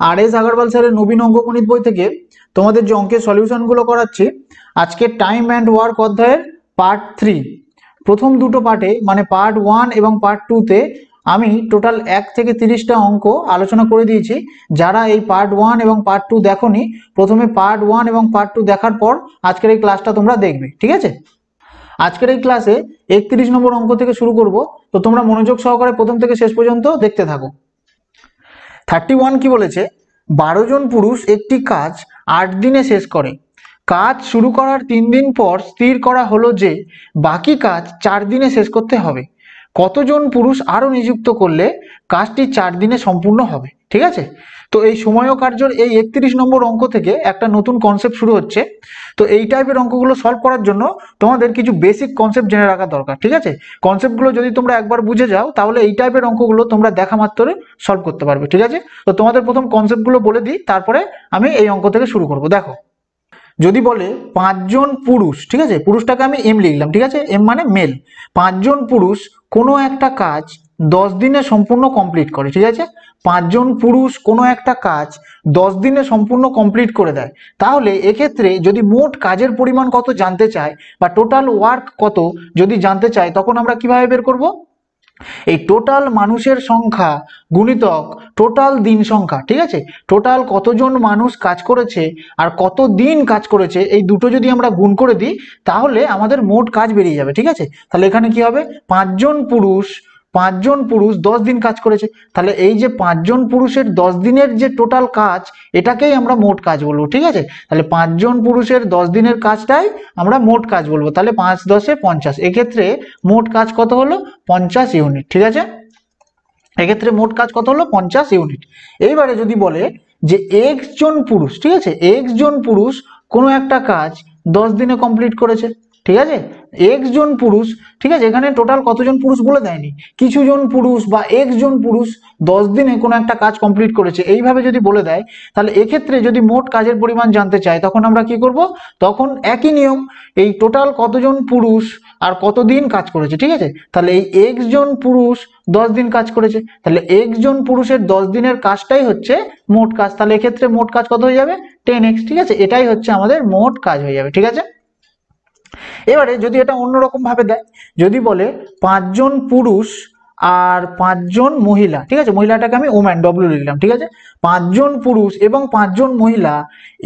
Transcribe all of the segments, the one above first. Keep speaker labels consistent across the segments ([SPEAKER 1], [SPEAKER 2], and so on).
[SPEAKER 1] আর.এস. আগরওয়াল স্যারের নবীন অঙ্কগণিত বই থেকে তোমাদের যে অঙ্কের সলিউশনগুলো করাচ্ছি, আজকে টাইম অ্যান্ড ওয়ার্ক অধ্যায়ের পার্ট 3 প্রথম দুটো পার্টে মানে পার্ট 1 এবং পার্ট 2তে আমি টোটাল 1 থেকে 30টা অঙ্ক আলোচনা করে দিয়েছি। যারা এই পার্ট 1 এবং পার্ট 2 দেখোনি, প্রথমে পার্ট 1 এবং পার্ট 2 দেখার পর আজকের এই ক্লাসটা তোমরা দেখবে, ঠিক আছে? আজকের এই ক্লাসে 31 নম্বর অঙ্ক থেকে শুরু করব, তো তোমরা মনোযোগ সহকারে প্রথম থেকে শেষ পর্যন্ত দেখতে থাকো। 31 কি বলেছে? 12 জন পুরুষ একটি কাজ 8 দিনে শেষ করে। কাজ শুরু করার 3 দিন পর স্থির করা হলো যে বাকি কাজ 4 দিনে শেষ করতে হবে। কতজন পুরুষ আরো নিযুক্ত করলে কাজটি 4 দিনে সম্পূর্ণ হবে? ঠিক আছে, তো এই সময় ও কার্যর এই 31 নম্বর অঙ্ক থেকে একটা নতুন কনসেপ্ট শুরু হচ্ছে। তো এই টাইপের অঙ্কগুলো সলভ করার জন্য তোমাদের কিছু বেসিক কনসেপ্ট জেনে রাখা দরকার, ঠিক আছে? কনসেপ্টগুলো যদি তোমরা একবার বুঝে যাও তাহলে এই টাইপের অঙ্কগুলো তোমরা দেখা মাত্রই সলভ করতে পারবে, ঠিক আছে? তো তোমাদের প্রথম কনসেপ্টগুলো বলে দিই, তারপরে আমি এই অঙ্ক থেকে শুরু করব। দেখো, যদি বলে 5 জন পুরুষ, ঠিক আছে, পুরুষটাকে আমি এম লিখলাম, ঠিক আছে, এম মানে মেল। 5 জন পুরুষ কোনো একটা কাজ 10 দিনে সম্পূর্ণ কমপ্লিট করে, ঠিক আছে? 5 জন পুরুষ কোনো একটা কাজ 10 দিনে সম্পূর্ণ কমপ্লিট করে দেয়। তাহলে এক্ষেত্রে যদি মোট কাজের পরিমাণ কত জানতে চায় বা টোটাল ওয়ার্ক কত যদি জানতে চায়, তখন আমরা কিভাবে বের করব? এই টোটাল মানুষের সংখ্যা গুণিতক টোটাল দিন সংখ্যা, ঠিক আছে? টোটাল কতজন মানুষ কাজ করেছে আর কত দিন কাজ করেছে, এই দুটো যদি আমরা গুণ করে দিই তাহলে আমাদের মোট কাজ বেরিয়ে যাবে, ঠিক আছে? তাহলে এখানে কি হবে? 5 জন পুরুষ 10 দিন কাজ করেছে। তাহলে এই যে 5 জন পুরুষের 10 দিনের যে টোটাল কাজ, এটাকেই আমরা মোট কাজ বলবো, ঠিক আছে? তাহলে 5 জন পুরুষের 10 দিনের কাজটাই আমরা মোট কাজ বলবো। তাহলে 5 10 50, এক্ষেত্রে মোট কাজ কত হলো? 50 ইউনিট, ঠিক আছে? এক্ষেত্রে মোট কাজ কত হলো? 50 ইউনিট। এইবারে যদি বলে যে এক্স জন পুরুষ, ঠিক আছে, এক্স জন পুরুষ কোনো একটা কাজ 10 দিনে কমপ্লিট করেছে, ঠিক আছে? এক্স জন পুরুষ, ঠিক আছে, এখানে টোটাল কতজন পুরুষ বলে দেয়নি, কিছু জন পুরুষ বা এক্স জন পুরুষ 10 দিনে কোনো একটা কাজ কমপ্লিট করেছে, এইভাবে যদি বলে দেয় তাহলে এক্ষেত্রে যদি মোট কাজের পরিমাণ জানতে চায় তখন আমরা কি করব? তখন একই নিয়ম, এই টোটাল কতজন পুরুষ আর কতদিন কাজ করেছে, ঠিক আছে? তাহলে এই এক্স জন পুরুষ 10 দিন কাজ করেছে, তাহলে এক্স জন পুরুষের 10 দিনের কাজটাই হচ্ছে মোট কাজ। তাহলে এক্ষেত্রে মোট কাজ কত হয়ে যাবে? 10x, ঠিক আছে? এটাই হচ্ছে আমাদের মোট কাজ হয়ে যাবে, ঠিক আছে? এবারে যদি এটা অন্যরকম ভাবে দেয়, যদি বলে 5 জন পুরুষ আর 5 জন মহিলা, ঠিক আছে, মহিলাটাকে আমি ওম্যান ডব্লিউ লিখলাম, ঠিক আছে? 5 জন পুরুষ এবং 5 জন মহিলা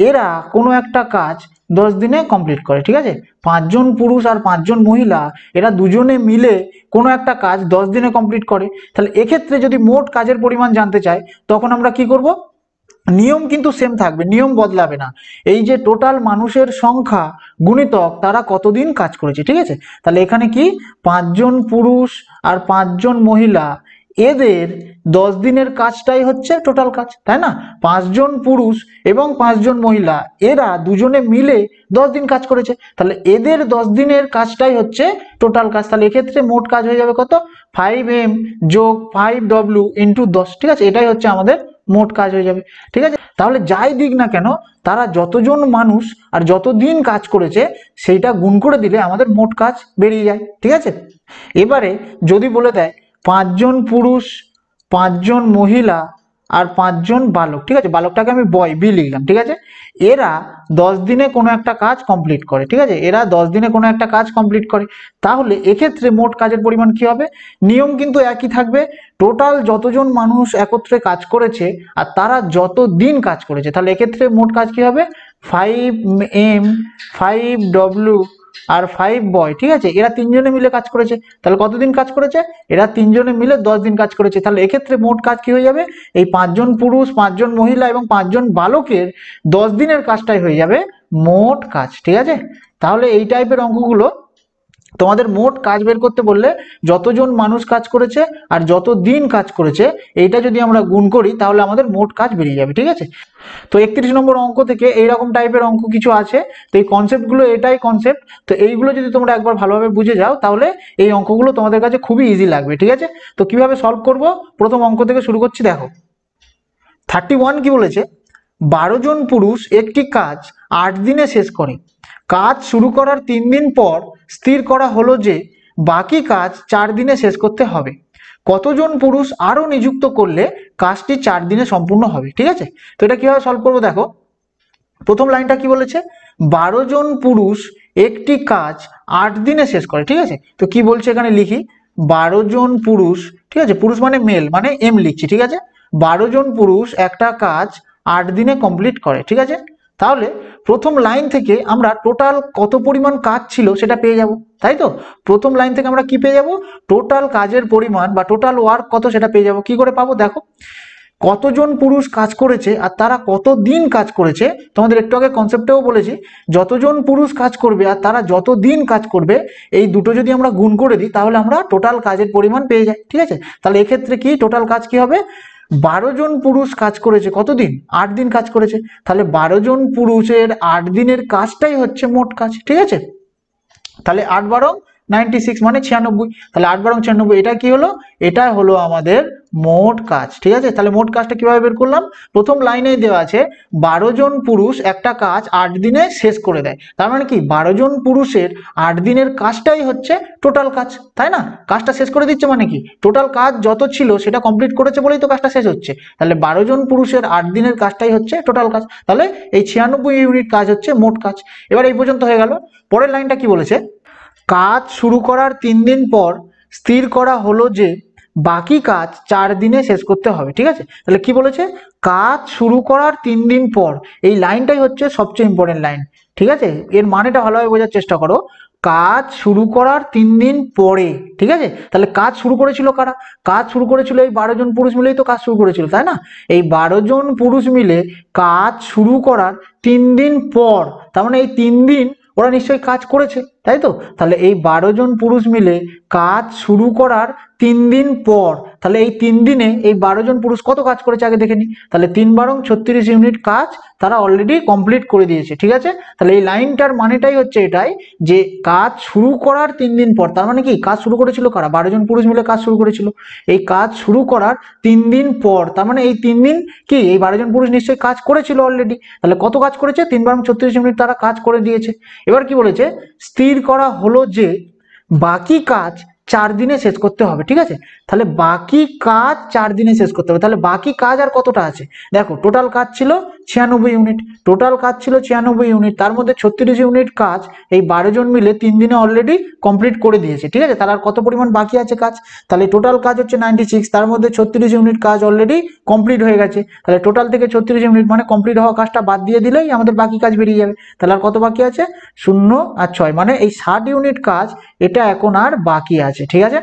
[SPEAKER 1] এরা কোনো একটা কাজ 10 দিনে কমপ্লিট করে, ঠিক আছে? 5 জন পুরুষ আর 5 জন মহিলা এরা দুজনে মিলে কোনো একটা কাজ 10 দিনে কমপ্লিট করে। তাহলে এক্ষেত্রে যদি মোট কাজের পরিমাণ জানতে চায় তখন আমরা কি করব? নিয়ম কিন্তু সেম থাকবে, নিয়ম বদলাবে না। এই যে টোটাল মানুষের সংখ্যা গুণিতক তারা কতদিন কাজ করেছে, ঠিক আছে? তাহলে এখানে কি 5 জন পুরুষ আর 5 জন মহিলা এদের 10 দিনের কাজটাই হচ্ছে টোটাল কাজ, তাই না? 5 জন পুরুষ এবং 5 জন মহিলা এরা দুজনে মিলে 10 দিন কাজ করেছে, তাহলে এদের 10 দিনের কাজটাই হচ্ছে টোটাল কাজ। তাহলে এক্ষেত্রে মোট কাজ হয়ে যাবে কত? 5m যোগ 5w ইন্টু 10, ঠিক আছে? এটাই হচ্ছে আমাদের মোট কাজ হয়ে যাবে, ঠিক আছে? তাহলে যাই দিক না কেন, তারা যতজন মানুষ আর যত দিন কাজ করেছে সেইটা গুণ করে দিলে আমাদের মোট কাজ বেরিয়ে যায়, ঠিক আছে? এবারে যদি বলে দেয় 5 জন পুরুষ 5 জন মহিলা আর 5 জন বালক, ঠিক আছে, বালকটাকে আমি বয় বি লিখলাম, ঠিক আছে, এরা 10 দিনে কোনো একটা কাজ কমপ্লিট করে, ঠিক আছে, এরা 10 দিনে কোনো একটা কাজ কমপ্লিট করে। তাহলে এক্ষেত্রে মোট কাজের পরিমাণ কি হবে? নিয়ম কিন্তু একই থাকবে, টোটাল যতজন মানুষ একত্রে কাজ করেছে আর তারা যত দিন কাজ করেছে, তাহলে এক্ষেত্রে মোট কাজ কি হবে? 5m 5w আর 5 বয়, ঠিক আছে, এরা তিনজনে মিলে কাজ করেছে। তাহলে কতদিন কাজ করেছে? এরা তিনজনে মিলে 10 দিন কাজ করেছে। তাহলে এক্ষেত্রে মোট কাজ কি হয়ে যাবে? এই 5 জন পুরুষ 5 জন মহিলা এবং 5 জন বালকের 10 দিনের কাজটাই হয়ে যাবে মোট কাজ, ঠিক আছে? তাহলে এই টাইপের অঙ্কগুলো তোমাদের মোট কাজ বের করতে বললে যতজন মানুষ কাজ করেছে আর যত দিন কাজ করেছে এইটা যদি আমরা গুণ করি তাহলে আমাদের মোট কাজ বেরিয়ে যাবে, ঠিক আছে? তো 31 নম্বর অঙ্ক থেকে এইরকম টাইপের অঙ্ক কিছু আছে, তো এই কনসেপ্টগুলো এটাই কনসেপ্ট। তো এইগুলো যদি তোমরা একবার ভালোভাবে বুঝে যাও তাহলে এই অঙ্কগুলো তোমাদের কাছে খুবই ইজি লাগবে, ঠিক আছে? তো কিভাবে সলভ করব, প্রথম অঙ্ক থেকে শুরু করছি। দেখো 31 কি বলেছে? 12 জন পুরুষ একটি কাজ 8 দিনে শেষ করে। কাজ শুরু করার 3 দিন পর স্থির করা হলো যে বাকি কাজ 4 দিনে শেষ করতে হবে। কতজন পুরুষ আরো নিযুক্ত করলে কাজটি 4 দিনে সম্পূর্ণ হবে। ঠিক আছে, তো এটা কিভাবে সলভ করবো দেখো। প্রথম লাইনটা কি বলেছে, 12 জন পুরুষ একটি কাজ 8 দিনে শেষ করে। ঠিক আছে, তো কি বলছে এখানে লিখি, 12 জন পুরুষ, ঠিক আছে, পুরুষ মানে মেল মানে এম লিখছি। ঠিক আছে, 12 জন পুরুষ একটা কাজ 8 দিনে কমপ্লিট করে। ঠিক আছে, তাহলে প্রথম লাইন থেকে আমরা টোটাল কত পরিমাণ কাজ ছিল সেটা পেয়ে যাব, তাই তো। প্রথম লাইন থেকে আমরা কি পেয়ে যাব, টোটাল কাজের পরিমাণ বা টোটাল ওয়ার্ক কত সেটা পেয়ে যাব। কি করে পাবো দেখো, কতজন পুরুষ কাজ করেছে আর তারা কত দিন কাজ করেছে, তোমাদের একটু আগে কনসেপ্টেও বলেছি, যতজন পুরুষ কাজ করবে আর তারা যত দিন কাজ করবে এই দুটো যদি আমরা গুণ করে দিই তাহলে আমরা টোটাল কাজের পরিমাণ পেয়ে যাই। ঠিক আছে, তাহলে এক্ষেত্রে কি টোটাল কাজ কি হবে, 12 জন পুরুষ কাজ করেছে কতদিন, 8 দিন কাজ করেছে, তাহলে 12 জন পুরুষের 8 দিনের কাজটাই হচ্ছে মোট কাজ। ঠিক আছে, তাহলে 8 12 96 মানে 96, তাহলে 8 12 96, এটা কি হলো, এটা হলো আমাদের মোট কাজ। ঠিক আছে, তাহলে মোট কাজটা কিভাবে বের করলাম, প্রথম লাইনেই দেওয়া আছে 12 জন পুরুষ একটা কাজ 8 দিনে শেষ করে দেয়, তার মানে কি 12 জন পুরুষের 8 দিনের কাজটাই হচ্ছে টোটাল কাজ, তাই না। কাজটা শেষ করে দিচ্ছে মানে কি, টোটাল কাজ যত ছিল সেটা কমপ্লিট করেছে বলেই তো কাজটা শেষ হচ্ছে, তাহলে 12 জন পুরুষের 8 দিনের কাজটাই হচ্ছে টোটাল কাজ, তাহলে এই 96 ইউনিট কাজ হচ্ছে মোট কাজ। এবার এই পর্যন্ত হয়ে গেল। পরের লাইনটা কি বলেছে, কাজ শুরু করার 3 দিন পর স্থির করা হলো যে বাকি কাজ 4 দিনে শেষ করতে হবে। ঠিক আছে, তাহলে কি বলেছে, কাজ শুরু করার 3 দিন পর, এই লাইনটাই হচ্ছে সবচেয়ে ইম্পর্টেন্ট লাইন। ঠিক আছে, এর মানেটা ভালোভাবে বোঝার চেষ্টা করো, কাজ শুরু করার 3 দিন পরে। ঠিক আছে, তাহলে কাজ শুরু করেছিল কারা, কাজ শুরু করেছিল এই 12 জন পুরুষ মিলেই তো কাজ শুরু করেছিল, তাই না। এই 12 জন পুরুষ মিলে কাজ শুরু করার 3 দিন পর, তার মানে এই 3 দিন ওরা নিশ্চয়ই কাজ করেছে, তাই তো। তাহলে এই 12 জন পুরুষ মিলে কাজ শুরু করার 3 দিন পর, তাহলে এই 3 দিনে এই 12 জন পুরুষ কত কাজ করেছে আগে দেখে নি, তাহলে 3 12 36 ইউনিট কাজ তারা অলরেডি কমপ্লিট করে দিয়েছে। ঠিক আছে, তাহলে এই লাইনটার মানেটাই হচ্ছে এটাই, যে কাজ শুরু করার 3 দিন পর, তার মানে কি কাজ শুরু করেছিল কারা, 12 জন পুরুষ মিলে কাজ শুরু করেছিল, এই কাজ শুরু করার 3 দিন পর, তার মানে এই 3 দিন কি এই 12 জন পুরুষ নিশ্চয়ই কাজ করেছিল অলরেডি, তাহলে কত কাজ করেছে, 3 12 36 ইউনিট তারা কাজ করে দিয়েছে। এবার কি বলেছে, স্থির করা হলো যে বাকি কাজ 4 দিনে শেষ করতে হবে। ঠিক আছে, তাহলে বাকি কাজ 4 দিনে শেষ করতে হবে, তাহলে বাকি কাজ আর কতটা আছে দেখো, টোটাল কাজ ছিল 96 ইউনিট, টোটাল কাজ ছিল 96 ইউনিট, তার মধ্যে 36 ইউনিট কাজ এই 12 জন মিলে 3 দিনে অলরেডি কমপ্লিট করে দিয়েছে। ঠিক আছে, তার আর কত পরিমাণ বাকি আছে কাজ, তাহলে টোটাল কাজ হচ্ছে 96, তার মধ্যে 36 ইউনিট কাজ অলরেডি কমপ্লিট হয়ে গেছে, তাহলে টোটাল থেকে 36 ইউনিট মানে কমপ্লিট হওয়া কাজটা বাদ দিয়ে দিলেই আমাদের বাকি কাজ বেরিয়ে যাবে, তাহলে আর কত বাকি আছে, 0 আর 6, মানে এই 60 ইউনিট কাজ এটা এখন আর বাকি আছে। ঠিক আছে,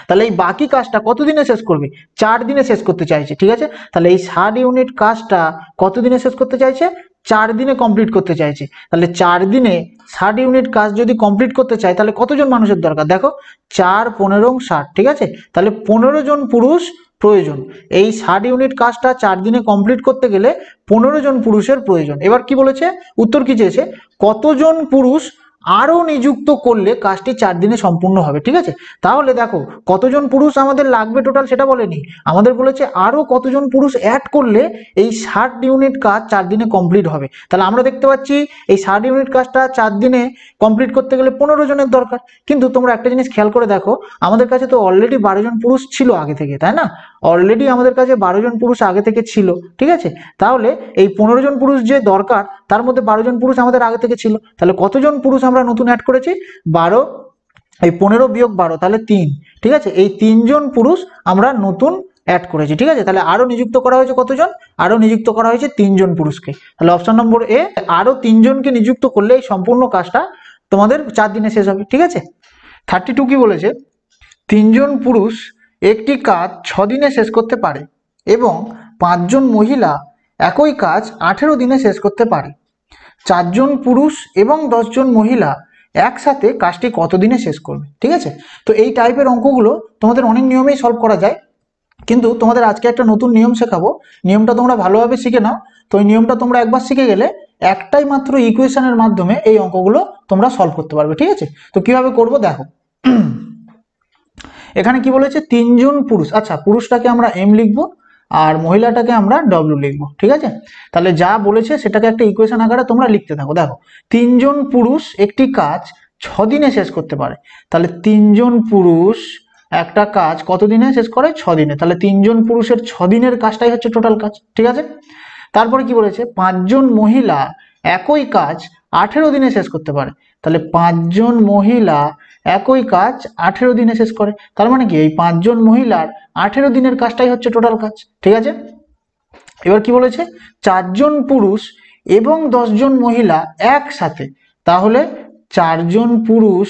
[SPEAKER 1] তাহলে এই বাকি কাজটা কত দিনে শেষ করবে, 4 দিনে শেষ করতে চাইছে। ঠিক আছে, তাহলে এই 60 ইউনিট কাজটা কত দিনে শেষ করতে চাইছে, 4 দিনে কমপ্লিট করতে চাইছে, তাহলে 4 দিনে 60 ইউনিট কাজ যদি কমপ্লিট করতে চায় তাহলে কতজন মানুষের দরকার দেখো, 4 15 60। ঠিক আছে, তাহলে 15 জন পুরুষ প্রয়োজন, এই 60 ইউনিট কাজটা 4 দিনে কমপ্লিট করতে গেলে 15 জন পুরুষের প্রয়োজন। এবার কি বলেছে, উত্তর কি চেয়েছে, কতজন পুরুষ আরো নিযুক্ত করলে কাজটি 4 দিনে সম্পূর্ণ হবে। ঠিক আছে, তাহলে দেখো কতজন পুরুষ আমাদের লাগবে টোটাল সেটা বলেনি, আমাদের বলেছে আরো কতজন পুরুষ অ্যাড করলে এই 60 ইউনিট কাজ 4 দিনে কমপ্লিট হবে। তাহলে আমরা দেখতে পাচ্ছি এই 60 ইউনিট কাজটা 4 দিনে কমপ্লিট করতে গেলে 15 জনের দরকার, কিন্তু তোমরা একটা জিনিস খেয়াল করে দেখো, আমাদের কাছে তো অলরেডি 12 জন পুরুষ ছিল আগে থেকে, তাই না, অলরেডি আমাদের কাছে 12 জন পুরুষ আগে থেকে ছিল। ঠিক আছে, তাহলে এই 15 জন পুরুষ যে দরকার তার মধ্যে 12 জন পুরুষ আমাদের আগে থেকে ছিল, তাহলে কতজন পুরুষ আমরা নতুন অ্যাড করেছি, 12, এই 15 বিয়োগ 12 তাহলে 3। ঠিক আছে, এই 3 জন পুরুষ আমরা নতুন অ্যাড করেছি। ঠিক আছে, তাহলে আরো নিযুক্ত করা হয়েছে কতজন, আরো নিযুক্ত করা হয়েছে 3 জন পুরুষকে, তাহলে অপশন নম্বর এ, আরো 3 জনকে নিযুক্ত করলে এই সম্পূর্ণ কাজটা তোমাদের 4 দিনে শেষ হবে। ঠিক আছে, 32 কি বলেছে, 3 জন পুরুষ একটি কাজ 6 দিনে শেষ করতে পারে এবং 5 জন মহিলা একই কাজ 18 দিনে শেষ করতে পারে, 4 জন পুরুষ এবং 10 জন মহিলা একসাথে কাজটি কত দিনে শেষ করবে। ঠিক আছে, তো এই টাইপের অঙ্কগুলো তোমাদের অনেক নিয়মেই সলভ করা যায়, কিন্তু তোমাদের আজকে একটা নতুন নিয়ম শেখাবো, নিয়মটা তোমরা ভালোভাবে শিখে নাও। তো এই নিয়মটা তোমরা একবার শিখে গেলে একটাই মাত্র ইকুয়েশনের মাধ্যমে এই অঙ্কগুলো তোমরা সলভ করতে পারবে। ঠিক আছে, তো কিভাবে করব দেখো, এখানে কি বলেছে, 3 জন পুরুষ, আচ্ছা পুরুষটাকে আমরা এম লিখবো আর মহিলাটাকে আমরা ডব্লিউ লিখবো। ঠিক আছে, তাহলে যা বলেছে সেটাকে একটা ইকুয়েশন আকারে তোমরা লিখতে থাকো। দেখো 3 জন পুরুষ একটি কাজ 6 দিনে শেষ করতে পারে, তাহলে 3 জন পুরুষ একটা কাজ কত দিনে শেষ করে? 6 দিনে। তাহলে 3 জন পুরুষের 6 দিনের কাজটাই হচ্ছে টোটাল কাজ, ঠিক আছে। তারপরে কি বলেছে? 5 জন মহিলা একই কাজ 18 দিনে শেষ করতে পারে। তাহলে 5 জন মহিলা একই কাজ 18 দিনে শেষ করে, তার মানে কি এই 5 জন মহিলার 18 দিনের কাজটাই হচ্ছে টোটাল কাজ, ঠিক আছে। এবার কি বলেছে? 4 জন পুরুষ এবং 10 জন মহিলা একসাথে, তাহলে 4 জন পুরুষ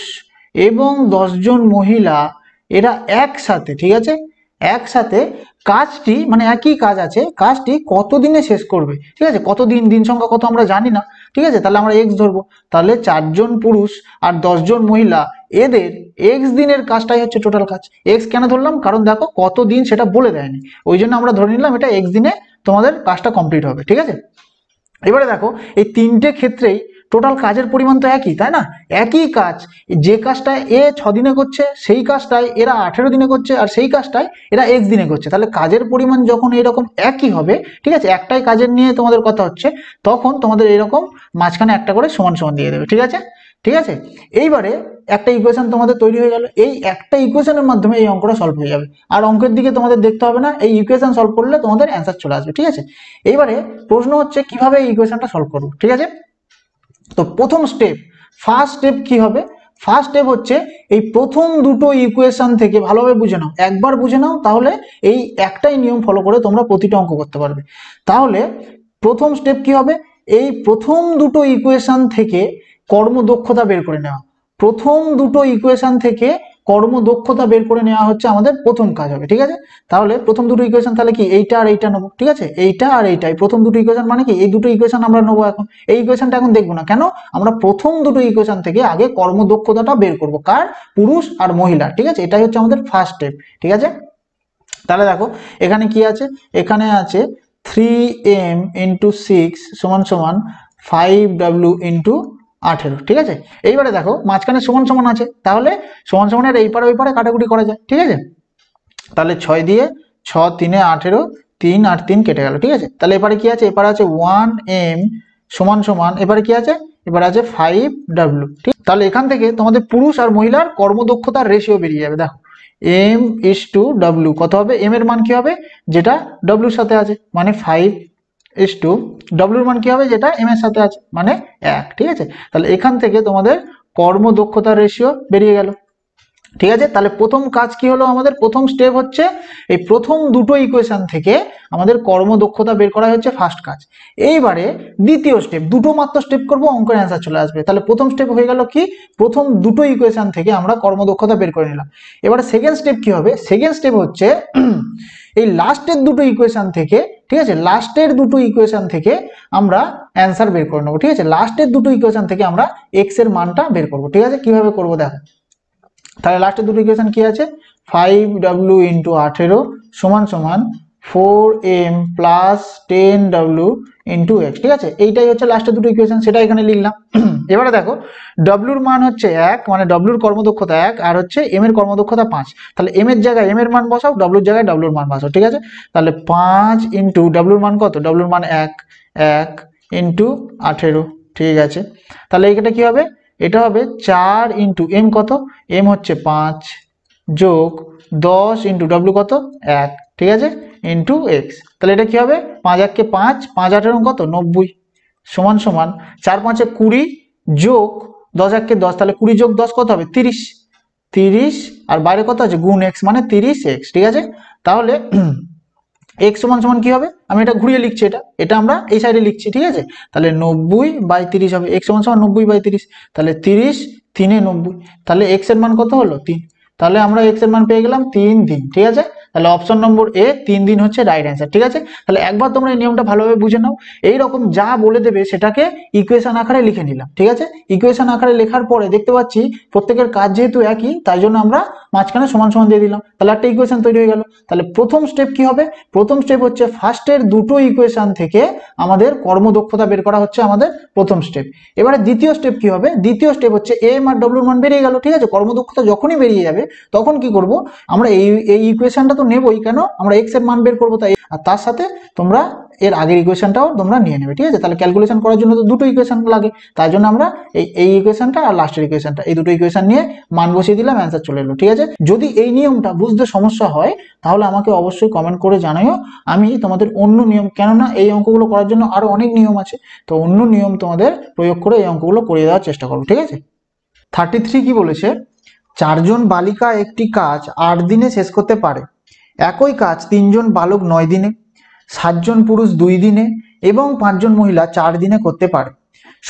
[SPEAKER 1] এবং 10 জন মহিলা এরা একসাথে, ঠিক আছে, একসাথে কাজটি মানে একই কাজ আছে, কাজটি কত দিনে শেষ করবে, ঠিক আছে। কত দিন, দিন সংখ্যা কত আমরা জানি না, ঠিক আছে, তাহলে আমরা এক্স ধরবো। তাহলে 4 জন পুরুষ আর 10 জন মহিলা এদের এক্স দিনের কাজটাই হচ্ছে টোটাল কাজ। এক্স কেন ধরলাম? কারণ দেখো কত দিন সেটা বলে দেয়নি, ওই জন্য আমরা ধরে নিলাম এটা এক্স দিনে তোমাদের কাজটা কমপ্লিট হবে, ঠিক আছে। এবারে দেখো এই তিনটে ক্ষেত্রেই টোটাল কাজের পরিমাণ তো একই, তাই না? একই কাজ, যে কাজটা এ 6 দিনে করছে সেই কাজটাই এরা 18 দিনে করছে, আর সেই কাজটাই এরা এক্স দিনে করছে। তাহলে কাজের পরিমাণ যখন এরকম একই হবে, ঠিক আছে, একটাই কাজের নিয়ে তোমাদের কথা হচ্ছে, তখন তোমাদের এরকম মাঝখানে একটা করে সমান সমান দিয়ে দেবে, ঠিক আছে, ঠিক আছে। এইবারে একটা ইকুয়েশন তোমাদের তৈরি হয়ে গেল, এই একটা ইকুয়েশনের মাধ্যমে এই অঙ্কটা সলভ হয়ে যাবে, আর অঙ্কের দিকে তোমাদের দেখতে হবে না, এই ইকুয়েশন সলভ করলে তোমাদের অ্যান্সার চলে আসবে, ঠিক আছে। এইবারে প্রশ্ন হচ্ছে কিভাবে এই ইকুয়েশনটা সলভ করবো, ঠিক আছে। তো প্রথম স্টেপ, ফার্স্ট স্টেপ কি হবে? ফার্স্ট স্টেপ হচ্ছে এই প্রথম দুটো ইকুয়েশন থেকে ভালোভাবে বুঝে নাও, একবার বুঝে নাও, তাহলে এই একটাই নিয়ম ফলো করে তোমরা প্রতিটা অঙ্ক করতে পারবে। তাহলে প্রথম স্টেপ কি হবে? এই প্রথম দুটো ইকুয়েশন থেকে কর্মদক্ষতা বের করে নেওয়া। প্রথম দুটো ইকুয়েশন থেকে কর্মদক্ষতা বের করে নেওয়া হচ্ছে আমাদের প্রথম কাজ হবে, ঠিক আছে। তাহলে প্রথম দুটো ইকুয়েশন তাহলে কি এইটা আর এইটা নেবো, ঠিক আছে, এইটা আর এইটাই প্রথম দুটো ইকুয়েশন, মানে কি এই দুটো ইকুয়েশন আমরা নেবো এখন। এই ইকুয়েশনটা এখন দেখবো না, কেন? আমরা প্রথম দুটো ইকুয়েশন থেকে আগে কর্মদক্ষতাটা বের করব, কার? পুরুষ আর মহিলা, ঠিক আছে, এটাই হচ্ছে আমাদের ফার্স্ট স্টেপ, ঠিক আছে। তাহলে দেখো এখানে কি আছে? এখানে আছে 3m × 6 = 5w × 18, ঠিক আছে। এইবারে দেখো মাঝখানে সমান সমান আছে, তাহলে সমান সমানের এই পারে ওই পারে কাটাকুটি করা যায়, ঠিক আছে। তাহলে 6 দিয়ে 6 3 18, 3 আর 3 কেটে গেল, ঠিক আছে। তাহলে এবারে কি আছে? এবারে আছে 1m = এবারে কি আছে? এবারে আছে 5w, ঠিক। তাহলে এখান থেকে তোমাদের পুরুষ আর মহিলার কর্মদক্ষতার রেশিও বেরিয়ে যাবে। দেখো m/w কত হবে? m এর মান কি হবে? যেটা w এর সাথে আছে, মানে 5/w এর মান কি হবে? যেটা m এর সাথে আছে, মানে 1, ঠিক আছে। তাহলে এখান থেকে তোমাদের কর্মদক্ষতার রেশিও বেরিয়ে গেল, ঠিক আছে। তাহলে প্রথম কাজ কি হলো আমাদের? প্রথম স্টেপ হচ্ছে এই প্রথম দুটো ইকুয়েশন থেকে আমাদের কর্মদক্ষতা বের করা হচ্ছে ফার্স্ট কাজ। এইবারে দ্বিতীয় স্টেপ, দুটো মাত্র স্টেপ করব, অঙ্কের অ্যান্সার চলে আসবে। তাহলে প্রথম স্টেপ হয়ে গেল কি? প্রথম দুটো ইকুয়েশন থেকে আমরা কর্মদক্ষতা বের করে নিলাম। এবারে সেকেন্ড স্টেপ কি হবে? সেকেন্ড স্টেপ হচ্ছে এই লাস্টের দুটো ইকুয়েশন থেকে, ঠিক আছে, লাস্টের দুটো ইকুয়েশন থেকে আমরা অ্যান্সার বের করে নেবো, ঠিক আছে। লাস্টের দুটো ইকুয়েশন থেকে আমরা এক্স এর মানটা বের করবো, ঠিক আছে। কিভাবে করবো দেখো, তাহলে লাস্টের দুটো ইকুয়েশন কি আছে? 5w × 18 = 4m + 10w × x, ঠিক আছে। এইটাই হচ্ছে লাস্টের দুটো ইকুয়েশন, সেটা এখানে লিখলাম। এবারে দেখো w এর মান হচ্ছে 1, মানে w এর কর্মদক্ষতা 1, আর হচ্ছে m এর কর্মদক্ষতা 5। তাহলে m এর জায়গায় m এর মান বসাও, w এর জায়গায় w এর মান বসাও, ঠিক আছে। তাহলে 5 × w এর মান কত? w এর মান 1 × 18, ঠিক আছে। তাহলে এইটা কি হবে? এটা হবে 4 × m কত? m হচ্ছে 5 যোগ 10 × w কত? 1, ঠিক আছে, ইন্টু x। তাহলে এটা কি হবে? 5 1 কে 5, 5 18 কত? 90 = 4 5 এ 20 যোগ 10 1 কে 10, তাহলে 20 যোগ 10 কত হবে? 30, 30 আর বাইরে কত আছে? গুণ x, মানে 30x, ঠিক আছে। তাহলে x = কি হবে? আমি এটা ঘুরিয়ে লিখছি, এটা আমরা এই সাইডে লিখছি, ঠিক আছে। তাহলে 90/30 হবে, x = 90/30, তাহলে 30 3 এ 90, তাহলে x এর মান কত হলো? 3। তাহলে আমরা x এর মান পেয়ে গেলাম 3 দিন, ঠিক আছে। তাহলে অপশন নম্বর এ 3 দিন হচ্ছে রাইট অ্যান্সার, ঠিক আছে। তাহলে একবার তোমরা এই নিয়মটা ভালোভাবে বুঝে নাও। এই রকম যা বলে দেবে সেটাকে ইকুয়েশন আকারে লিখে নিলাম, ঠিক আছে। ইকুয়েশন আকারে লেখার পরে দেখতে পাচ্ছি প্রত্যেকের কাজ যেহেতু একই, তাই জন্য আমরা মাঝখানে সমান সমান দিয়ে দিলাম, তাহলে একটা ইকুয়েশন তৈরি হয়ে গেল। তাহলে প্রথম স্টেপ কি হবে? প্রথম স্টেপ হচ্ছে ফার্স্টের দুটো ইকুয়েশন থেকে আমাদের কর্মদক্ষতা বের করা হচ্ছে আমাদের প্রথম স্টেপ। এবারে দ্বিতীয় স্টেপ কি হবে? দ্বিতীয় স্টেপ হচ্ছে এম আর ডব্লিউর মান বেরিয়ে গেল, ঠিক আছে। কর্মদক্ষতা যখনই বেরিয়ে যাবে তখন কি করব, আমরা এই ইকুয়েশনটা তো নেবই, কেন আমরা এক্স এর মান বের করবো তাই, আর তার সাথে তোমরা এর আগের ইকুয়েশনটাও তোমরা নিয়ে নেবে, ঠিক আছে। তাহলে ক্যালকুলেশন করার জন্য তো দুটো ইকুয়েশন লাগে, তাই জন্য আমরা এই ইকুয়েশনটা আর লাস্টের ইকুয়েশনটা, এই দুটো ইকুয়েশন নিয়ে মান বসিয়ে দিলাম, অ্যান্সার চলে এলো, ঠিক আছে। যদি এই নিয়মটা বুঝতে সমস্যা হয় তাহলে আমাকে অবশ্যই কমেন্ট করে জানাও, আমি তোমাদের অন্য নিয়ম, কেননা এই অঙ্কগুলো করার জন্য আরো অনেক নিয়ম আছে, তো অন্য নিয়ম তোমাদের প্রয়োগ করে এই অঙ্কগুলো করিয়ে দেওয়ার চেষ্টা করবো, ঠিক আছে। 33 কি বলেছে? 4 জন বালিকা একটি কাজ 8 দিনে শেষ করতে পারে। একই কাজ 3 জন বালক 9 দিনে, 7 জন পুরুষ 2 দিনে এবং 5 জন মহিলা 4 দিনে করতে পারে।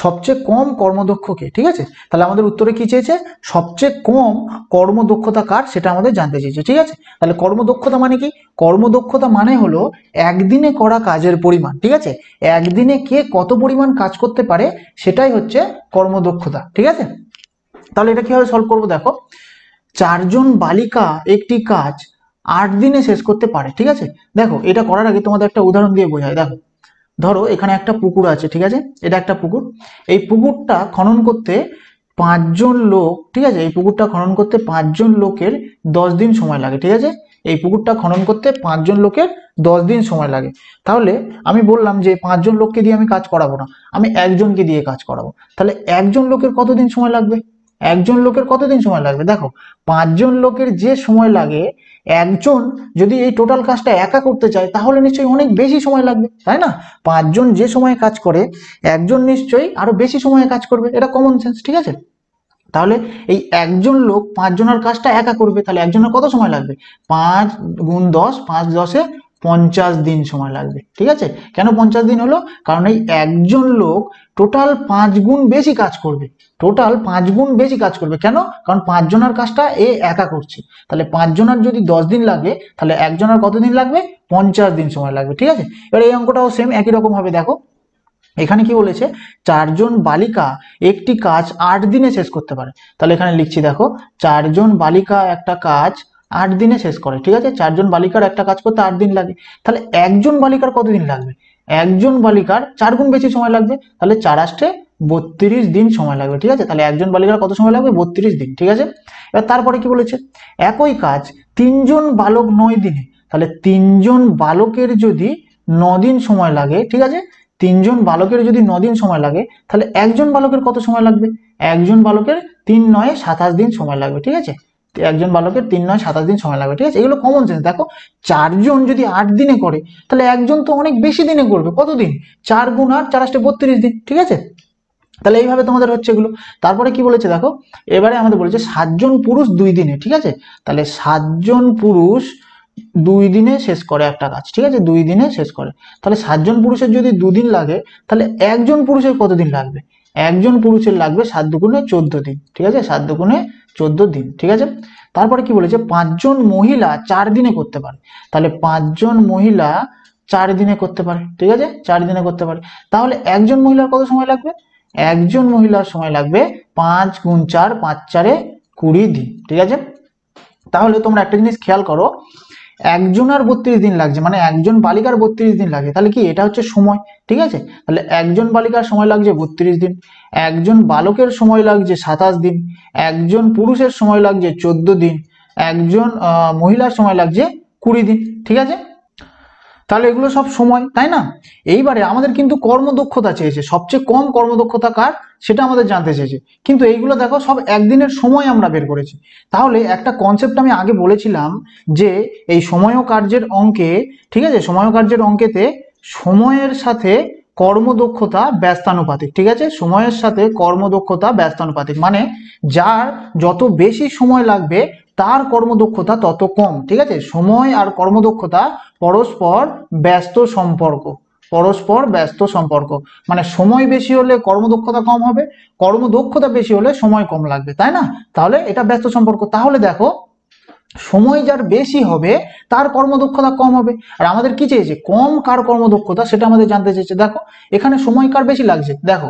[SPEAKER 1] সবচেয়ে কম কর্মদক্ষ কে? ঠিক আছে, তাহলে আমাদের উত্তরে কি চেয়েছে? সবচেয়ে কম কর্মদক্ষতা কার সেটা আমাদের জানতে চেয়েছে, ঠিক আছে। তাহলে কর্মদক্ষতা মানে কি? কর্মদক্ষতা মানে হলো একদিনে করা কাজের পরিমাণ, ঠিক আছে। একদিনে কে কত পরিমাণ কাজ করতে পারে সেটাই হচ্ছে কর্মদক্ষতা, ঠিক আছে। তাহলে এটা কিভাবে সলভ করবো? দেখো, 4 জন বালিকা একটি কাজ 8 দিনে শেষ করতে পারে, ঠিক আছে। দেখো, এটা করার আগে তোমাদের একটা উদাহরণ দিয়ে বোঝাই। দেখো, ধরো এখানে একটা পুকুর আছে, ঠিক আছে, এটা একটা পুকুর। এই পুকুরটা খনন করতে 5 জন লোক, ঠিক আছে, এই পুকুরটা খনন করতে 5 জন লোকের 10 দিন সময় লাগে, ঠিক আছে। এই পুকুরটা খনন করতে 5 জন লোকের 10 দিন সময় লাগে। তাহলে আমি বললাম যে 5 জন লোককে দিয়ে আমি কাজ করাবো না, আমি একজনকে দিয়ে কাজ করাবো। তাহলে একজন লোকের কতদিন সময় লাগবে? একজন লোকের কতদিন সময় লাগবে? দেখো, 5 জন লোকের যে সময় লাগে, একজন যদি এই টোটাল কাজটা একা করতে চায় তাহলে নিশ্চয়ই অনেক বেশি সময় লাগবে, তাই না? 5 জন যে সময় কাজ করে একজন নিশ্চয়ই আরো বেশি সময়ে কাজ করবে, এটা কমন সেন্স, ঠিক আছে। তাহলে এই একজন লোক 5 জনের কাজটা একা করবে, তাহলে একজনের কত সময় লাগবে? 5 গুণ 10, 5 10 50 দিন সময় লাগবে, ঠিক আছে। কেন 50 দিন হলো? কারণ এই একজন লোক টোটাল 5 গুণ বেশি কাজ করবে, টোটাল 5 গুণ বেশি কাজ করবে। কেন? কারণ 5 জনের কাজটা এ একা করছে। তাহলে 5 জনের যদি 10 দিন লাগে তাহলে একজনের কত দিন লাগবে? 50 দিন সময় লাগবে, ঠিক আছে। এবার এই অঙ্কটাও সেম একই রকম ভাবে দেখো, এখানে কি বলেছে? 4 জন বালিকা একটি কাজ 8 দিনে শেষ করতে পারে। তাহলে এখানে লিখছি, দেখো, 4 জন বালিকা একটা কাজ 8 দিনে শেষ করে, ঠিক আছে। 4 জন বালিকার একটা কাজ করতে 8 দিন লাগে। তাহলে একজন বালিকার কতদিন লাগবে? একজন বালিকার 4 গুণ বেশি সময় লাগবে, তাহলে 4 8 32 দিন সময় লাগবে, ঠিক আছে। তাহলে একজন বালিকার কত সময় লাগবে? 32 দিন, ঠিক আছে। এবার তারপরে কি বলেছে? একই কাজ 3 জন বালক 9 দিনে। তাহলে 3 জন বালকের যদি 9 দিন সময় লাগে, ঠিক আছে, 3 জন বালকের যদি 9 দিন সময় লাগে তাহলে একজন বালকের কত সময় লাগবে? একজন বালকের 3 9 27 দিন সময় লাগবে, ঠিক আছে। একজন বালকের 3 9 27 দিন সময় লাগবে, ঠিক আছে। এগুলো কমন সেন্স। দেখো, 4 জন যদি 8 দিনে করে তাহলে একজন তো অনেক বেশি দিনে করবে, কতদিন? 4 গুণ 8 4 8 32 দিন, ঠিক আছে। তাহলে এইভাবে তোমাদের হচ্ছে এগুলো। তারপরে কি বলেছে? দেখো, এবারে আমাদের বলেছে 7 জন পুরুষ 2 দিনে, ঠিক আছে। তাহলে 7 জন পুরুষ 2 দিনে শেষ করে একটা কাজ, ঠিক আছে, 2 দিনে শেষ করে। তাহলে 7 জন পুরুষের যদি 2 দিন লাগে তাহলে একজন পুরুষের কতদিন লাগবে? একজন পুরুষের লাগবে 7 দুগুণে 14 দিন, ঠিক আছে, 7 দুগুণে 14 দিন, ঠিক আছে। তারপরে কি বলেছে? 5 জন মহিলা 4 দিনে করতে পারে। তাহলে 5 জন মহিলা 4 দিনে করতে পারে, ঠিক আছে, 4 দিনে করতে পারে। তাহলে একজন মহিলার কত সময় লাগবে? একজন মহিলার সময় লাগবে 5 গুণ 4 5 4 20 দিন, ঠিক আছে। তাহলে তোমরা একটা জিনিস খেয়াল করো, একজনের 32 দিন লাগছে, মানে একজন বালিকার 32 দিন লাগে, তাহলে কি এটা হচ্ছে সময়, ঠিক আছে। তাহলে একজন বালিকার সময় লাগছে 32 দিন, একজন বালকের সময় লাগছে 27 দিন, একজন পুরুষের সময় লাগছে 14 দিন, একজন মহিলার সময় লাগছে 20 দিন, ঠিক আছে। তাহলে এগুলো সব সময়, তাই না? এইবারে আমাদের কিন্তু কর্মদক্ষতা চেয়েছে, সবচেয়ে কম কর্মদক্ষতা কার সেটা আমাদের জানতে চেয়েছে, কিন্তু এইগুলো দেখো সব একদিনের সময় আমরা বের করেছি। তাহলে একটা কনসেপ্ট আমি আগে বলেছিলাম যে এই সময় কার্যের অঙ্কে, ঠিক আছে, সময় কার্যের অঙ্কেতে সময়ের সাথে কর্মদক্ষতা ব্যস্তানুপাতিক, ঠিক আছে, সময়ের সাথে কর্মদক্ষতা ব্যস্তানুপাতিক, মানে যার যত বেশি সময় লাগবে তার কর্মদক্ষতা তত কম, ঠিক আছে। সময় আর কর্মদক্ষতা পরস্পর ব্যস্ত সম্পর্ক, পরস্পর ব্যস্ত সম্পর্ক, মানে সময় বেশি হলে কর্মদক্ষতা কম হবে, কর্মদক্ষতা বেশি হলে সময় কম লাগবে, তাই না? তাহলে এটা ব্যস্ত সম্পর্ক। তাহলে দেখো, সময় যার বেশি হবে তার কর্মদক্ষতা কম হবে। আর আমাদের কি চেয়েছে? কম কার কর্মদক্ষতা সেটা আমাদের জানতে চেয়েছে। দেখো, এখানে সময় কার বেশি লাগছে? দেখো,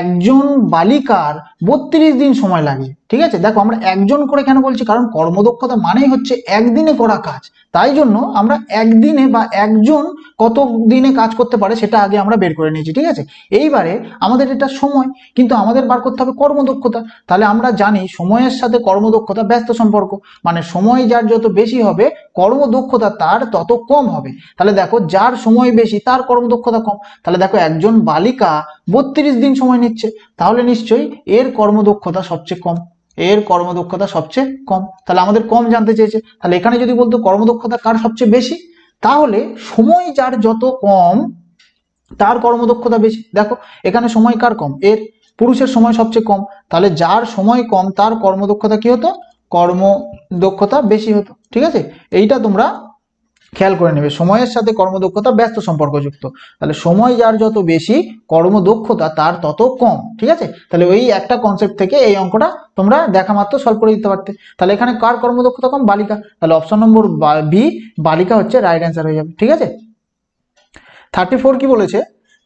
[SPEAKER 1] একজন বালিকার 32 দিন সময় লাগছে, ঠিক আছে, দেখো আমরা একজন করে কেন বলছি, কারণ কর্মদক্ষতা মানেই হচ্ছে একদিনে করা কাজ, তাই জন্য আমরা একদিনে বা একজন কত দিনে কাজ করতে পারে সেটা আগে আমরা বের করে নিয়েছি। ঠিক আছে, এইবারে আমাদের এটা সময়, কিন্তু আমাদের বার করতে হবে কর্মদক্ষতা। তাহলে আমরা জানি সময়ের সাথে কর্মদক্ষতা ব্যস্ত সম্পর্ক, মানে সময় যার যত বেশি হবে কর্মদক্ষতা তার তত কম হবে। তাহলে দেখো যার সময় বেশি তার কর্মদক্ষতা কম। তাহলে দেখো একজন বালিকা 32 দিন সময় নিচ্ছে, তাহলে নিশ্চয়ই এর কর্মদক্ষতা সবচেয়ে কম, এর কর্মদক্ষতা সবচেয়ে কম। তাহলে আমাদের কম জানতে চেয়েছে, তাহলে এখানে যদি বলতো কর্মদক্ষতা কার সবচেয়ে বেশি, তাহলে সময় যার যত কম তার কর্মদক্ষতা বেশি। দেখো এখানে সময় কার কম, এর, পুরুষের সময় সবচেয়ে কম, তাহলে যার সময় কম তার কর্মদক্ষতা কি হতো, কর্মদক্ষতা বেশি হতো। ঠিক আছে, এইটা তোমরা খেয়াল করে নেবে, সময়ের সাথে কর্মদক্ষতা ব্যস্ত সম্পর্কযুক্ত, তাহলে সময় যার যত বেশি কর্মদক্ষতা তার তত কম। ঠিক আছে, তাহলে ওই একটা কনসেপ্ট থেকে এই অঙ্কটা তোমরা দেখা মাত্র সলভ করে দিতে পারতে। তাহলে এখানে কার কর্মদক্ষতা কম, বালিকা, তাহলে অপশন নম্বর বি বালিকা হচ্ছে রাইট অ্যান্সার হয়ে যাবে। ঠিক আছে, 34 কি বলেছে,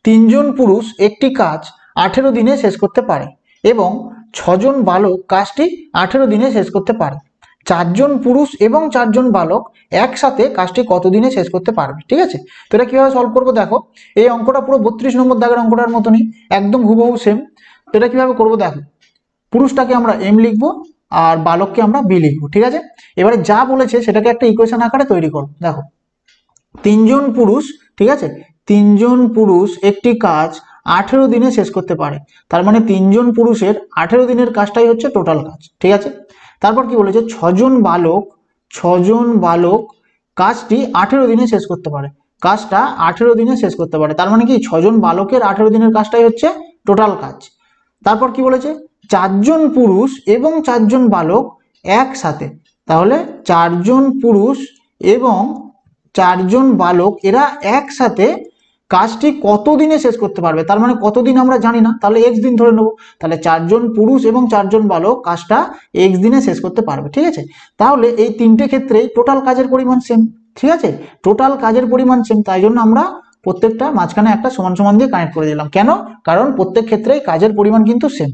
[SPEAKER 1] 3 জন পুরুষ একটি কাজ 18 দিনে শেষ করতে পারে এবং 6 জন বালক কাজটি 18 দিনে শেষ করতে পারে। 4 জন পুরুষ এবং 4 জন বালক একসাথে কাজটি কত দিনে শেষ করতে পারবে। ঠিক আছে, তো এটা কিভাবে সলভ করবো, দেখো এই অঙ্কটা পুরো 32 নম্বর দাগের অঙ্কটার মতনই, একদম হুবহু সেম। তো এটা কিভাবে করবো, দেখো পুরুষটাকে আমরা এম লিখবো আর বালককে আমরা বি লিখবো। ঠিক আছে, এবারে যা বলেছে সেটাকে একটা ইকুয়েশন আকারে তৈরি করো। দেখো 3 জন পুরুষ, ঠিক আছে, 3 জন পুরুষ একটি কাজ 18 দিনে শেষ করতে পারে, তার মানে 3 জন পুরুষের 18 দিনের কাজটাই হচ্ছে টোটাল কাজ। ঠিক আছে, তারপর কি বলেছে, 6 জন বালক কাজটি 18 দিনে শেষ করতে পারে, কাজটা 18 দিনে শেষ করতে পারে, তার মানে কি 6 জন বালকের 18 দিনের কাজটাই হচ্ছে টোটাল কাজ। তারপর কি বলেছে, 4 জন পুরুষ এবং 4 জন বালক একসাথে, তাহলে 4 জন পুরুষ এবং 4 জন বালক এরা একসাথে কাজটি কত দিনে শেষ করতে পারবে, তার মানে কতদিন আমরা জানি না, তাহলে এক্স দিন ধরে নেবো। তাহলে 4 জন পুরুষ এবং 4 জন বালক কাজটা এক্স দিনে শেষ করতে পারবে। ঠিক আছে, তাহলে এই তিনটে ক্ষেত্রেই টোটাল কাজের পরিমাণ সেম। ঠিক আছে, টোটাল কাজের পরিমাণ সেম, তাই জন্য আমরা প্রত্যেকটা মাঝখানে একটা সমান সমান দিয়ে কানেক্ট করে দিলাম। কেন, কারণ প্রত্যেক ক্ষেত্রেই কাজের পরিমাণ কিন্তু সেম।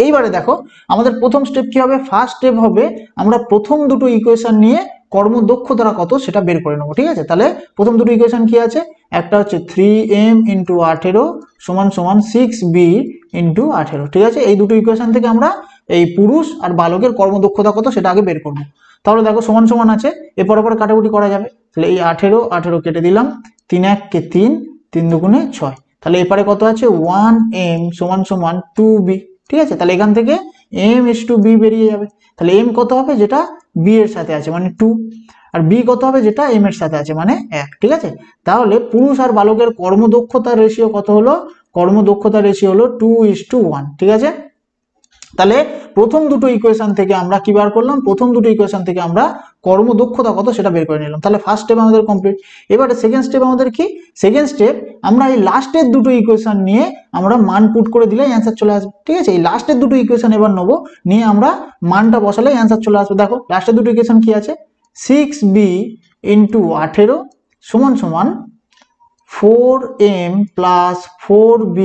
[SPEAKER 1] এইবারে দেখো আমাদের প্রথম স্টেপ কি হবে, ফার্স্ট স্টেপ হবে আমরা প্রথম দুটো ইকুয়েশন নিয়ে কর্মদক্ষতা কত সেটা বের করে নেবো। ঠিক আছে, তাহলে প্রথম দুটো ইকুয়েশন কি আছে, একটা হচ্ছে 3m × 18 = 6b × 18। ঠিক আছে, এই দুটো ইকুয়েশন থেকে আমরা এই পুরুষ আর বালকের কর্মদক্ষতা কত সেটা আগে বের করবো। তাহলে দেখো সমান সমান আছে, এরপর কাটাকুটি করা যাবে, তাহলে এই 18 কেটে দিলাম, 3 × 1 = 3, 3 × 2 = 6, তাহলে এপারে কত আছে 1m = 2b। ঠিক আছে, তাহলে এখান থেকে m/b বেরিয়ে যাবে, তাহলে m কত হবে, যেটা b এর সাথে আছে মানে 2, আর b কত হবে, যেটা m এর সাথে আছে মানে 1। ঠিক আছে, তাহলে পুরুষ আর বালকের কর্মদক্ষতার রেশিও কত হলো, কর্মদক্ষতার রেশিও হলো 2:1। ঠিক আছে, তাহলে প্রথম দুটো ইকুয়েশন থেকে আমরা কি বার করলাম, প্রথম দুটো ইকুয়েশন থেকে আমরা কর্মদক্ষতা কত সেটা বের করে নিলাম। তাহলে ফার্স্ট স্টেপ আমাদের কমপ্লিট। এবারে সেকেন্ড স্টেপ আমাদের কি, সেকেন্ড স্টেপ আমরা এই লাস্টের দুটো ইকুয়েশন নিয়ে আমরা মান পুট করে দিলে অ্যান্সার চলে আসবে। ঠিক আছে, এই লাস্টের দুটো ইকুয়েশন এবার নেবো, নিয়ে আমরা মানটা বসালে অ্যান্সার চলে আসবে। দেখো লাস্টের দুটো ইকুয়েশন কি আছে, 6b × 18 = 4m + 4b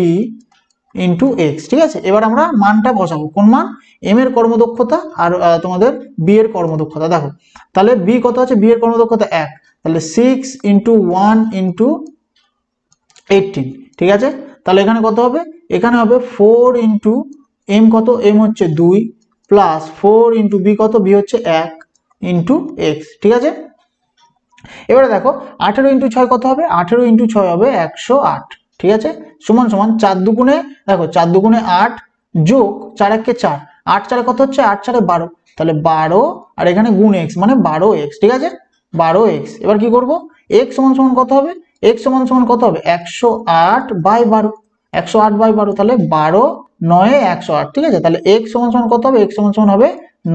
[SPEAKER 1] × x। ঠিক আছে, এবার আমরা মানটা বসাবো, কোন মান, m এর কর্মদক্ষতা আর তোমাদের b এর কর্মদক্ষতা। দেখো তাহলে b কত আছে, b এর কর্মদক্ষতা 1, তাহলে 6 × 1 × 18। ঠিক আছে, তাহলে এখানে কত হবে, এখানে হবে 4 × m কত, m হচ্ছে 2 প্লাস 4 × b কত, b হচ্ছে 1 × x। ঠিক আছে, এবারে দেখো 18 × 6 কত হবে, 18 × 6 হবে 108। ঠিক আছে, সমান সমান 4 দুগুণে, দেখো 4 দুগুণে 8 যোগ 4 × 1 = 4, 8 × 4 কত হচ্ছে, 8 × 4 = 12, তাহলে 12 আর এখানে গুণ x মানে 12x। ঠিক আছে, 12x। এবার কি করব, x সমান কত হবে, x সমান কত হবে 108/12, 108/12, তাহলে 12 9 108। ঠিক আছে, তাহলে x সমান কত হবে, x সমান হবে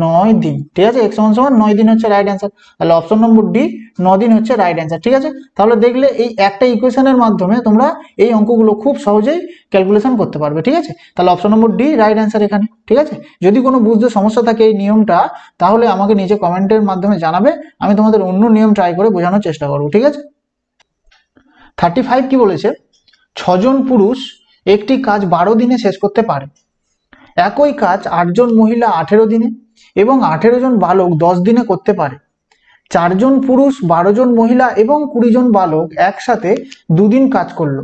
[SPEAKER 1] 9 দিন। ঠিক আছে, x সমান 9 দিন হচ্ছে রাইট অ্যান্সার, তাহলে অপশন নম্বর ডি 9 দিন হচ্ছে রাইট অ্যান্সার। ঠিক আছে, তাহলে দেখলে এই একটা ইকুয়েশনের মাধ্যমে তোমরা এই অঙ্কগুলো খুব সহজেই ক্যালকুলেশন করতে পারবে। ঠিক আছে, তাহলে option number D right answer এখানে। ঠিক আছে, যদি কোনো বুঝতে সমস্যা থাকে এই নিয়মটা, তাহলে আমাকে নিচে কমেন্টের মাধ্যমে জানাবে, আমি তোমাদের অন্য নিয়ম ট্রাই করে বোঝানোর চেষ্টা করবো। ঠিক আছে, 35 কি বলেছে, 6 জন পুরুষ একটি কাজ 12 দিনে শেষ করতে পারে, একই কাজ 8 জন মহিলা 18 দিনে এবং 18 জন বালক 10 দিনে করতে পারে। 4 জন পুরুষ 12 জন মহিলা এবং 20 জন বালক একসাথে 2 দিন কাজ করলো।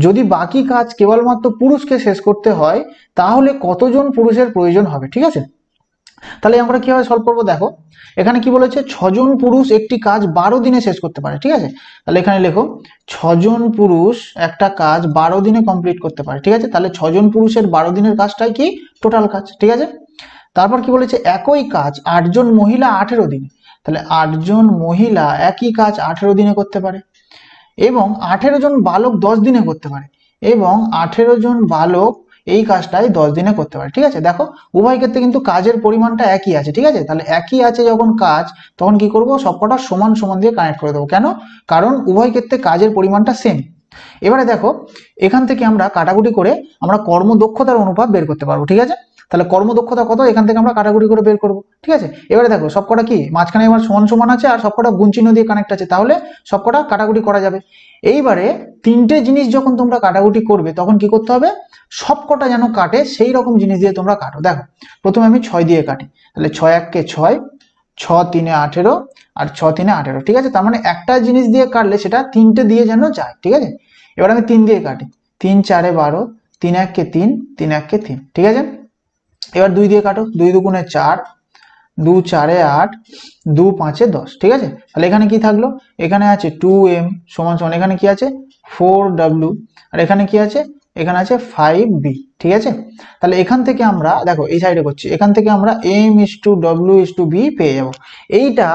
[SPEAKER 1] যদি বাকি কাজ কেবলমাত্র পুরুষকে শেষ করতে হয় তাহলে কতজন পুরুষের প্রয়োজন হবে? ঠিক আছে, তাহলে আমরা কিভাবে সলভ করবো? দেখো এখানে কি বলেছে, 6 জন পুরুষ একটি কাজ 12 দিনে শেষ করতে পারে। ঠিক আছে, তাহলে এখানে লেখো 6 জন পুরুষ একটা কাজ 12 দিনে কমপ্লিট করতে পারে। ঠিক আছে, তাহলে 6 জন পুরুষের 12 দিনের কাজটাই কি টোটাল কাজ। ঠিক আছে, তারপর কি বলেছে, একই কাজ 8 জন মহিলা 18 দিনে। তাহলে 8 জন মহিলা একই কাজ 18 দিনে করতে পারে এবং 18 জন বালক 10 দিনে করতে পারে এবং 18 জন বালক এই কাজটাই 10 দিনে করতে পারে। ঠিক আছে, দেখো উভয় ক্ষেত্রে কিন্তু কাজের পরিমাণটা একই আছে। ঠিক আছে, তাহলে একই আছে যখন কাজ, তখন কি করব, সবকটা সমান সমান দিয়ে কানেক্ট করে দেবো। কেন? কারণ উভয় ক্ষেত্রে কাজের পরিমাণটা সেম। এবারে দেখো এখান থেকে আমরা কাটাকুটি করে আমরা কর্মদক্ষতার অনুপাত বের করতে পারবো। ঠিক আছে, তাহলে কর্মদক্ষতা কত, এখান থেকে আমরা কাটাকুটি করে বের করবো। ঠিক আছে, এবারে দেখো সবকটা কি মাঝখানে আমার সমান সমান আছে আর সবকটা গুণ চিহ্ন দিয়ে কানেক্ট আছে, তাহলে সবকটা কাটাকুটি করা যাবে। এইবারে তিনটে জিনিস যখন তোমরা কাটাকুটি করবে তখন কি করতে হবে, সবকটা যেন কাটে সেই রকম জিনিস দিয়ে তোমরা কাটো। দেখো প্রথমে আমি 6 দিয়ে কাটি, তাহলে 6 1 6, 6 3 18 আর 6 3 18। ঠিক আছে, তার মানে একটা জিনিস দিয়ে কাটলে সেটা তিনটে দিয়ে যেন যায়। ঠিক আছে, এবার আমি 3 দিয়ে কাটি, 3 4 12, 3 1 3, 3 1 3। ঠিক আছে, এবার 2 দিয়ে কাটো, 2 2 4, 2 4 8, 2 5 10। ঠিক আছে, তাহলে এখানে কি থাকলো, এখানে আছে 2m সমান সমান, এখানে কি আছে 4w আর এখানে কি আছে, এখানে আছে 5b। ঠিক আছে, তাহলে এখান থেকে আমরা দেখো এই সাইডে করছি, এখান থেকে আমরা m/w/b পেয়ে যাব। এইটা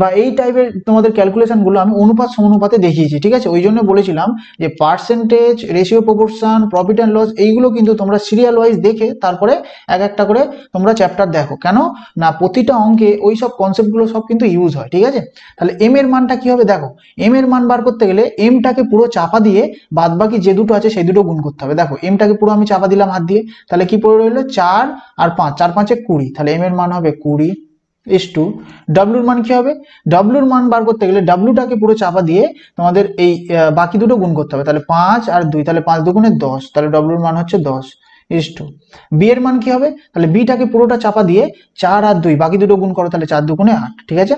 [SPEAKER 1] বা এই টাইপের তোমাদের ক্যালকুলেশন গুলো আমি অনুপাত সমানুপাতে দেখিয়েছি। ঠিক আছে, ওই জন্য বলেছিলাম যে percentage, ratio, proportion, profit and loss এইগুলো কিন্তু তোমরা সিরিয়াল ওয়াইজ দেখে তারপরে এক একটা করে তোমরা চ্যাপ্টার দেখো। কেন না, প্রতিটা অঙ্কে ওই সব কনসেপ্ট গুলো সব কিন্তু ইউজ হয়। ঠিক আছে, তাহলে এম এর মানটা কি হবে, দেখো এম এর মান বার করতে গেলে এমটাকে পুরো চাপা দিয়ে বাদ বাকি যে দুটো আছে সেই দুটো গুণ করতে হবে। দেখো এমটাকে পুরো আমি চাপা দিলাম হাত দিয়ে, তাহলে কি পড়ে রইলো 4 আর 5, 4 5 20, তাহলে এম এর মান হবে 20 ইস্টু ডাব্লুর মান কি হবে, ডাব্লুর মান বার করতে গেলে ডাব্লুটাকে পুরো চাপা দিয়ে তোমাদের এই বাকি দুটো গুণ করতে হবে। তাহলে 5 আর 2, তাহলে 5 2 10, তাহলে ডাব্লুর মান হচ্ছে 10 ইস্টু বি এর মান কি হবে, তাহলে বিটাকে পুরোটা চাপা দিয়ে 4 আর 2 বাকি দুটো গুণ করো, তাহলে 4 2 8। ঠিক আছে,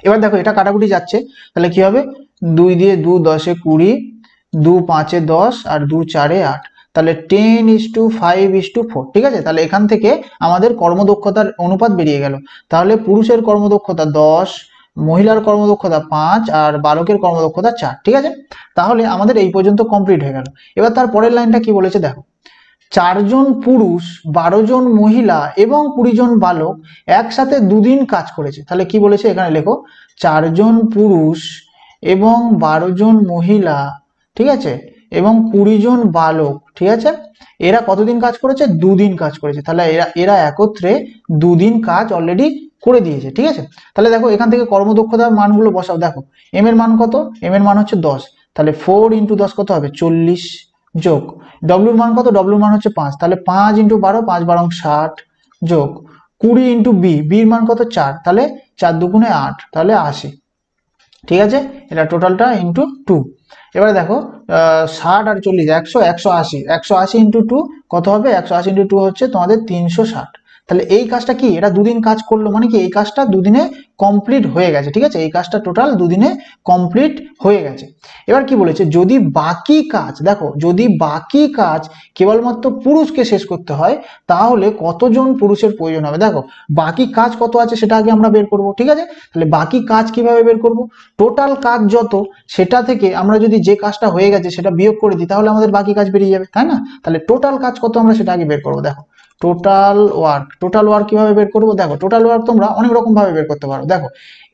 [SPEAKER 1] এবার দেখো এটা কাটাকুটি যাচ্ছে, তাহলে কি হবে 2 দিয়ে 2 10 20, 2 5 10 আর 2 4 8, তাহলে 10:5:4। ঠিক আছে, তাহলে এখান থেকে আমাদের কর্মদক্ষতার অনুপাত বেরিয়ে গেল। তাহলে পুরুষের কর্মদক্ষতা 10, মহিলার কর্মদক্ষতা 5 আর বালকের কর্মদক্ষতা 4। ঠিক আছে, তাহলে আমাদের এই পর্যন্ত কমপ্লিট হয়ে গেল। এবার তার পরের লাইনটা কি বলেছে দেখো, 4 জন পুরুষ 12 জন মহিলা এবং 20 জন বালক একসাথে 2 দিন কাজ করেছে। তাহলে কি বলেছে এখানে লেখো, 4 জন পুরুষ এবং 12 জন মহিলা, ঠিক আছে, এবং 20 জন বালক, ঠিক আছে, এরা কতদিন কাজ করেছে, 2 দিন কাজ করেছে। তাহলে এরা একত্রে 2 দিন কাজ অলরেডি করে দিয়েছে। ঠিক আছে, তাহলে দেখো এখান থেকে কর্মদক্ষতার মানগুলো বসাও। দেখো এম এর মান কত, এম এর মান হচ্ছে 10, তাহলে 4 × 10 কত হবে 40, যোগ ডব্লুর মান কত, ডব্লুর মান হচ্ছে 5, তাহলে 5 × 12, 5 12 60, যোগ 20 × বির মান কত 4, তাহলে 4 2 8, তাহলে 80। ঠিক আছে, এটা টোটালটা ইন্টু 2। এবারে দেখো 60 আর 40 100, 180, 180 × 2 কত হবে, 180 × 2 হচ্ছে তোমাদের 360। তাহলে এই কাজটা কি, এটা 2 দিন কাজ করলো, মানে কি এই কাজটা 2 দিনে কমপ্লিট হয়ে গেছে। ঠিক আছে, এই কাজটা টোটাল 2 দিনে কমপ্লিট হয়ে গেছে। এবার কি বলেছে, যদি বাকি কাজ, দেখো যদি বাকি কাজ কেবলমাত্র পুরুষকে শেষ করতে হয় তাহলে কতজন পুরুষের প্রয়োজন হবে। দেখো বাকি কাজ কত আছে সেটা আগে আমরা বের করব। ঠিক আছে, তাহলে বাকি কাজ কিভাবে বের করব, টোটাল কাজ যত সেটা থেকে আমরা যদি যে কাজটা হয়ে গেছে সেটা বিয়োগ করে দিই তাহলে আমাদের বাকি কাজ বেরিয়ে যাবে, তাই না? তাহলে টোটাল কাজ কত আমরা সেটা আগে বের করবো। দেখো টোটাল ওয়ার্ক কিভাবে বের করবো, দেখো টোটাল ওয়ার্ক তোমরা অনেক রকম ভাবে বের করতে পারো। দেখো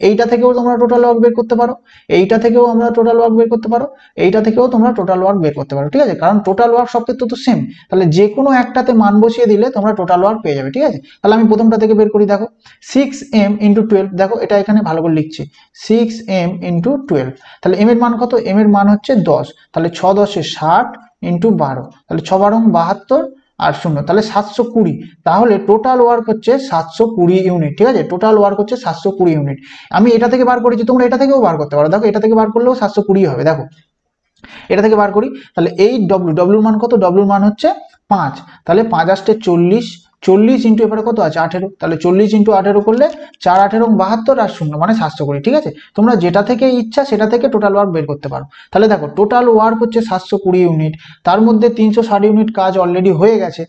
[SPEAKER 1] এইটা থেকেও তোমরা টোটাল ওয়ার্ক বের করতে পারো, এইটা থেকেও আমরা টোটাল ওয়ার্ক বের করতে পারো, এইটা থেকেও তোমরা টোটাল ওয়ার্ক বের করতে পারো। ঠিক আছে, কারণ টোটাল ওয়ার্ক সব ক্ষেত্রে তো সেম, তাহলে যে কোনো একটাতে মান বসিয়ে দিলে তোমরা টোটাল ওয়ার্ক পেয়ে যাবে। ঠিক আছে, তাহলে আমি প্রথমটা থেকে বের করি। দেখো 6m × 12, দেখো এটা এখানে ভালো করে লিখছি 6m × 12, তাহলে m এর মান কত, m এর মান হচ্ছে 10, তাহলে 6 10 60 × 12, তাহলে 6 12 72 আর 0, তাহলে 720। তাহলে টোটাল ওয়ার্ক হচ্ছে 720 ইউনিট। ঠিক আছে, টোটাল ওয়ার্ক হচ্ছে 720 ইউনিট। আমি এটা থেকে বার করেছি, তোমরা এটা থেকেও বার করতে পারো। দেখো এটা থেকে বার করলেও 720 হবে। দেখো এটা থেকে বার করি, তাহলে 8w, ডব্লুর মান কত, ডব্লুর মান হচ্ছে 5, তাহলে 5 আসতে 40, 40 ইন্টু এবারে কত আছে 18, তাহলে 40 ইন্টু 18 করলে 4 18 72 আর 0 মানে 720। ঠিক আছে, তোমরা যেটা থেকে ইচ্ছা সেটা থেকে টোটাল ওয়ার্ক বের করতে পারো। তাহলে দেখো টোটাল ওয়ার্ক হচ্ছে 720 ইউনিট, তার মধ্যে 360 ইউনিট কাজ অলরেডি হয়ে গেছে।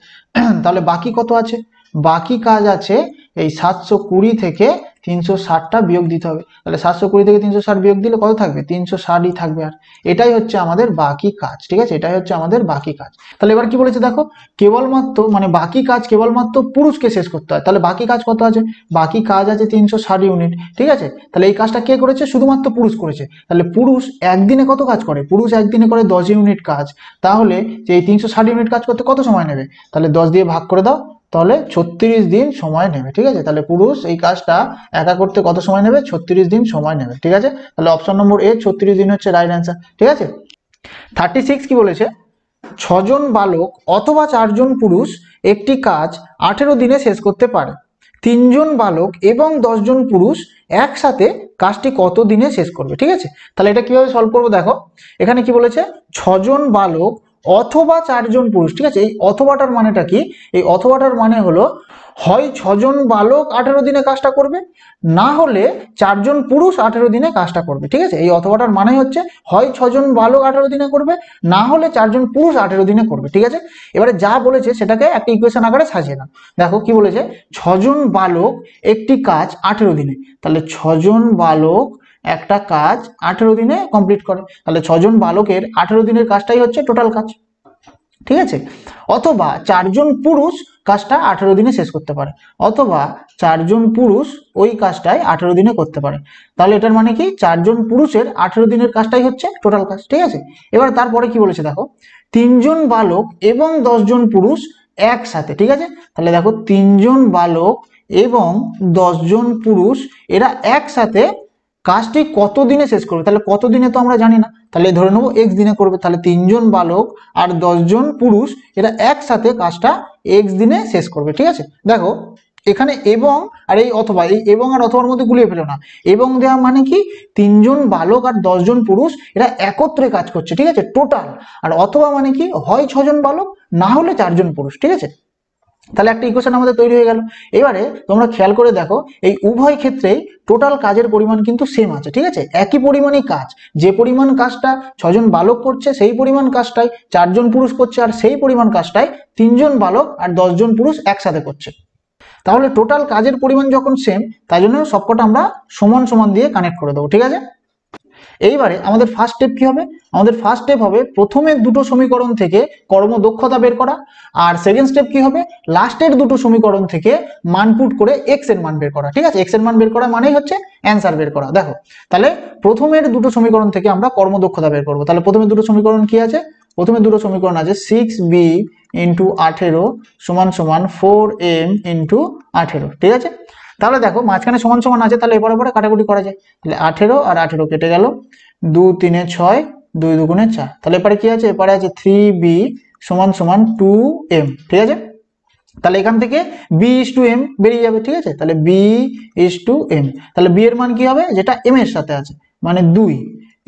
[SPEAKER 1] তাহলে বাকি কত আছে? বাকি কাজ আছে এই 720 থেকে 360টা বিয়োগ দিতে হবে। তাহলে 720 থেকে 360 বিয়োগ দিলে কত থাকবে? 360ই থাকবে। আর এটাই হচ্ছে আমাদের বাকি কাজ। ঠিক আছে, এটাই হচ্ছে আমাদের বাকি কাজ। তাহলে এবার কি বলেছে দেখো, কেবলমাত্র মানে বাকি কাজ কেবলমাত্র পুরুষকে শেষ করতে হয়। তাহলে বাকি কাজ কত আছে? বাকি কাজ আছে 360 ইউনিট। ঠিক আছে, তাহলে এই কাজটা কে করেছে? শুধুমাত্র পুরুষ করেছে। তাহলে পুরুষ একদিনে কত কাজ করে? পুরুষ একদিনে করে 10 ইউনিট কাজ। তাহলে যে এই 360 ইউনিট কাজ করতে কত সময় নেবে? তাহলে 10 দিয়ে ভাগ করে দাও, তাহলে 36 দিন সময় নেবে। ঠিক আছে, তাহলে পুরুষ এই কাজটা একা করতে কত সময় নেবে? 36 দিন সময় নেবে। ঠিক আছে, তাহলে অপশন নম্বর এ 36 দিন হচ্ছে রাইট অ্যান্সার। ঠিক আছে, 36 কি বলেছে? 6 জন বালক অথবা 4 জন পুরুষ একটি কাজ 18 দিনে শেষ করতে পারে। 3 জন বালক এবং 10 জন পুরুষ একসাথে কাজটি কত দিনে শেষ করবে? ঠিক আছে, তাহলে এটা কিভাবে সলভ করবো দেখো, এখানে কি বলেছে? 6 জন বালক অথবা 4 জন পুরুষ। ঠিক আছে, এই অথবাটার মানেটা কি? এই অথবাটার মানে হলো হয় 6 জন বালক 18 দিনে কাজটা করবে, না হলে 4 জন পুরুষ 18 দিনে কাজটা করবে। ঠিক আছে, এই অথবাটার মানে হচ্ছে হয় 6 জন বালক 18 দিনে করবে, না হলে 4 জন পুরুষ 18 দিনে করবে। ঠিক আছে, এবারে যা বলেছে সেটাকে একটা ইকুয়েশন আকারে সাজিয়ে নাও। দেখো কি বলেছে? 6 জন বালক একটি কাজ 18 দিনে, তাহলে 6 জন বালক একটা কাজ 18 দিনে কমপ্লিট করে। তাহলে 6 জন বালকের 18 দিনের কাজটাই হচ্ছে টোটাল কাজ। ঠিক আছে, অথবা 4 জন পুরুষ কাজটা 18 দিনে শেষ করতে পারে, অথবা 4 জন পুরুষ ওই কাজটাই 18 দিনে করতে পারে। তাহলে এটার মানে কি? 4 জন পুরুষের 18 দিনের কাজটাই হচ্ছে টোটাল কাজ। ঠিক আছে, এবার তারপরে কি বলেছে দেখো, 3 জন বালক এবং 10 জন পুরুষ একসাথে। ঠিক আছে, তাহলে দেখো 3 জন বালক এবং 10 জন পুরুষ এরা একসাথে কাজটি কত দিনে শেষ করবে? তাহলে কত দিনে তো আমরা জানি না, তাহলে ধরে নেবো x দিনে করবে। তাহলে 3 জন বালক আর 10 জন পুরুষ এরা একসাথে কাজটা x দিনে শেষ করবে। ঠিক আছে, দেখো এখানে এবং আর এই অথবা, এই এবং আর অথবার মধ্যে গুলিয়ে ফেলো না। এবং দেওয়া মানে কি? 3 জন বালক আর 10 জন পুরুষ এরা একত্রে কাজ করছে। ঠিক আছে, টোটাল। আর অথবা মানে কি? হয় 6 জন বালক, না হলে 4 জন পুরুষ। ঠিক আছে, তাহলে একটা ইকুয়েশন আমাদের তৈরি হয়ে গেল। এবারে তোমরা খেয়াল করে দেখো, এই উভয় ক্ষেত্রেই টোটাল কাজের পরিমাণ কিন্তু সেম আছে। ঠিক আছে, একই পরিমাণই কাজ, যে পরিমাণ কাজটা 6 জন বালক করছে সেই পরিমাণ কাজটাই 4 জন পুরুষ করছে, আর সেই পরিমাণ কাজটাই 3 জন বালক আর 10 জন পুরুষ একসাথে করছে। তাহলে টোটাল কাজের পরিমাণ যখন সেম, তাই জন্য সবকটা আমরা সমান সমান দিয়ে কানেক্ট করে দেবো। ঠিক আছে, এইবারে আমাদের ফার্স্ট স্টেপ কি হবে? আমাদের ফার্স্ট স্টেপ হবে প্রথমে দুটো সমীকরণ থেকে কর্মদক্ষতা বের করা, আর সেকেন্ড স্টেপ কি হবে? লাস্টের দুটো সমীকরণ থেকে মান পুট করে এক্স এর মান বের করা। ঠিক আছে, এক্স এর মান বের করা মানেই হচ্ছে অ্যান্সার বের করা। দেখো তাহলে প্রথমের দুটো সমীকরণ থেকে আমরা কর্মদক্ষতা বের করবো। তাহলে প্রথমে দুটো সমীকরণ কি আছে? প্রথমে দুটো সমীকরণ আছে 6b ইন্টু 18 সমান সমান 4m ইন্টু 18। ঠিক আছে, তাহলে দেখো মাঝখানে সমান সমান আছে, তাহলে এবারে পরে কাটাকুটি করা যায়। তাহলে 18 আর 18 কেটে গেল, 2 3 6, 2 2 4। তাহলে এবারে কি আছে? এবারে আছে 3b সমান সমান 2m। ঠিক আছে, তাহলে এখান থেকে b is to m বেরিয়ে যাবে। ঠিক আছে, তাহলে b is to m, তাহলে b এর মান কি হবে? যেটা m এর সাথে আছে মানে 2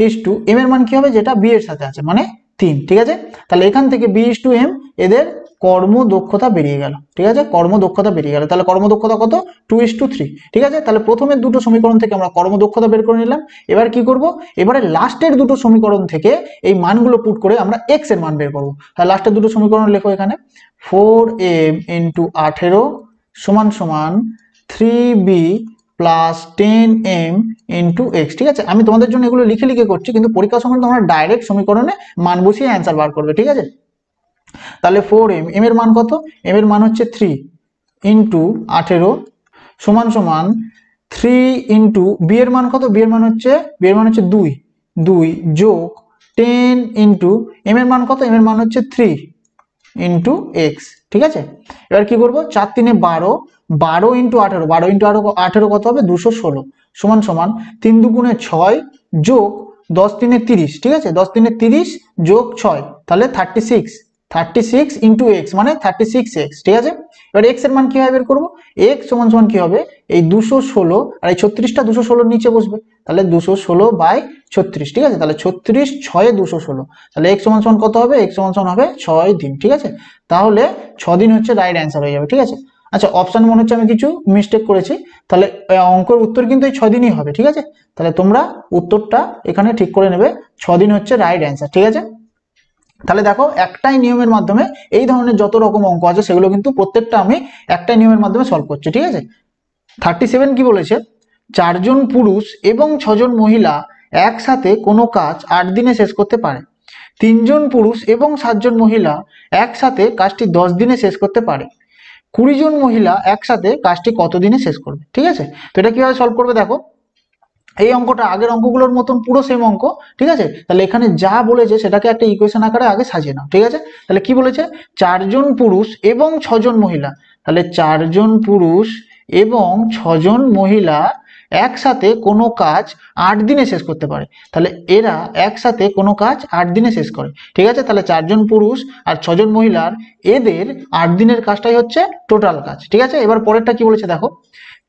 [SPEAKER 1] is to m এর মান কি হবে? যেটা b এর সাথে আছে মানে 3। ঠিক আছে, তাহলে এখান থেকে b is to m এদের কর্মদক্ষতা বেরিয়ে গেল। ঠিক আছে, কর্মদক্ষতা বেরিয়ে গেল। তাহলে কর্মদক্ষতা কত? 2 is to 3। ঠিক আছে, তাহলে প্রথমের দুটো সমীকরণ থেকে আমরা কর্মদক্ষতা বের করে নিলাম। এবার কি করব? এবারে লাস্টের দুটো সমীকরণ থেকে এই মানগুলো পুট করে আমরা x এর মান বের করব। তাহলে লাস্টের দুটো সমীকরণ লেখো এখানে, 4m ইন্টু 18 সমান সমান 3b plus 10m into x. ঠিক আছে, আমি তোমাদের জন্য এগুলো লিখে লিখে করছি, কিন্তু পরীক্ষার সময় তোমরা ডাইরেক্ট সমীকরণে মান বসিয়ে অ্যান্সার বার করবে। ঠিক আছে, তাহলে 4m, m এর মান কত? m এর মান হচ্ছে 3 ইন্টু 18 সমান সমান 3 ইন্টু b এর মান কত? b এর মান হচ্ছে 2 যোগ 10 ইন্টু m এর মান কত? m এর মান হচ্ছে 3 ইন্টু এক্স। ঠিক আছে, এবার কি করবো? 4 3 12, 12 ইন্টু 18, 12 ইন্টু 18 কত হবে? 216 সমান সমান 3 2 6 যোগ 10 3 30। ঠিক আছে, 10 3 30 যোগ 6 তাহলে 36 ইন্টু এক্স মানে 36x। ঠিক আছে, এবার এক্স এর মান কিভাবে বের করবো, এক্স সমান সমান কি হবে, এই 216 আর এই 36টা 216 নিচে বসবে, তাহলে 216/36, ঠিক আছে। তাহলে 36 6 216, তাহলে এক্স সমান সমান কত হবে, এক্স সমান সমান হবে 6 দিন, ঠিক আছে। তাহলে 6 দিন হচ্ছে রাইট অ্যান্সার হয়ে যাবে, ঠিক আছে। আচ্ছা অপশন মনে হচ্ছে আমি কিছু মিস্টেক করেছি, তাহলে অঙ্কের উত্তর কিন্তু এই 6 দিনই হবে, ঠিক আছে। তাহলে তোমরা উত্তরটা এখানে ঠিক করে নেবে, 6 দিন হচ্ছে রাইট অ্যান্সার, ঠিক আছে। তাহলে দেখো একটাই নিয়মের মাধ্যমে এই ধরনের যত রকম অঙ্ক আছে সেগুলো কিন্তু প্রত্যেকটা আমি একটাই নিয়মের মাধ্যমে সলভ করছি, ঠিক আছে। 37 কি বলেছে, 4 জন পুরুষ এবং 6 জন মহিলা একসাথে কোনো কাজ 8 দিনে শেষ করতে পারে। 3 জন পুরুষ এবং 7 জন মহিলা একসাথে কাজটি 10 দিনে শেষ করতে পারে। 20 জন মহিলা একসাথে কাজটি কত দিনে শেষ করবে, ঠিক আছে। তো এটা কিভাবে সলভ করবে, দেখো এই অঙ্কটা আগের অঙ্কগুলোর মতন পুরো সেম অঙ্ক, ঠিক আছে। তাহলে এখানে যা বলেছে সেটাকে একটা ইকুয়েশন আকারে আগে সাজিয়ে নাও, ঠিক আছে। তাহলে কি বলেছে, 4 জন পুরুষ এবং 6 জন মহিলা, তাহলে 4 জন পুরুষ এবং 6 জন মহিলা একসাথে কোনো কাজ 8 দিনে শেষ করতে পারে। তাহলে এরা একসাথে কোনো কাজ 8 দিনে শেষ করে, ঠিক আছে। তাহলে 4 জন পুরুষ আর 6 জন মহিলার এদের 8 দিনের কাজটাই হচ্ছে টোটাল কাজ, ঠিক আছে। এবার পরেরটা কি বলেছে দেখো,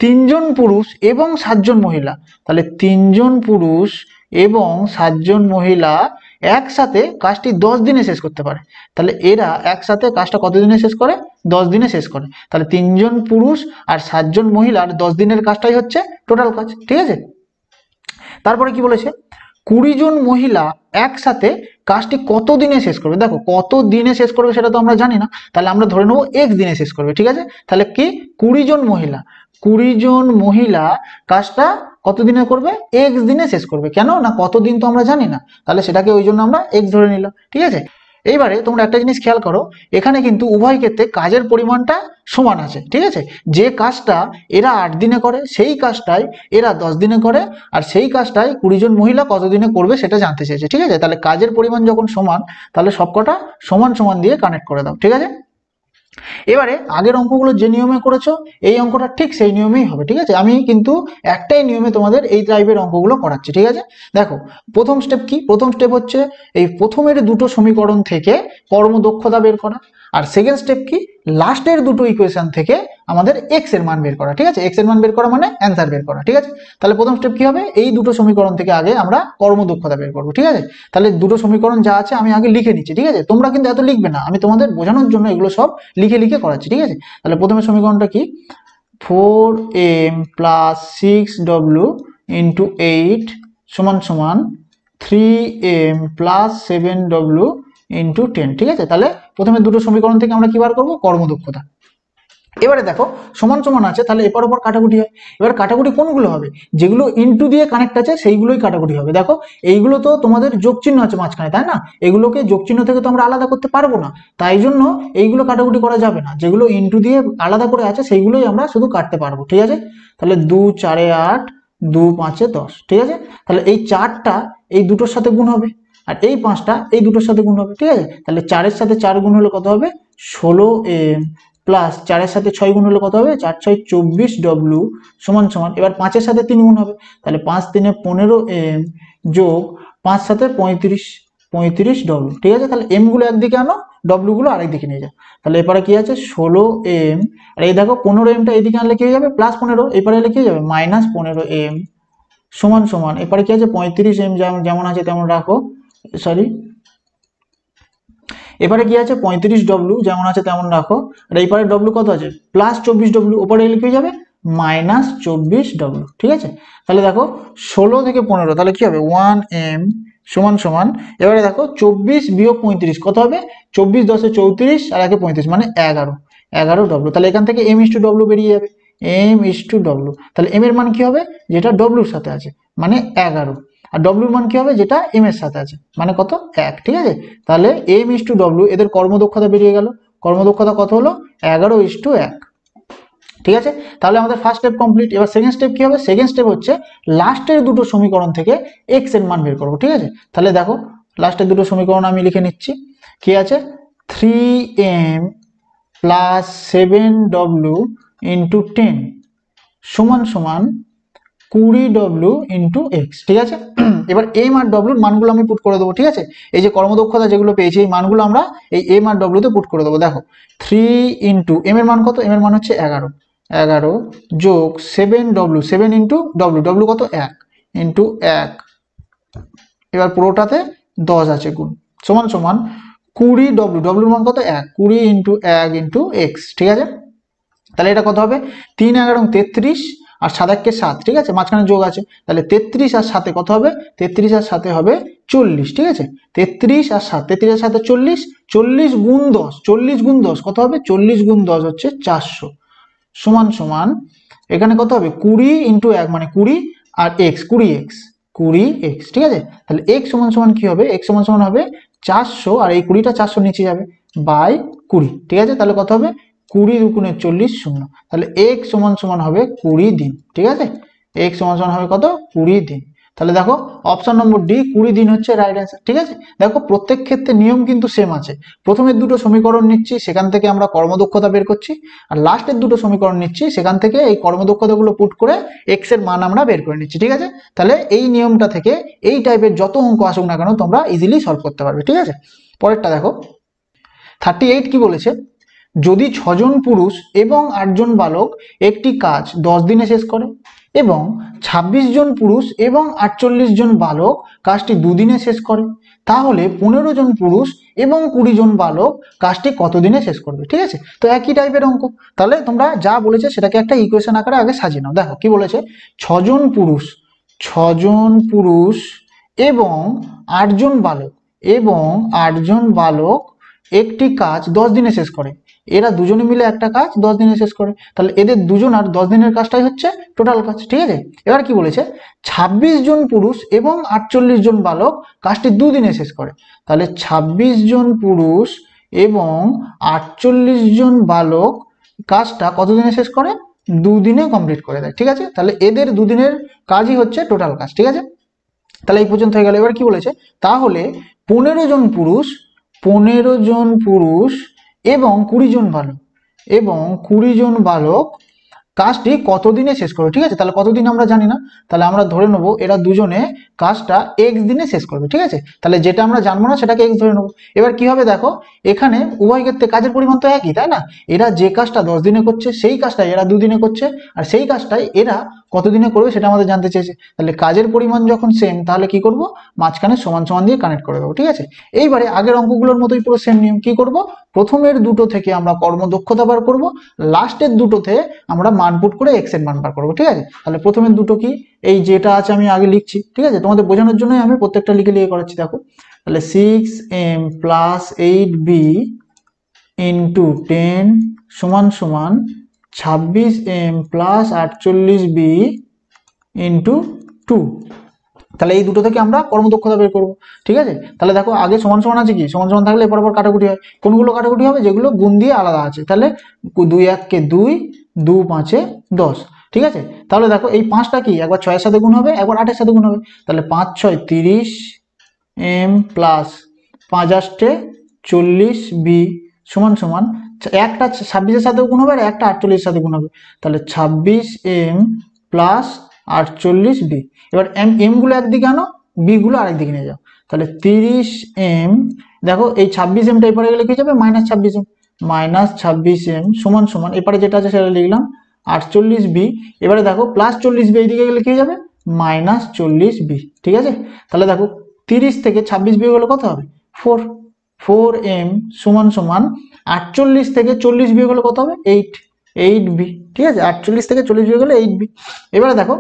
[SPEAKER 1] 3 জন পুরুষ এবং 7 জন মহিলা, তাহলে 3 জন পুরুষ এবং 7 জন মহিলা একসাথে কাজটি 10 দিনে শেষ করতে পারে। তাহলে এরা একসাথে কাজটা কত দিনে শেষ করে, 10 দিনে শেষ করে। তাহলে 3 জন পুরুষ আর 7 জন মহিলার 10 দিনের কাজটাই হচ্ছে টোটাল কাজ, ঠিক আছে। তারপরে কি বলেছে, 20 জন মহিলা একসাথে কাজটি কত দিনে শেষ করবে। দেখো কত দিনে শেষ করবে সেটা তো আমরা জানি না, তাহলে আমরা ধরে নেবো এক্স দিনে শেষ করবে, ঠিক আছে। তাহলে কি 20 জন মহিলা কাজটা কত দিনে করবে, এক্স দিনে শেষ করবে। কেন না, কত দিন তো আমরা জানি না, তাহলে সেটাকে ওই জন্য আমরা এক্স ধরে নিলাম, ঠিক আছে। এইবারে তোমরা একটা জিনিস খেয়াল করো, এখানে কিন্তু উভয় ক্ষেত্রে কাজের পরিমাণটা সমান আছে, ঠিক আছে। যে কাজটা এরা 8 দিনে করে সেই কাজটাই এরা 10 দিনে করে, আর সেই কাজটাই 20 জন মহিলা কত দিনে করবে সেটা জানতে চেয়েছে, ঠিক আছে। তাহলে কাজের পরিমাণ যখন সমান, তাহলে সবকটা সমান সমান দিয়ে কানেক্ট করে দাও, ঠিক আছে। এবারে আগের অঙ্কগুলো যে নিয়মে করেছো এই অঙ্কটা ঠিক সেই নিয়মেই হবে, ঠিক আছে। আমি কিন্তু একটাই নিয়মে তোমাদের এই টাইপের অঙ্কগুলো করাচ্ছি, ঠিক আছে। দেখো প্রথম স্টেপ কি, প্রথম স্টেপ হচ্ছে এই প্রথমের দুটো সমীকরণ থেকে কর্মদক্ষতা বের করা, আর সেকেন্ড স্টেপ কি, লাস্টের দুটো ইকুয়েশন থেকে আমাদের এক্স এর মান বের করা, ঠিক আছে। এক্স এর মান বের করা মানে অ্যান্সার বের করা, ঠিক আছে। তাহলে প্রথম স্টেপ কি হবে, এই দুটো সমীকরণ থেকে আগে আমরা কর্মদক্ষতা বের করবো, ঠিক আছে। তাহলে দুটো সমীকরণ যা আছে আমি আগে লিখে নিচ্ছি, ঠিক আছে। তোমরা কিন্তু এত লিখবে না, আমি তোমাদের বোঝানোর জন্য এগুলো সব লিখে লিখে করাচ্ছি, ঠিক আছে। তাহলে প্রথমে সমীকরণটা কি, 4m + 6w × 8 সমান সমান 3m + 7w × 10, ঠিক আছে। তাহলে প্রথমে দুটো সমীকরণ থেকে আমরা কি বার করবো, কর্মদক্ষতা। এবারে দেখো সমান সমান আছে, তাহলে এপার ওপর কাটাকুটি হয়। এবার কাটাকুটি কোনগুলো হবে, যেগুলো ইনটু দিয়ে কানেক্ট আছে সেইগুলোই কাটাকুটি হবে। দেখো এইগুলো তো তোমাদের যোগ চিহ্ন আছে মাঝখানে, তাই না, এগুলোকে যোগ চিহ্ন থেকে তো আমরা আলাদা করতে পারবো না, তাই জন্য এইগুলো কাটাকুটি করা যাবে না। যেগুলো ইনটু দিয়ে আলাদা করে আছে সেইগুলোই আমরা শুধু কাটতে পারবো, ঠিক আছে। তাহলে 2 4 8, 2 5 10, ঠিক আছে। তাহলে এই 4টা এই দুটোর সাথে গুণ হবে, আর এই 5টা এই দুটোর সাথে গুণ হবে, ঠিক আছে। তাহলে 4 এর সাথে 4 গুণ হলে কত হবে, 16m প্লাস 4 এর সাথে 6 গুণ হলে কত হবে, 4 6 24w সমান সমান, এবার 5 এর সাথে 3 গুণ হবে, তাহলে 5 3 15m যোগ 5 সাথে 35w, ঠিক আছে। তাহলে m গুলো একদিকে আনো, w গুলো আরেক দিকে নিয়ে যাও। তাহলে এবারে কি আছে 16m, আর এই দেখো 15mটা এইদিকে আনলে কি হয়ে যাবে, +15, এবারে এলে কি হয়ে যাবে -15m সমান সমান, এবারে কি আছে 35m যেমন আছে তেমন রাখো, সরি এবারে কি আছে 35w যেমন আছে তেমন রাখো, আর এইবারে w কত আছে +24w, উপরে এলে কি যাবে -24w, ঠিক আছে। তাহলে দেখো 16 থেকে 15, তাহলে কি হবে 1m সমান সমান, এবারে দেখো 24 বিয়োগ 35 কত হবে, 24 10 34 আর 1 35 মানে 11w। তাহলে এখান থেকে m/w বেরিয়ে যাবে, m/w। তাহলে m এর মান কি হবে, যেটা w এর সাথে আছে মানে 11, আর w এর মান কি হবে, যেটা m এর সাথে আছে মানে কত 1, ঠিক আছে। তাহলে m/w এদের কর্মদক্ষতা বেরিয়ে গেল, কর্মদক্ষতা কত হলো 11:1, ঠিক আছে। তাহলে আমাদের ফার্স্ট স্টেপ কমপ্লিট। এবার সেকেন্ড স্টেপ কি হবে, সেকেন্ড স্টেপ হচ্ছে লাস্টের দুটো সমীকরণ থেকে x এর মান বের করব, ঠিক আছে। তাহলে দেখো লাস্টের দুটো সমীকরণ আমি লিখে নিচ্ছি, কি আছে 3m + 7w × 10 সমান সমান 20W ইন্টু এক্স, ঠিক আছে। এবার এম আর ডব্লিউর মানগুলো আমি পুট করে দেবো, ঠিক আছে। এই যে কর্মদক্ষতা যেগুলো পেয়েছি এই মানগুলো আমরা এই এম আর ডব্লিউতে পুট করে দেবো। দেখো 3 ইন্টু এম এর মান কত, এম এর মান হচ্ছে 11 যোগ 7W, 7 ইন্টু ডব্লিউ, ডব্লিউ কত 1 ইন্টু 1, এবার পুরোটাতে 10 আছে গুণ, সমান সমান 20W, ডব্লিউর মান কত 1, 20 ইন্টু 1 ইন্টু এক্স, ঠিক আছে। তাহলে এটা কত হবে 3 11 33 আর 7 1 7, ঠিক আছে, মাঝখানে যোগ আছে, তাহলে 33 আর 7 কত হবে, 33 আর 7 হবে 40, ঠিক আছে। 33 আর 7, 33 আর 7 40, 40 গুণ 10, 40 গুণ 10 কত হবে, 40 গুণ 10 হচ্ছে 400, সমান সমান এখানে কত হবে 20 ইন্টু 1 মানে 20 আর এক্স 20x, ঠিক আছে। তাহলে x সমান সমান কি হবে, x সমান সমান হবে 400 আর এই 20টা 400 নিচে যাবে বাই 20, ঠিক আছে। তাহলে কত হবে 20 দুগুণে 40 শূন্য, তাহলে x সমান সমান হবে 20 দিন, ঠিক আছে। x সমান সমান হবে কত 20 দিন। তাহলে দেখো অপশন নম্বর ডি 20 দিন হচ্ছে রাইট অ্যান্সার, ঠিক আছে। দেখো প্রত্যেক ক্ষেত্রে নিয়ম কিন্তু সেম আছে, প্রথমের দুটো সমীকরণ নিচ্ছি সেখান থেকে আমরা কর্মদক্ষতা বের করছি, আর লাস্টের দুটো সমীকরণ নিচ্ছি সেখান থেকে এই কর্মদক্ষতাগুলো পুট করে এক্স এর মান আমরা বের করে নিচ্ছি, ঠিক আছে। তাহলে এই নিয়মটা থেকে এই টাইপের যত অঙ্ক আসুক না কেন তোমরা ইজিলি সলভ করতে পারবে, ঠিক আছে। পরেরটা দেখো 38 কি বলেছে, যদি 6 জন পুরুষ এবং 8 জন বালক একটি কাজ 10 দিনে শেষ করে এবং 26 জন পুরুষ এবং 48 জন বালক কাজটি 2 দিনে শেষ করে, তাহলে 15 জন পুরুষ এবং 20 জন বালক কাজটি কত দিনে শেষ করবে, ঠিক আছে। তো একই টাইপের অঙ্ক, তাহলে তোমরা যা বলেছে সেটাকে একটা ইকুয়েশন আকারে আগে সাজিয়ে নাও। দেখো কি বলেছে, 6 জন পুরুষ এবং 8 জন বালক একটি কাজ 10 দিনে শেষ করে, এরা দুজনে মিলে একটা কাজ 10 দিনে শেষ করে, তাহলে এদের দুজন আর 10 দিনের কাজটাই হচ্ছে টোটাল কাজ, ঠিক আছে। এবার কি বলেছে 26 জন পুরুষ এবং 48 জন বালক কাজটি 2 দিনে শেষ করে, তাহলে 26 জন পুরুষ এবং 48 জন বালক কাজটা কত দিনে শেষ করে, 2 দিনে কমপ্লিট করে দেয়, ঠিক আছে। তাহলে এদের 2 দিনের কাজই হচ্ছে টোটাল কাজ, ঠিক আছে। তাহলে এই পর্যন্ত হয়ে গেল। এবার কি বলেছে, তাহলে 15 জন পুরুষ এবং 20 জন বালক কাজটি কত দিনে শেষ করবে, ঠিক আছে। তাহলে কতদিন আমরা জানি না, তাহলে আমরা ধরে নেবো এরা দুজনে কাজটা এক্স দিনে শেষ করবে, ঠিক আছে। তাহলে যেটা আমরা জানবো না সেটাকে এক্স ধরে নেবো। এবার কি হবে দেখো, এখানে উভয় ক্ষেত্রে কাজের পরিমাণ তো একই, তাই না। এরা যে কাজটা 10 দিনে করছে সেই কাজটাই এরা 2 দিনে করছে, আর সেই কাজটাই এরা কত দিনে করবে সেটা আমাদের জানতে চেয়েছে। তাহলে কাজের পরিমাণ যখন সেম তাহলে কি করব, মাঝখানে সমান সমান দিয়ে কানেক্ট করে দেবো, ঠিক আছে। এইবারে আগের অঙ্কগুলোর মতোই পুরো সেম নিয়ম, কি করব, প্রথমের দুটো থেকে আমরা কর্মদক্ষতা বার করব, লাস্টের দুটোতে আমরা মান পুট করে এক্স এর মান বার করবো, ঠিক আছে। তাহলে প্রথমের দুটো কি, এই যেটা আছে আমি আগে লিখছি, ঠিক আছে, তোমাদের বোঝানোর জন্য আমি প্রত্যেকটা লিখে করাচ্ছি। দেখো তাহলে 6m প্লাস 8b ইন্টু 10 সমান সমান 26m প্লাস 48b ইন্টু 2, তাহলে এই দুটো থেকে আমরা কর্মদক্ষতা বের করবো, ঠিক আছে। তাহলে দেখো আগে সমান সমান আছে, কি সমান সমান থাকলে এরপর কাটাকুটি হয়, কোনগুলো কাটাকুটি হবে, যেগুলো গুণ দিয়ে আলাদা আছে, তাহলে 2 1 কে 2, 2 5 এ 10, ঠিক আছে। তাহলে দেখো এই 5টা কি একবার 6 এর সাথে গুণ হবে, একবার 8 এর সাথে গুণ হবে, তাহলে 5 6 30 m প্লাস 5 8 40b সমান সমান একটা 26 এর সাথে গুণ হবে আর একটা 48 এর সাথে গুণ হবে, তাহলে 26m প্লাস 48b। এবার এম গুলো একদিকে আনো, বি গুলো আরেকদিকে নিয়ে যাও, তাহলে 30m, দেখো এই 26m টা এপারে গেলে কি যাবে, -26m সমান সমান এপারে যেটা আছে সেটা লিখলাম 48b। এবারে দেখো প্লাস 40b এইদিকে গেলে কি যাবে, -40b, ঠিক আছে। তাহলে দেখো 30 থেকে 26 বিয়োগ হলে কত হবে, 4m সমান সমান 48 থেকে 40 বিয়োগ হলে কত হবে, 8b, ঠিক আছে। 48 থেকে 40 বিয়োগ হলে 8b। এবারে দেখো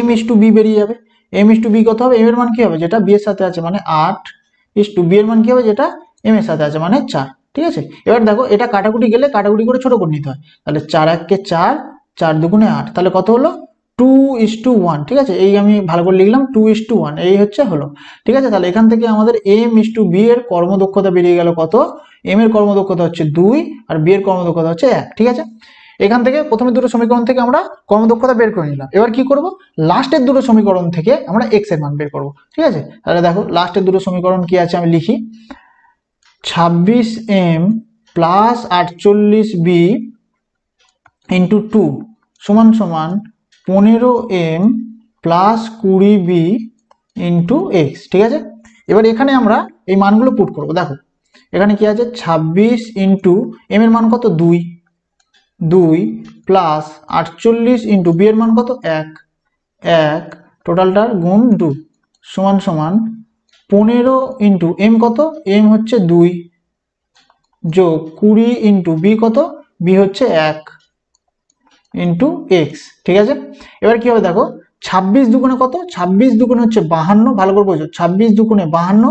[SPEAKER 1] m/b বেরিয়ে যাবে, m/b কত হবে, m এর মান কি হবে, যেটা b এর সাথে আছে মানে 8/b এর মান কি হবে, যেটা m এর সাথে আছে মানে 4, ঠিক আছে। এবার দেখো এটা কাটাকুটি গেলে কাটাকুটি করে ছোট করে নিতে হয়, তাহলে 4 1 কে 4, 4 2 8, তাহলে কত হলো 2:1, ঠিক আছে। এই আমি ভালো করে লিখলাম 2:1, এই হলো, ঠিক আছে। তাহলে এখান থেকে আমাদের m/b এর কর্মদক্ষতা বেরিয়ে গেল কত, m এর কর্মদক্ষতা হচ্ছে 2 আর b এর কর্মদক্ষতা হচ্ছে 1, ঠিক আছে। এখান থেকে প্রথমে দুটো সমীকরণ থেকে আমরা কর্মদক্ষতা বের করে নিলাম। এবার কি করব, লাস্টের দুটো সমীকরণ থেকে আমরা x এর মান বের করব, ঠিক আছে। তাহলে দেখো লাস্টের দুটো সমীকরণ কি আছে আমি লিখি, 26m প্লাস 48b ইন্টু 2 সমান সমান 15m plus 20b into x. ঠিক আছে, এবার এখানে আমরা এই মানগুলো পুট করব। দেখো এখানে কি আছে, 26 ইন্টু এম এর মান কত 2 2 প্লাস 48 ইন্টু বি এর মান কত 1 1 টোটালটার গুণ 2 সমান সমান 15 ইন্টু এম কত, এম হচ্ছে 2 যোগ 20 ইন্টু বি কত, বি হচ্ছে 1 ইন্টু এক্স। ঠিক আছে, এবার কি হবে দেখো 26 দুগুণে কত, 26 দুগুণে হচ্ছে 52, ভালো করে বোঝো, 26 দুগুণে 52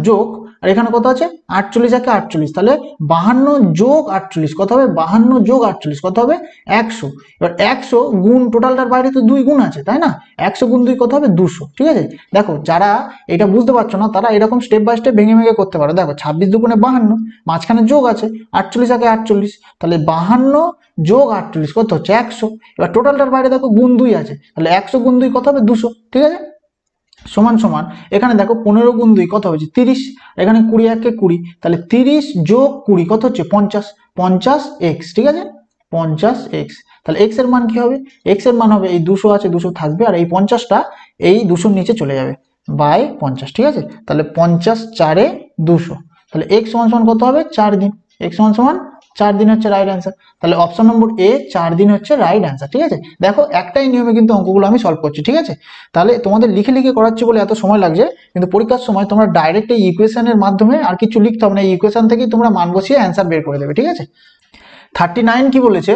[SPEAKER 1] যোগ আর এখানে কত আছে 48 একে 48, তাহলে 52 যোগ 48 কত হবে, 52 যোগ 48 কত হবে 100। এবার 100 গুণ টোটালটার বাইরে তো 2 গুণ আছে তাই না, 100 গুণ 2 কত হবে 200। ঠিক আছে, দেখো যারা এটা বুঝতে পারছো না তারা এরকম স্টেপ বাই স্টেপ ভেঙে ভেঙে করতে পারো। দেখো 26 দুগুণে 52, মাঝখানে যোগ আছে 48 একে 48, তাহলে 52 যোগ 48 কত হচ্ছে 100। এবার টোটালটার বাইরে দেখো গুণ 2 আছে, তাহলে 100 গুণ 2 কত হবে 200। ঠিক আছে, সমান সমান এখানে দেখো 15 গুণ 2 কত হচ্ছে 30, এখানে 20 একে 20, তাহলে 30 যোগ 20 কত হচ্ছে 50, 50 এক্স। ঠিক আছে, 50 এক্স, তাহলে এক্স এর মান কি হবে, এক্স এর মান হবে এই 200 আছে 200 থাকবে আর এই 50টা এই 200 নিচে চলে যাবে বাই 50। ঠিক আছে, তাহলে 50 4 এ 200, তাহলে এক্স সমান সমান কত হবে 4 দিন, এক্স সমান সমান 4 দিন হচ্ছে রাইট অ্যান্সার। তাহলে অপশন নম্বর এ 4 দিন হচ্ছে রাইট অ্যান্সার। ঠিক আছে, দেখো একটাই নিয়মে কিন্তু অঙ্কগুলো আমি সলভ করছি। ঠিক আছে, তাহলে তোমাদের লিখে লিখে করাচ্ছি বলে এত সময় লাগছে, কিন্তু পরীক্ষার সময় তোমরা ডাইরেক্ট এই ইকুয়েশনের মাধ্যমে আর কিছু লিখতে হবে না, এই ইকুয়েশন থেকেই তোমরা মান বসিয়ে অ্যান্সার বের করে দেবে। ঠিক আছে, 39 কি বলেছে,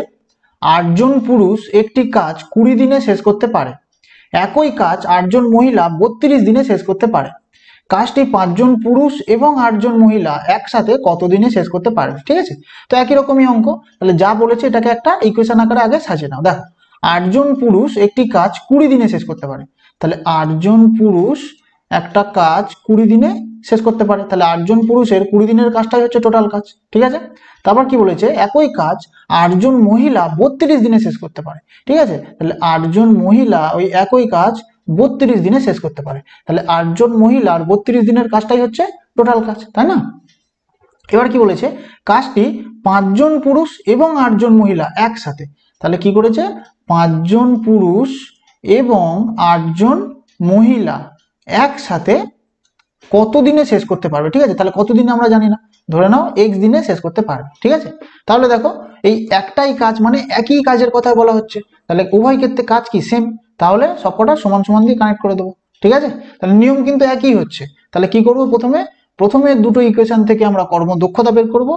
[SPEAKER 1] 8 জন পুরুষ একটি কাজ 20 দিনে শেষ করতে পারে, একই কাজ 8 জন মহিলা 32 দিনে শেষ করতে পারে, কাজটি 5 জন পুরুষ এবং 8 জন মহিলা একসাথে কত দিনে শেষ করতে পারে। ঠিক আছে, তো একই রকমই অঙ্ক, তাহলে যা বলেছে এটাকে একটা ইকুয়েশন আকারে আগে সাজিয়ে নাও। দেখো 8 জন পুরুষ একটি কাজ 20 দিনে শেষ করতে পারে, তাহলে 8 জন পুরুষ একটা কাজ 20 দিনে শেষ করতে পারে, তাহলে 8 জন পুরুষের 20 দিনের কাজটাই হচ্ছে টোটাল কাজ। ঠিক আছে, তারপর কি বলেছে, একই কাজ 8 জন মহিলা 32 দিনে শেষ করতে পারে। ঠিক আছে, তাহলে 8 জন মহিলা ওই একই কাজ 32 দিনে শেষ করতে পারে, তাহলে 8 জন মহিলার 32 দিনের কাজটাই হচ্ছে টোটাল কাজ, তাই না। এবার কি বলেছে, কাজটি 5 জন পুরুষ এবং 8 জন মহিলা একসাথে, তাহলে কি করেছে 5 জন পুরুষ এবং 8 জন মহিলা একসাথে কত দিনে শেষ করতে পারবে। ঠিক আছে, তাহলে কত দিনে আমরা জানি না, ধরে নাও এক্স দিনে শেষ করতে পারবে। ঠিক আছে, তাহলে দেখো এই একটাই কাজ মানে একই কাজের কথা বলা হচ্ছে, তাহলে উভয় ক্ষেত্রে কাজ কি সেম, তাহলে সবকটা সমান সমান দিয়ে কানেক্ট করে দেবো। ঠিক আছে, তাহলে নিয়ম কিন্তু একই হচ্ছে। তাহলে কি করবো, প্রথমে দুটো ইকুয়েশন থেকে আমরা কর্মদক্ষতা বের করব,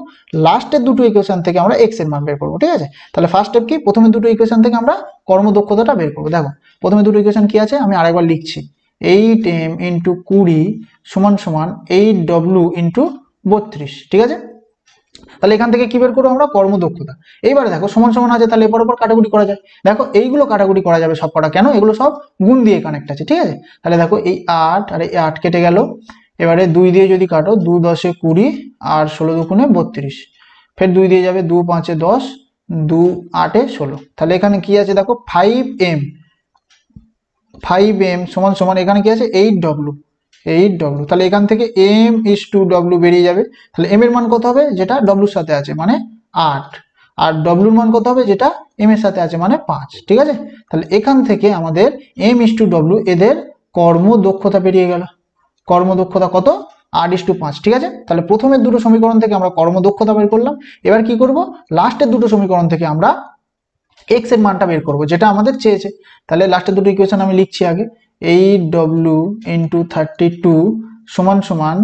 [SPEAKER 1] লাস্টের দুটো ইকুয়েশন থেকে আমরা এক্স এর মান বের করবো। ঠিক আছে, তাহলে ফার্স্ট স্টেপ কি, প্রথমে দুটো ইকুয়েশন থেকে আমরা কর্মদক্ষতাটা বের করবো। দেখো প্রথমে দুটো ইকুয়েশন কি আছে আমি আরেকবার লিখছি, 8m ইন্টু 20 সমান সমান 8w ইন্টু 32। ঠিক আছে, তাহলে এখান থেকে কি বের করবো আমরা, কর্মদক্ষতা। এইবারে দেখো সমান সমান আছে, তাহলে এরপর কাটাকুটি করা যায়। দেখো এইগুলো কাটাকুটি করা যাবে সব কটা, কেন, এগুলো সব গুণ দিয়ে কানেক্ট আছে। ঠিক আছে, তাহলে দেখো এই 8 আর এই 8 কেটে গেল, এবারে 2 দিয়ে যদি কাটো, 2 10 20 আর 16 দুগুণে 32, ফের 2 দিয়ে যাবে, 2 5 10, 2 8 16, তাহলে এখানে কি আছে দেখো 5m সমান সমান এখানে কি আছে 8w, তাহলে এখান থেকে m/w বেরিয়ে যাবে, তাহলে m এর মান কত হবে, যেটা w এর সাথে আছে মানে 8, আর w এর মান কত হবে, যেটা m এর সাথে আছে মানে 5। ঠিক আছে, তাহলে এখান থেকে আমাদের m/w এদের কর্মদক্ষতা বেরিয়ে গেল, কর্মদক্ষতা কত 8:5। ঠিক আছে, তাহলে প্রথমের দুটো সমীকরণ থেকে আমরা কর্মদক্ষতা বের করলাম, এবার কি করব, লাস্টের দুটো সমীকরণ থেকে আমরা এক্স এর মানটা বের করবো যেটা আমাদের চেয়েছে। তাহলে লাস্টের দুটো ইকুয়েশন আমি লিখছি আগে, 8w ইন্টু 32 সমান সমান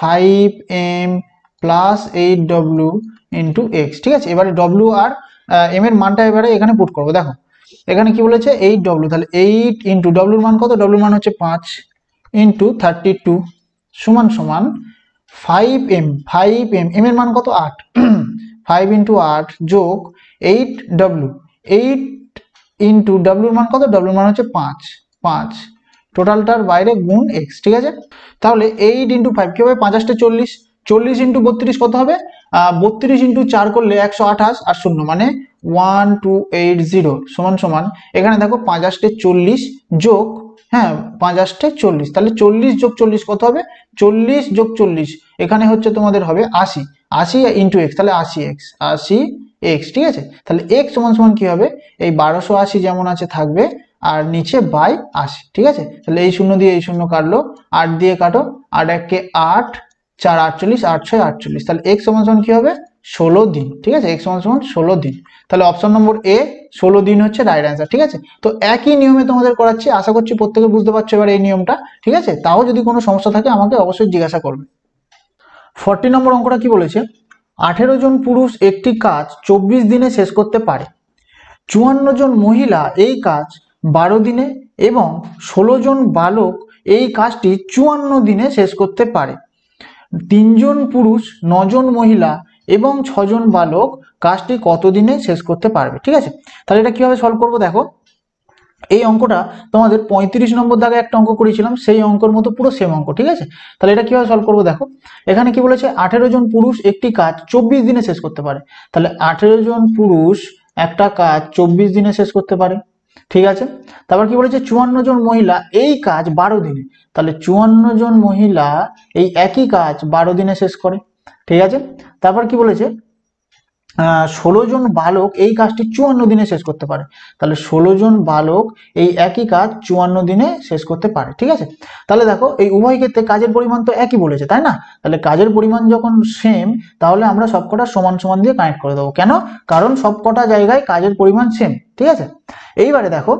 [SPEAKER 1] 5m plus 8w into x. ঠিক আছে, এবারে w আর m এর মানটা এবারে এখানে পুট করবো। দেখো এখানে কি বলেছে 8w, তাহলে 8 ইন্টু w এর মান কত, w এর মান হচ্ছে 5 ইন্টু 32 সমান সমান 5m, m এর মান কত 8 5 ইন্টু 8 যোগ 8w, 8 ইন্টু w এর মান কত, w এর মান হচ্ছে 5 টোটালটার বাইরে গুণ x। ঠিক আছে, তাহলে 8 ইন্টু 5 কি হবে, 5 8 40, 40 ইন্টু 32 কত হবে, 32 ইন্টু 4 করলে 128 আর 0 মানে 1280 সমান সমান এখানে দেখো 5 8 40 যোগ 5 8 40, তাহলে 40 যোগ 40 কত হবে, 40 যোগ 40 এখানে হচ্ছে তোমাদের হবে 80 ইন্টু x, তাহলে 80x এক্স, ঠিক আছে। তাহলে এক্স সমান সমান কি হবে, এই 1280 যেমন আছে থাকবে আর নিচে বাই 80, ঠিক আছে। তাহলে এই শূন্য দিয়ে এই শূন্য কাটলো, 8 দিয়ে কাটো, 8 একে 8, 4 48, 8 6 48, তাহলে এক্স সমান সমান কি হবে 16 দিন, ঠিক আছে। এক্স সমান সমান 16 দিন, তাহলে অপশন নম্বর এ 16 দিন হচ্ছে রাইট অ্যান্সার, ঠিক আছে। তো একই নিয়মে তোমাদের করাচ্ছি, আশা করছি প্রত্যেকে বুঝতে পারছো এবার এই নিয়মটা, ঠিক আছে। তাও যদি কোনো সমস্যা থাকে আমাকে অবশ্যই জিজ্ঞাসা করবে। 40 নম্বর অঙ্কটা কি বলেছে, 18 জন পুরুষ একটি কাজ 24 দিনে শেষ করতে পারে, 54 জন মহিলা এই কাজ 12 দিনে এবং 16 জন বালক এই কাজটি 54 দিনে শেষ করতে পারে। 3 জন পুরুষ 9 জন মহিলা এবং 6 জন বালক কাজটি কত দিনে শেষ করতে পারবে, ঠিক আছে। তাহলে এটা কিভাবে সলভ করবো, দেখো এই অঙ্কটা তোমাদের 35 নম্বর দাগে একটা অঙ্ক করেছিলাম, সেই অঙ্কের মতো পুরো সেম অঙ্ক, ঠিক আছে। তাহলে এটা কিভাবে সলভ করবো, দেখো এখানে কি বলেছে 18 জন পুরুষ একটি কাজ 24 দিনে শেষ করতে পারে, তাহলে 18 জন পুরুষ একটা কাজ 24 দিনে শেষ করতে পারে, ঠিক আছে। তারপর কি বলেছে 54 জন মহিলা এই কাজ 12 দিনে, তাহলে 54 জন মহিলা এই একই কাজ 12 দিনে শেষ করে, ঠিক আছে। তারপর কি বলেছে 16 জন বালক এই কাজটি 54 দিনে শেষ করতে পারে, তাহলে 16 জন বালক এই একই কাজ 54 দিনে শেষ করতে পারে, ঠিক আছে। তাহলে দেখো এই উভয় ক্ষেত্রে কাজের পরিমাণ তো একই বলেছে, তাই না। তাহলে কাজের পরিমাণ যখন সেম, তাহলে আমরা সবকটা সমান সমান দিয়ে কানেক্ট করে দেবো, কেন, কারণ সবকটা জায়গায় কাজের পরিমাণ সেম, ঠিক আছে। এইবারে দেখো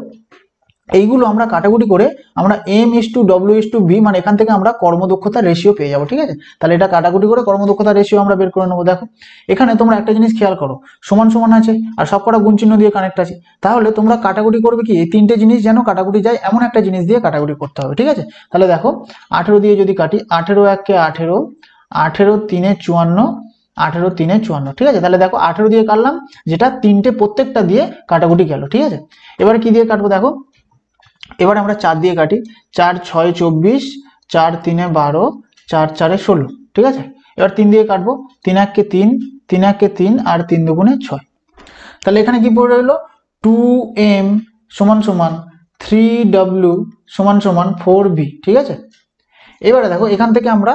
[SPEAKER 1] এইগুলো আমরা কাটাকুটি করে আমরা M/W/B, মানে এখান থেকে আমরা কর্মদক্ষতা রেশিও পেয়ে যাবো, ঠিক আছে। তাহলে এটা কাটাকুটি করে কর্মদক্ষতা রেশিও আমরা বের করে নেবো। দেখো এখানে তোমরা একটা জিনিস খেয়াল করো, সমান সমান আছে আর সবকটা গুণ চিহ্ন দিয়ে কানেক্ট আছে, তাহলে তোমরা কাটাকুটি করবে কি, এই তিনটে জিনিস যেন কাটাকুটি যায় এমন একটা জিনিস দিয়ে কাটাকুটি করতে হবে, ঠিক আছে। তাহলে দেখো 18 দিয়ে যদি কাটি, 18 একে 18, 18 3 54, 18 3 54, ঠিক আছে। তাহলে দেখো 18 দিয়ে কাটলাম, যেটা তিনটে প্রত্যেকটা দিয়ে কাটাকুটি গেল, ঠিক আছে। এবারে কি দিয়ে কাটবো, দেখো এবার আমরা 4 দিয়ে কাটি, 4 6 24, 4 3 12, 4 4 16, ঠিক আছে। এবার 3 দিয়ে কাটবো, 3 1 3, 3 1 3 আর 3 2 6, তাহলে এখানে কি পড়ে রইলো 2m সমান সমান 3w সমান সমান 4b, ঠিক আছে। এবারে দেখো এখান থেকে আমরা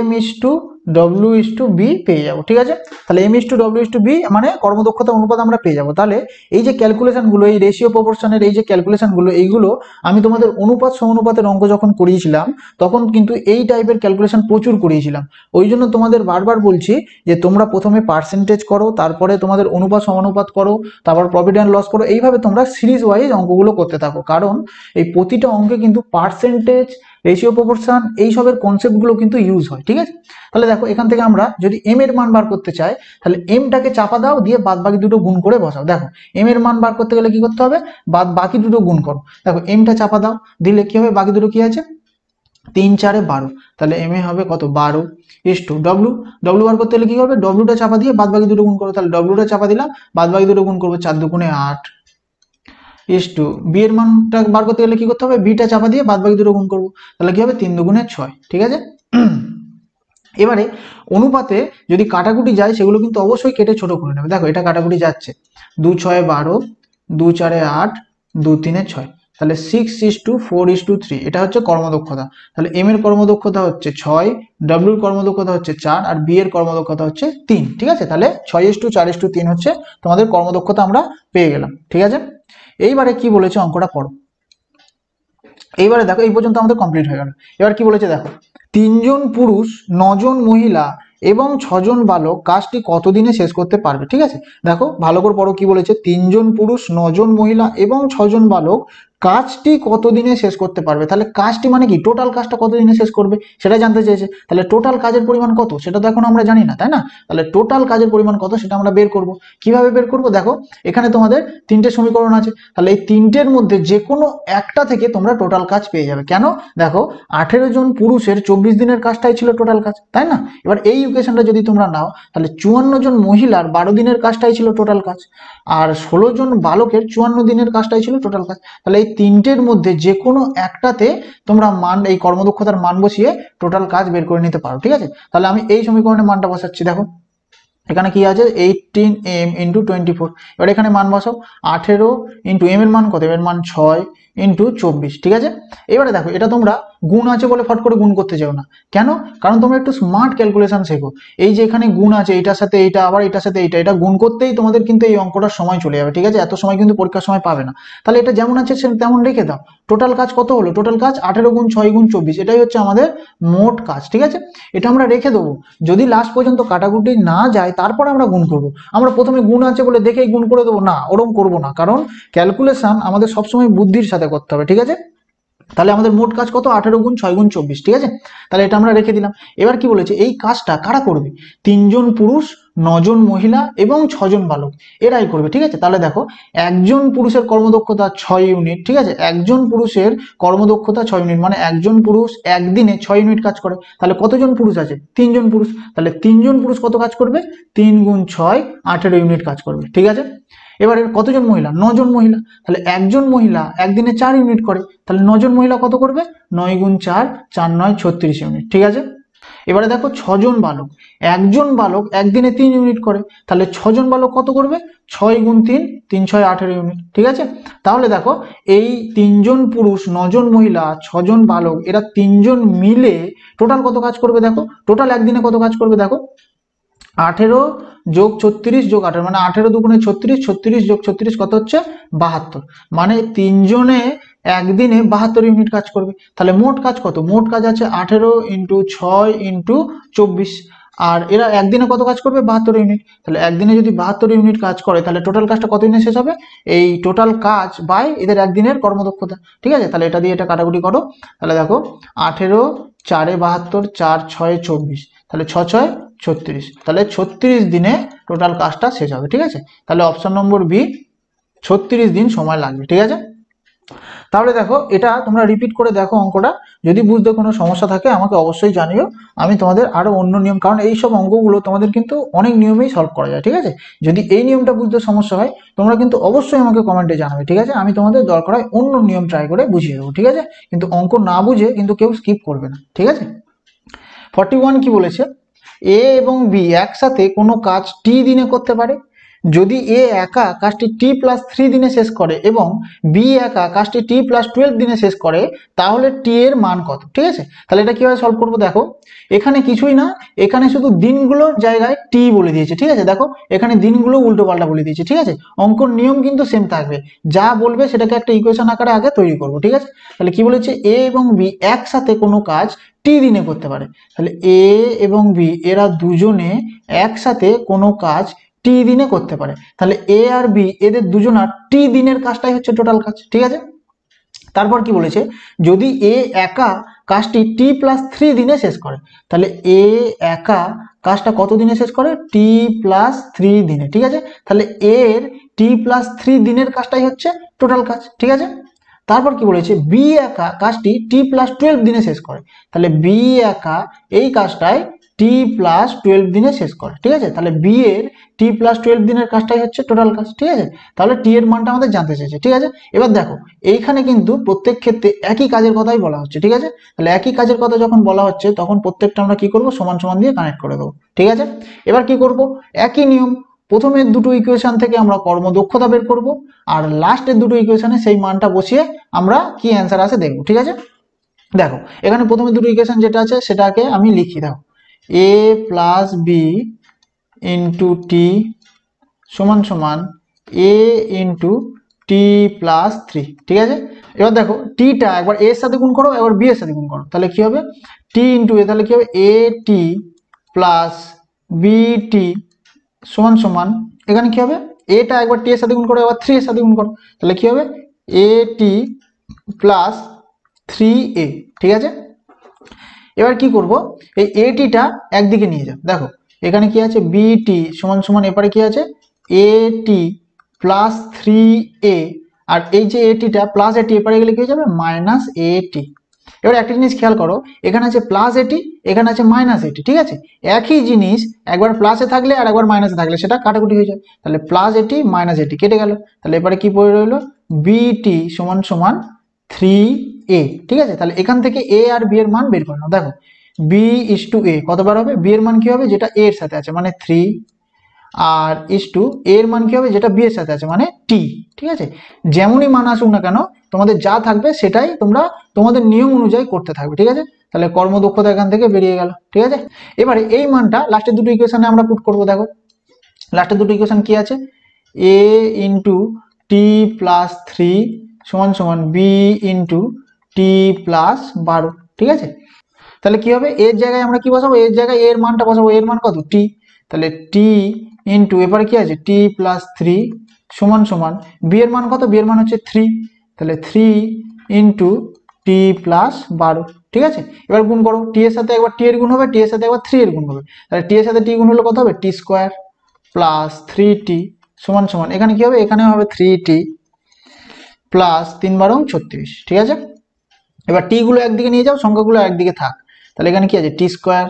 [SPEAKER 1] M/W/B পেয়ে যাবো, ঠিক আছে। তাহলে M/W/B মানে কর্মদক্ষতা অনুপাত আমরা পেয়ে যাবো। তাহলে এই যে ক্যালকুলেশনগুলো, এই রেশিও প্রপোর্শনের এই যে ক্যালকুলেশনগুলো, এইগুলো আমি তোমাদের অনুপাত সমানুপাতের অঙ্ক যখন করিয়েছিলাম তখন কিন্তু এই টাইপের ক্যালকুলেশন প্রচুর করিয়েছিলাম। ওই জন্য তোমাদের বারবার বলছি যে তোমরা প্রথমে পার্সেন্টেজ করো, তারপরে তোমাদের অনুপাত সমানুপাত করো, তারপর প্রফিট অ্যান্ড লস করো, এইভাবে তোমরা সিরিজ ওয়াইজ অঙ্কগুলো করতে থাকো, কারণ এই প্রতিটা অঙ্কে কিন্তু পার্সেন্টেজ, রেশিও প্রপোর্শন এইসবের কনসেপ্টগুলো কিন্তু ইউজ হয়, ঠিক আছে। তাহলে দেখো এখান থেকে আমরা যদি এম এর মান বার করতে চাই, তাহলে এমটাকে চাপা দাও, দিয়ে বাদ বাকি দুটো গুণ করে বসাও। দেখো এম এর মান বার করতে গেলে কি করতে হবে, বাদ বাকি দুটো গুণ করো। দেখো এমটা চাপা দাও, দিলে কি হবে, বাকি দুটো কি আছে 3 4 12, তাহলে এম এ হবে কত 12 ইস্টু ডব্লু বার করতে গেলে কি হবে, ডব্লুটা চাপা দিয়ে বাদ বাকি দুটো গুণ করো, তাহলে ডব্লুটা চাপা দিলাম, বাদ বাকি দুটো গুণ করবো, 4 2 8 ইস্টু বি এর মানটা বার করতে গেলে কি করতে হবে, বিটা চাপা দিয়ে বাদ বাকি দুটো গুণ করবো, তাহলে কি হবে 3 2 6, ঠিক আছে। এবারে অনুপাতে যদি কাটাকুটি যায় সেগুলো কিন্তু অবশ্যই কেটে ছোট করে নেবে। দেখো এটা কাটাকুটি যাচ্ছে, 2 6 12, 2 4 8, 2 3 6, তাহলে 6:4:3, এটা হচ্ছে কর্মদক্ষতা। তাহলে এম এর কর্মদক্ষতা হচ্ছে 6, ডব্লিউর কর্মদক্ষতা হচ্ছে 4 আর বি এর কর্মদক্ষতা হচ্ছে 3, ঠিক আছে। তাহলে 6:4:3 হচ্ছে তোমাদের কর্মদক্ষতা আমরা পেয়ে গেলাম, ঠিক আছে। এইবারে কি বলেছে অঙ্কটা পড়ো। এইবারে দেখো এই পর্যন্ত আমাদের কমপ্লিট হয়ে গেল। এবার কি বলেছে দেখো, 3 জন পুরুষ 9 জন মহিলা এবং 6 জন বালক কাজটি কতদিনে শেষ করতে পারবে, ঠিক আছে। দেখো ভালো করে পড়ো কি বলেছে, 3 জন পুরুষ 9 জন মহিলা এবং 6 জন বালক কাজটি কতদিনে শেষ করতে পারবে। তাহলে কাজটি মানে কি, টোটাল কাজটা কতদিনে শেষ করবে সেটা জানতে চেয়েছে। তাহলে টোটাল কাজের পরিমাণ কত সেটা তো এখন আমরা জানি না, তাই না। তাহলে টোটাল কাজের পরিমাণ কত সেটা আমরা বের করব। কিভাবে বের করব, দেখো এখানে তোমাদের 3টে সমীকরণ আছে, তাহলে এই 3টের মধ্যে যে কোনো একটা থেকে তোমরা টোটাল কাজ পেয়ে যাবে। কেন, দেখো 18 জন পুরুষের 24 দিনের কাজটাই ছিল টোটাল কাজ, তাই না। এবার এই ইকুয়েশনটা যদি তোমরা নাও, তাহলে 54 জন মহিলার 12 দিনের কাজটাই ছিল টোটাল কাজ, আর 16 জন বালকের 54 দিনের কাজটাই ছিল টোটাল কাজ। তাহলে এই 3টের মধ্যে যে কোনো একটাতে তোমরা মান, এই কর্মদক্ষতার মান বসিয়ে টোটাল কাজ বের করে নিতে পারো, ঠিক আছে। তাহলে আমি এই সমীকরণে মানটা বসাচ্ছি। দেখো এখানে কি আছে, 18m × 24, এবার এখানে মান বসাও, 18 × m এর মান কত, এর মান 6 ইন্টু 24, ঠিক আছে। এবারে দেখো এটা তোমরা গুণ আছে বলে ফট করে গুণ করতে চাও না, কেন? কারণ তোমরা একটু স্মার্ট ক্যালকুলেশন শেখো। এই যে এখানে গুণ আছে, এটার সাথে এইটা, আবার এটার সাথে এইটা, এটা গুণ করতেই তোমাদের কিন্তু এই অঙ্কটার সময় চলে যাবে, ঠিক আছে। এত সময় কিন্তু পরীক্ষার সময় পাবে না। তাহলে এটা যেমন আছে তেমন রেখে দাও। টোটাল কাজ কত হলো? টোটাল কাজ 18 গুণ 6 গুণ 24, এটাই হচ্ছে আমাদের মোট কাজ, ঠিক আছে। এটা আমরা রেখে দেবো। যদি লাস্ট পর্যন্ত কাটাকুটি না যায় তারপর আমরা গুণ করব। আমরা প্রথমে গুণ আছে বলে দেখেই গুণ করে দেবো না, ওরকম করবো না, কারণ ক্যালকুলেশন আমাদের সবসময় বুদ্ধির সাথে করতে হবে, ঠিক আছে। তাহলে আমাদের মোট কাজ কত? 18 গুণ 6 গুণ 24, ঠিক আছে। তাহলে এটা আমরা রেখে দিলাম। এবার কি বলেছে, এই কাজটা কারা করবে? 3 জন পুরুষ, 9 জন মহিলা এবং 6 জন বালক, এরাই করবে, ঠিক আছে। তাহলে দেখো, একজন পুরুষের কর্মদক্ষতা 6 ইউনিট, ঠিক আছে। একজন পুরুষের কর্মদক্ষতা 6 ইউনিট, মানে একজন পুরুষ একদিনে 6 ইউনিট কাজ করে। তাহলে কতজন পুরুষ আছে? 3 জন পুরুষ। তাহলে 3 জন পুরুষ কত কাজ করবে? 3 গুণ 6 18 ইউনিট কাজ করবে, ঠিক আছে। এবারে কতজন মহিলা? 9 জন মহিলা। তাহলে একজন মহিলা একদিনে 4 ইউনিট করে, তাহলে 9 জন মহিলা কত করবে? 9 গুণ 4 4 9 36 ইউনিট, ঠিক আছে। এবারে দেখো 6 জন বালক, একজন বালক একদিনে 3 ইউনিট করে, তাহলে 6 জন বালক কত করবে? 6 গুণ 3 3 6 18 ইউনিট, ঠিক আছে। তাহলে দেখো, এই 3 জন পুরুষ, 9 জন মহিলা, 6 জন বালক, এরা 3 জন মিলে টোটাল কত কাজ করবে? দেখো টোটাল একদিনে কত কাজ করবে, দেখো 18 যোগ 36 যোগ 18, মানে 18 দুগুণে 36, 36 যোগ 36 কত হচ্ছে? 72, মানে 3 জনে একদিনে 72 ইউনিট কাজ করবে। তাহলে মোট কাজ কত? মোট কাজ আছে 18 ইন্টু 6 ইন্টু 24, আর এরা একদিনে কত কাজ করবে? 72 ইউনিট। তাহলে একদিনে যদি 72 ইউনিট কাজ করে তাহলে টোটাল কাজটা কত দিনে শেষ হবে? এই টোটাল কাজ বাই এদের একদিনের কর্মদক্ষতা, ঠিক আছে। তাহলে এটা দিয়ে এটা কাটাকুটি করো। তাহলে দেখো 18 4 72, 4 6 24, তাহলে 6 6 36, তাহলে 36 দিনে টোটাল কাজটা শেষ হবে, ঠিক আছে। তাহলে অপশন নম্বর বি, 36 দিন সময় লাগবে, ঠিক আছে। তাহলে দেখো, এটা তোমরা রিপিট করে দেখো অঙ্কটা। যদি বুঝতে কোনো সমস্যা থাকে আমাকে অবশ্যই জানিও, আমি তোমাদের আরো অন্য নিয়ম, কারণ এই সব অঙ্কগুলো তোমাদের কিন্তু অনেক নিয়মেই সলভ করা যায়, ঠিক আছে। যদি এই নিয়মটা বুঝতে সমস্যা হয় তোমরা কিন্তু অবশ্যই আমাকে কমেন্টে জানাবে, ঠিক আছে। আমি তোমাদের দরকার হয় অন্য নিয়ম ট্রাই করে বুঝিয়ে দেবো, ঠিক আছে। কিন্তু অঙ্ক না বুঝে কিন্তু কেউ স্কিপ করবে না, ঠিক আছে। 41 কি বলেছে? এ এবং বি একসাথে কোনো কাজ টি দিনে করতে পারে। যদি এ একা কাজটি টি প্লাস 3 দিনে শেষ করে এবং বি একা কাজটি টি প্লাস 12 দিনে শেষ করে, তাহলে টি এর মান কত? ঠিক আছে। তাহলে এটা কিভাবে সলভ করবো? দেখো এখানে কিছুই না, এখানে শুধু দিনগুলোর জায়গায় টি বলে দিয়েছে, ঠিক আছে। দেখো এখানে দিনগুলো উল্টো পাল্টা বলে দিয়েছে, ঠিক আছে। অঙ্কর নিয়ম কিন্তু সেম থাকবে, যা বলবে সেটাকে একটা ইকুয়েশন আকারে আগে তৈরি করবো, ঠিক আছে। তাহলে কি বলেছে? এ এবং বি একসাথে কোনো কাজ টি দিনে করতে পারে। তাহলে এ এবং বি এরা দুজনে একসাথে কোনো কাজ টি দিনে করতে পারে। তাহলে এ আর বি এদের দুজনার টি দিনের কাজটাই হচ্ছে টোটাল কাজ, ঠিক আছে। তারপর কি বলেছে? যদি এ একা কাজটি টি প্লাস 3 দিনে শেষ করে, তাহলে এ একা কাজটা কত দিনে শেষ করে? টি প্লাস 3 দিনে, ঠিক আছে। তাহলে এর টি প্লাস 3 দিনের কাজটাই হচ্ছে টোটাল কাজ, ঠিক আছে। তারপর কি বলেছে? বি একা কাজটি টি প্লাস 12 দিনে শেষ করে, তাহলে বি একা এই কাজটাই টি প্লাস 12 দিনে শেষ করে, ঠিক আছে। তাহলে বি এর টি প্লাস 12 দিনের কাজটাই হচ্ছে টোটাল কাজ, ঠিক আছে। তাহলে টি এর মানটা আমাদের জানতে চাইছে, ঠিক আছে। এবার দেখো এইখানে কিন্তু প্রত্যেক ক্ষেত্রে একই কাজের কথাই বলা হচ্ছে, ঠিক আছে। তাহলে একই কাজের কথা যখন বলা হচ্ছে তখন প্রত্যেকটা আমরা কি করব? সমান সমান দিয়ে কানেক্ট করে দেবো, ঠিক আছে। এবার কি করব? একই নিয়ম, প্রথমের দুটো ইকুয়েশন থেকে আমরা কর্মদক্ষতা বের করব, আর লাস্টের দুটো ইকুয়েশনে সেই মানটা বসিয়ে আমরা কি অ্যান্সার আসে দেখব, ঠিক আছে। দেখো এখানে প্রথমে দুটো ইকুয়েশন যেটা আছে সেটাকে আমি লিখি। দেখো এ প্লাস বি ইন্টু টি সমান সমান এ ইন্টু টি প্লাস 3, ঠিক আছে। এবার দেখো টিটা একবার এর সাথে গুণ করো, এবার বি এর সাথে গুণ করো, তাহলে কি হবে? টি ইন্টু এ, তাহলে কি হবে? এ টি প্লাস বি টি সমান সমান, এখানে কি হবে? এটা একবার টি এর সাথে গুণ করো, এবার 3 এর সাথে গুণ করো, তাহলে কি হবে? এ টি প্লাস 3a, ঠিক আছে। এবার কি করব? এই এটিটা একদিকে নিয়ে যাও। দেখো এখানে কি আছে? বিটি সমান সমান, এপারে কি আছে? এটি প্লাস 3a, আর এই যে এটিটা প্লাস এটি এপারে গেলে কি হয়ে যাবে? মাইনাস এটি। এবার একটা জিনিস খেয়াল করো, এখানে আছে প্লাস এটি, এখানে আছে মাইনাস এটি, ঠিক আছে। একই জিনিস একবার প্লাসে থাকলে আর একবার মাইনাসে থাকলে সেটা কাটাকুটি হয়ে যায়। তাহলে প্লাস এটি মাইনাস এটি কেটে গেল, তাহলে এবারে কি পড়ে রইলো? বিটি সমান সমান 3a, ঠিক আছে। তাহলে এখান থেকে a আর b এর মান বের করে নাও। দেখো b is to a কতবার হবে? b এর মান কি হবে? যেটা a এর সাথে আছে, মানে 3, আর ইস টু এর মান কি হবে যেটা বি এর সাথে আছে মানে টি। ঠিক আছে, যেমনই মান আসুক না কেন তোমাদের যা থাকবে সেটাই তোমরা তোমাদের নিয়ম অনুযায়ী করতে থাকবে। ঠিক আছে, তাহলে কর্মদক্ষতা এখান থেকে বেরিয়ে গেল। ঠিক আছে, এবারে এই মানটা লাস্টের দুটো ইকুয়েশনে আমরা পুট করবো। দেখো লাস্টের দুটো ইকুয়েশন কি আছে, এ ইন্টু টি প্লাস থ্রি সমান সমান বি ইন্টু টি প্লাস 12। ঠিক আছে, তাহলে কি হবে, এর জায়গায় আমরা কি বসাবো, এর জায়গায় এর মানটা বসাবো, এর মান কত টি, তাহলে টি ইন্টু এবারে কি আছে টি প্লাস থ্রি সমান সমান বি এর মান কত, বি এর মান হচ্ছে থ্রি, তাহলে থ্রি ইন্টু টি প্লাস 12। ঠিক আছে, এবার গুণ করো, টি এর সাথে একবার টি এর গুণ হবে, টি এর সাথে একবার থ্রি এর গুণ হবে, তাহলে টি এর সাথে টি গুণ হলে কত হবে টি স্কোয়ার প্লাস থ্রি টি সমান সমান এখানে কি হবে, এখানে হবে থ্রি টি প্লাস 3 বারং 36। ঠিক আছে, এবার টি গুলো একদিকে নিয়ে যাও, সংখ্যাগুলো একদিকে থাক, তাহলে এখানে কি আছে টি স্কোয়ার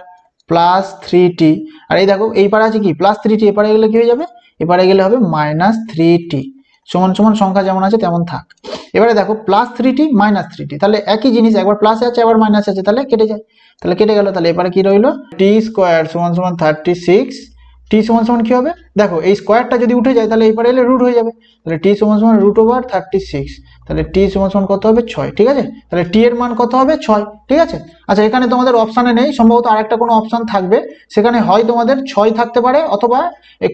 [SPEAKER 1] প্লাস থ্রি টি, আর এই দেখো এই পারে আছে কি প্লাস থ্রি টি, এপারে গেলে কি হয়ে যাবে, এপারে গেলে হবে মাইনাস থ্রি টি সমান সমান সংখ্যা যেমন আছে তেমন থাক। এবারে দেখো plus three T minus three T, তাহলে একই জিনিস, একবার প্লাস আছে আবার মাইনাস আছে, তাহলে কেটে যায়, তাহলে কেটে গেল, তাহলে এবারে কি রইলো টি স্কোয়ার সমান সমান 36, টি সমান সমান কি হবে, দেখো এই স্কোয়ারটা যদি উঠে যায় তাহলে এপারে এলে রুট হয়ে যাবে, তাহলে টি সমান সমান রুট ওভার 36, তাহলে টি সমান সমান কত হবে 6। ঠিক আছে, তাহলে টি এর মান কত হবে 6। ঠিক আছে, আচ্ছা এখানে তোমাদের অপশানে নেই, সম্ভবত আরেকটা কোনো অপশন থাকবে, সেখানে হয় তোমাদের 6 থাকতে পারে অথবা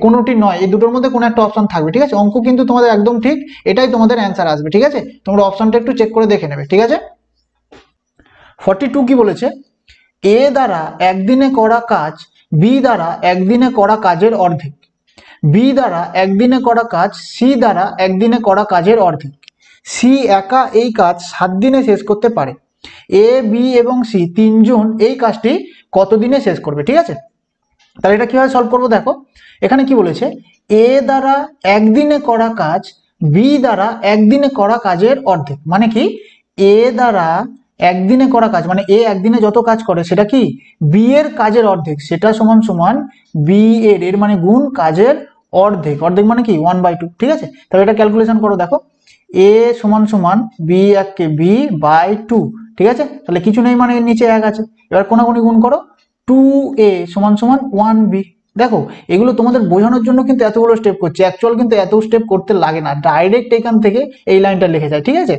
[SPEAKER 1] কোনোটি নয়, এই দুটোর মধ্যে কোনো একটা অপশন থাকবে। ঠিক আছে, অঙ্ক কিন্তু তোমাদের একদম ঠিক, এটাই তোমাদের অ্যান্সার আসবে। ঠিক আছে, তোমরা অপশনটা একটু চেক করে দেখে নেবে। ঠিক আছে, 42 কি বলেছে, এ দ্বারা একদিনে করা কাজ বি দ্বারা একদিনে করা কাজের অর্ধেক, বি দ্বারা একদিনে করা কাজ সি দ্বারা একদিনে করা কাজের অর্ধেক, সি একা এই কাজ 7 দিনে শেষ করতে পারে, এ বি এবং সি তিনজন এই কাজটি কত দিনে শেষ করবে। ঠিক আছে, তাহলে এটা কিভাবে সলভ করবো, দেখো এখানে কি বলেছে, এ দ্বারা একদিনে করা কাজ বি দ্বারা একদিনে করা কাজের অর্ধেক, মানে কি এ দ্বারা একদিনে করা কাজ মানে এ একদিনে যত কাজ করে সেটা কি বি এর কাজের অর্ধেক, সেটা সমান সমান বি এর মানে গুণ কাজের অর্ধেক, অর্ধেক মানে কি 1/2। ঠিক আছে, তাহলে এটা ক্যালকুলেশন করো, দেখো এ সমান সমান বি এককে বি বাই টু। ঠিক আছে, তাহলে কিছু নেই মানে এর নিচে এক আছে, এবার কোনাকুনি গুণ করো, 2a সমান সমান 1b। দেখো এগুলো তোমাদের বোঝানোর জন্য কিন্তু এতগুলো স্টেপ করছে, অ্যাকচুয়াল কিন্তু এত স্টেপ করতে লাগে না, ডাইরেক্ট এখান থেকে এই লাইনটা লিখে যায়। ঠিক আছে,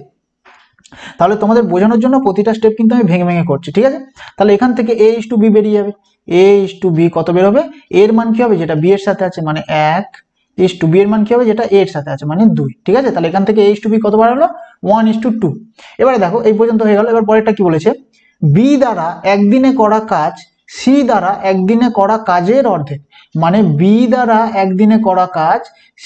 [SPEAKER 1] তাহলে তোমাদের বোঝানোর জন্য প্রতিটা স্টেপ কিন্তু আমি ভেঙে ভেঙে করছি। ঠিক আছে, তাহলে এখান থেকে a ইস টু বি বেরিয়ে যাবে, a ইস টু বি কত বেরোবে, এর মান কি হবে যেটা বি এর সাথে আছে মানে 1 ইস টু বি এর মান কি হবে যেটা এর সাথে আছে মানে 2। ঠিক আছে, তাহলে এখান থেকে a ইস টু বি কত বার হলো 1:2। এবারে দেখো এই পর্যন্ত হয়ে গেল, এবার পরেরটা কি বলেছে, বি দ্বারা একদিনে করা কাজ সি দ্বারা একদিনে করা কাজের অর্ধেক, মানে বি দ্বারা একদিনে করা কাজ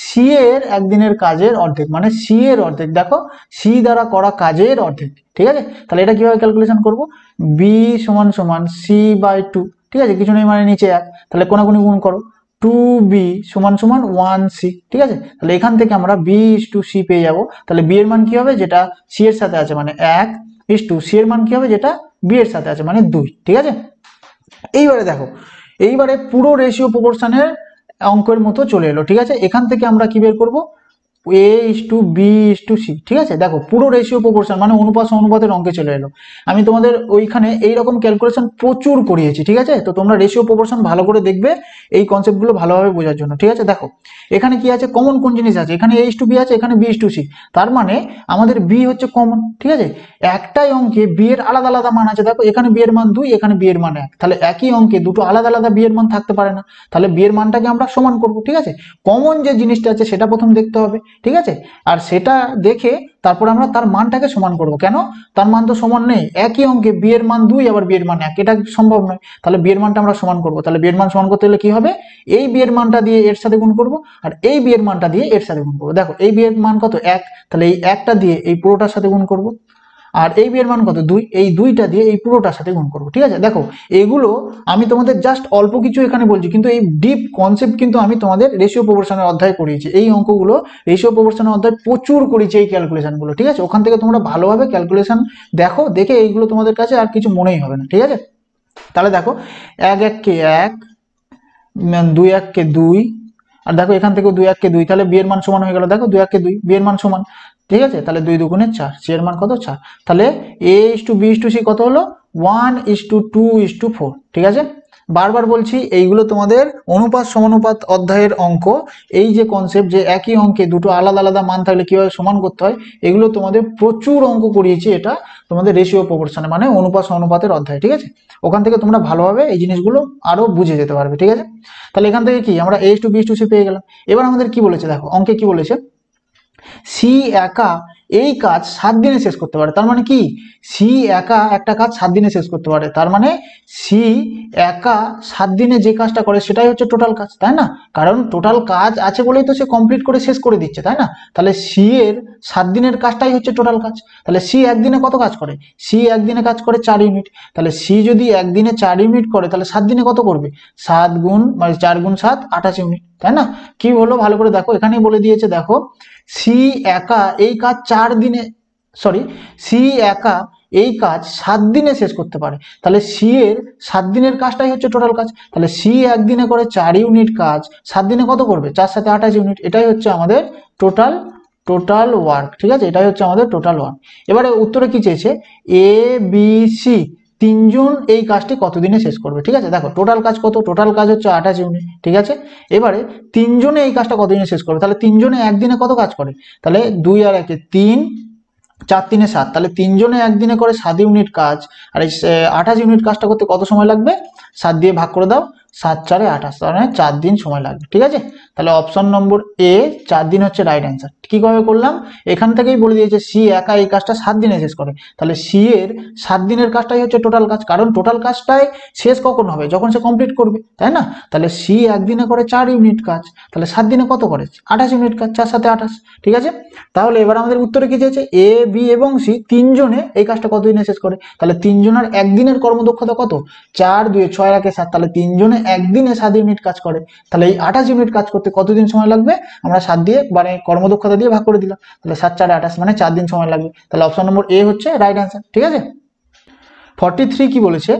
[SPEAKER 1] সি এর একদিনের কাজের অর্ধেক, মানে সি এর অর্ধেক, দেখো সি দ্বারা করা কাজের অর্ধেক। ঠিক আছে, তাহলে এটা কিভাবে ক্যালকুলেশন করব, বি সমান সমান সি বাই টু। ঠিক আছে, কিছু নেই মানে নিচে এক, তাহলে কোনাকুনি গুণ করো, 2b সমান সমান 1c। ঠিক আছে, তাহলে এখান থেকে আমরা b ইস টু সি পেয়ে যাবো, তাহলে b এর মান কি হবে যেটা সি এর সাথে আছে মানে 1 ইস টু সি এর মান কি হবে যেটা বি এর সাথে আছে মানে 2। ঠিক আছে, এইবারে দেখো এইবারে পুরো রেশিও প্রপোর্শনের অঙ্কের মতো চলে এলো। ঠিক আছে, এখান থেকে আমরা কি বের করব, a is to b is to c. ঠিক আছে, দেখো পুরো রেশিও প্রপোর্শন মানে অনুপাত অনুপাতের অঙ্কে চলে এলো। আমি তোমাদের ওইখানে এইরকম ক্যালকুলেশন প্রচুর করিয়েছি। ঠিক আছে, তো তোমরা রেশিও প্রপোর্শন ভালো করে দেখবে এই কনসেপ্টগুলো ভালোভাবে বোঝার জন্য। ঠিক আছে, দেখো এখানে কি আছে, কমন কোন জিনিস আছে, এখানে a ইস টু বি আছে, এখানে b ইস টু সি, তার মানে আমাদের b হচ্ছে কমন। ঠিক আছে, একটাই অঙ্কে b এর আলাদা আলাদা মান আছে, দেখো এখানে b এর মান 2, এখানে b এর মান 1, তাহলে একই অঙ্কে দুটো আলাদা আলাদা b এর মান থাকতে পারে না, তাহলে b এর মানটাকে আমরা সমান করব। ঠিক আছে, কমন যে জিনিসটা আছে সেটা প্রথম দেখতে হবে। ঠিক আছে, আর সেটা দেখে তারপর আমরা তার মানটাকে সমান করব, কেন তার মান তো সমান নেই, একই অঙ্কে বি এর মান 2 আবার বি এর মান 1, এটা সম্ভব নয়, তাহলে বি এর মানটা আমরা সমান করব। তাহলে বি এর মান সমান করতে হলে কি হবে, এই বি এর মানটা দিয়ে এর সাথে গুণ করব আর এই বি এর মানটা দিয়ে এর সাথে গুণ করব। দেখো এই বি এর মান কত 1, তাহলে এই 1টা দিয়ে এই পুরোটার সাথে গুণ করব, আর এই বি এর মান কত 2, এই 2টা দিয়ে এই পুরোটার সাথে গুণ করব। ঠিক আছে, দেখো এগুলো আমি তোমাদের জাস্ট অল্প কিছু এখানে বলছি, কিন্তু এই ডিপ কনসেপ্ট কিন্তু আমি তোমাদের রেশিও প্রপোর্শনের অধ্যায় করিয়েছি, এই অঙ্কগুলো রেশিও প্রপোর্শনের অধ্যায় প্রচুর করেছি এই ক্যালকুলেশনগুলো। ঠিক আছে, ওখান থেকে তোমরা ভালোভাবে ক্যালকুলেশন দেখো, দেখে এইগুলো তোমাদের কাছে আর কিছু মনেই হবে না। ঠিক আছে, তাহলে দেখো 1 1 কে 1, 2 1 কে 2, আর দেখো এখান থেকে 2 1 কে 2, তাহলে বি এর মান সমান হয়ে গেল, দেখো 2 1 কে 2 বি এর মান সমান। ঠিক আছে, তাহলে 2 দুগুণে 4, সি এর মান কত 4, তাহলে a is to b is to c কত হলো 1:2:4। ঠিক আছে, বারবার বলছি এইগুলো তোমাদের অনুপাত সমানুপাত অধ্যায়ের অঙ্ক। এই যে কনসেপ্ট যে একই অঙ্কে দুটো আলাদা আলাদা মান থাকলে কিভাবে সমান করতে হয়, এগুলো তোমাদের প্রচুর অঙ্ক করিয়েছি। এটা তোমাদের রেশিও প্রপোর্শনে মানে অনুপাত সমানুপাতের অধ্যায়, ঠিক আছে। ওখান থেকে তোমরা ভালোভাবে এই জিনিসগুলো আরো বুঝে যেতে পারবে, ঠিক আছে। তাহলে এখান থেকে কি আমরা A/B/C পেয়ে গেলাম। এবার আমাদের কি বলেছে দেখো, অঙ্কে কি বলেছে, সি একা এই কাজ 7 দিনে শেষ করতে পারে। তার মানে কি, সি একা একটা কাজ 7 দিনে শেষ করতে পারে। তার মানে সি একা 7 দিনে যে কাজটা করে সেটাই হচ্ছে টোটাল কাজ, তাই না? কারণ টোটাল কাজ আছে বলেই তো সে কমপ্লিট করে শেষ করে দিচ্ছে, তাই না? তাহলে সি এর 7 দিনের কাজটাই হচ্ছে টোটাল কাজ। তাহলে সি একদিনে কত কাজ করে, সি একদিনে কাজ করে 4 ইউনিট। তাহলে সি যদি একদিনে 4 ইউনিট করে তাহলে 7 দিনে কত করবে, 7 গুণ মানে 4 গুণ 7 28 ইউনিট, তাই না? কি হলো ভালো করে দেখো, এখানেই বলে দিয়েছে দেখো, সি একা এই কাজ 4 দিনে সি একা এই কাজ 7 দিনে শেষ করতে পারে। তাহলে সি এর 7 দিনের কাজটাই হচ্ছে টোটাল কাজ। তাহলে সি একদিনে করে 4 ইউনিট কাজ, 7 দিনে কত করবে, 4 7 28 ইউনিট। এটাই হচ্ছে আমাদের টোটাল ওয়ার্ক, ঠিক আছে। এটাই হচ্ছে আমাদের টোটাল ওয়ার্ক। এবারে উত্তরে কি চেয়েছে, ABC তিনজন এই কাজটি কতদিনে শেষ করবে, ঠিক আছে। দেখো টোটাল কাজ কত, টোটাল কাজ হচ্ছে 28 ইউনিট, ঠিক আছে। এবারে তিনজনে এই কাজটা কতদিনে শেষ করবে, তাহলে তিনজনে একদিনে কত কাজ করে, তাহলে 2 আর 1 3, 4 3 7, তাহলে তিনজনে একদিনে করে 7 ইউনিট কাজ। আর এই 28 ইউনিট কাজটা করতে কত সময় লাগবে, 7 দিয়ে ভাগ করে দাও, 7 4 28, মানে 4 দিন সময় লাগবে, ঠিক আছে। তাহলে অপশন নম্বর এ 4 দিন হচ্ছে রাইট অ্যান্সার। কিভাবে করলাম, এখান থেকেই বলে দিয়েছে সি একা এই কাজটা 7 দিনে শেষ করে। তাহলে সি এর 7 দিনের কাজটাই হচ্ছে টোটাল কাজ, কারণ টোটাল কাজটাই শেষ কখন হবে, যখন সে কমপ্লিট করবে, তাই না? তাহলে সি একদিনে করে 4 ইউনিট কাজ, তাহলে 7 দিনে কত করে 28 ইউনিট কাজ, 4 7 28, ঠিক আছে। তাহলে এবার আমাদের উত্তরে কি চেয়েছে, এ বি এবং সি তিনজনে এই কাজটা কতদিনে শেষ করে। তাহলে তিনজনের একদিনের কর্মদক্ষতা কত, 4 2 6 1 7, তাহলে তিনজনে একদিনে 7 ইউনিট কাজ করে। তাহলে এই 28 ইউনিট কাজ করতে কতদিন সময় লাগবে, আমরা 7 দিয়ে মানে কর্মদক্ষতা দিয়ে ভাগ করে দিলাম, তাহলে 7 4 28 মানে 4 দিন সময় লাগবে। তাহলে অপশন নম্বর এ হচ্ছে রাইট অ্যান্সার, ঠিক আছে। 43 কি বলেছে,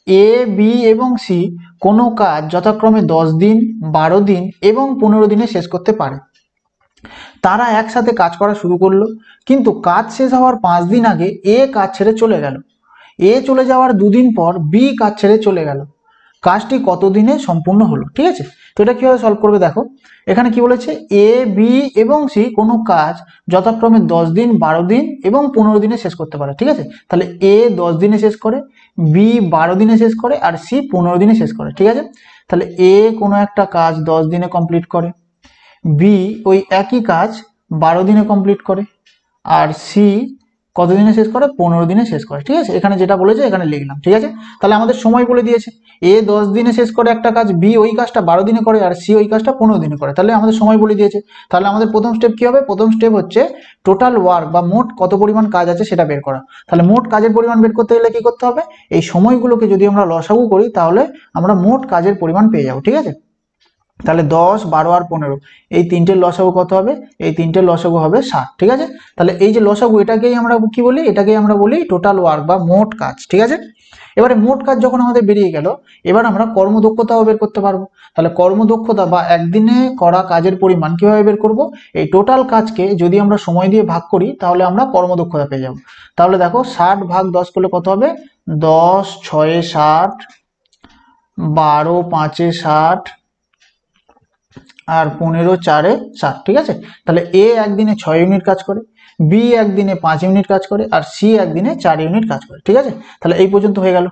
[SPEAKER 1] এ বি এবং সি কোনো কাজ যথাক্রমে 10 দিন 12 দিন এবং 15 দিনে শেষ করতে পারে। তারা একসাথে কাজ করা শুরু করলো, কিন্তু কাজ শেষ হওয়ার 5 দিন আগে এ কাজ ছেড়ে চলে গেল। এ চলে যাওয়ার 2 দিন পর বি কাজ ছেড়ে চলে গেল। কাজটি কত দিনে সম্পূর্ণ হলো, ঠিক আছে। তো এটা কিভাবে সলভ করবে দেখো, এখানে কি বলেছে, এ বি এবং সি কোনো কাজ যথাক্রমে 10 দিন 12 দিন এবং 15 দিনে শেষ করতে পারে, ঠিক আছে। তাহলে এ 10 দিনে শেষ করে, বি 12 দিনে শেষ করে, আর সি 15 দিনে শেষ করে, ঠিক আছে। তাহলে এ কোনো একটা কাজ 10 দিনে কমপ্লিট করে, বি ওই একই কাজ 12 দিনে কমপ্লিট করে, আর সি কত দিনে শেষ করে, 15 দিনে শেষ করে, ঠিক আছে। এখানে যেটা বলেছে এখানে লিখলাম, ঠিক আছে। তাহলে আমাদের সময় বলে দিয়েছে, এ 10 দিনে শেষ করে একটা কাজ, বি ওই কাজটা 12 দিনে করে, আর সি ওই কাজটা 15 দিনে করে। তাহলে আমাদের সময় বলে দিয়েছে। তাহলে আমাদের প্রথম স্টেপ কি হবে, প্রথম স্টেপ হচ্ছে টোটাল ওয়ার্ক বা মোট কত পরিমাণ কাজ আছে সেটা বের করা। তাহলে মোট কাজের পরিমাণ বের করতে গেলে কি করতে হবে, এই সময়গুলোকে যদি আমরা লসাগু করি তাহলে আমরা মোট কাজের পরিমাণ পেয়ে যাবো, ঠিক আছে। তাহলে 10 12 আর 15 এই তিনটের লসাগু কত হবে, এই তিনটের লসাগু হবে 60, ঠিক আছে। তাহলে এই যে লসাগু এটাকেই আমরা কি বলি, এটাকেই আমরা বলি টোটাল ওয়ার্ক বা মোট কাজ, ঠিক আছে। এবারে মোট কাজ যখন আমাদের বেরিয়ে গেল, এবার আমরা কর্মদক্ষতাও বের করতে পারবো। তাহলে কর্মদক্ষতা বা একদিনে করা কাজের পরিমাণ কিভাবে বের করব, এই টোটাল কাজকে যদি আমরা সময় দিয়ে ভাগ করি তাহলে আমরা কর্মদক্ষতা পেয়ে যাব। তাহলে দেখো 60 ভাগ 10 করলে কত হবে, 10 6 60, 12 5 60, আর 15 4 60, ঠিক আছে। তাহলে এ একদিনে 6 ইউনিট কাজ করে, বি একদিনে 5 ইউনিট কাজ করে, আর সি একদিনে 4 ইউনিট কাজ করে, ঠিক আছে। তাহলে এই পর্যন্ত হয়ে গেল।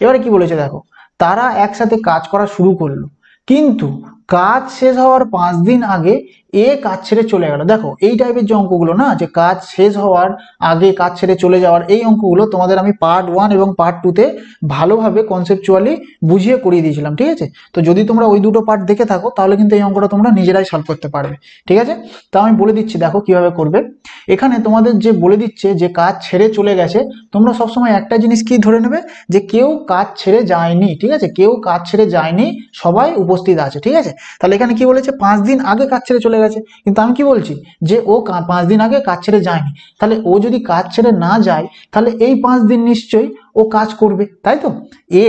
[SPEAKER 1] এবারে কি বলেছে দেখো, তারা একসাথে কাজ করা শুরু করলো, কিন্তু কাজ শেষ হওয়ার 5 দিন আগে এ কাজ ছেড়ে চলে গেল। দেখো এই টাইপের যে অঙ্কগুলো না, যে কাজ শেষ হওয়ার আগে কাজ ছেড়ে চলে যাওয়ার, এই অঙ্কগুলো তোমাদের আমি পার্ট 1 এবং পার্ট 2 তে ভালোভাবে কনসেপচুয়ালি বুঝিয়ে করিয়ে দিয়েছিলাম, ঠিক আছে। তো যদি তোমরা ওই দুটো পার্ট দেখে থাকো তাহলে কিন্তু এই অঙ্কটা তোমরা নিজেরাই সলভ করতে পারবে, ঠিক আছে। তা আমি বলে দিচ্ছি দেখো কিভাবে করবে। এখানে তোমাদের যে বলে দিচ্ছে যে কাজ ছেড়ে চলে গেছে, তোমরা সবসময় একটা জিনিস কি ধরে নেবে, যে কেউ কাজ ছেড়ে যায়নি, ঠিক আছে। কেউ কাজ ছেড়ে যায়নি, সবাই উপস্থিত আছে, ঠিক আছে। তাহলে এখানে কি বলেছে, 5 দিন আগে কাজ ছেড়ে চলে গেছে, কিন্তু আমি কি বলছি যে ও 5 দিন আগে কাজ ছেড়ে যায়নি। তাহলে ও যদি কাজ ছেড়ে না যায় তাহলে এই 5 দিন নিশ্চয়ই ও কাজ করবে, তাই তো। এ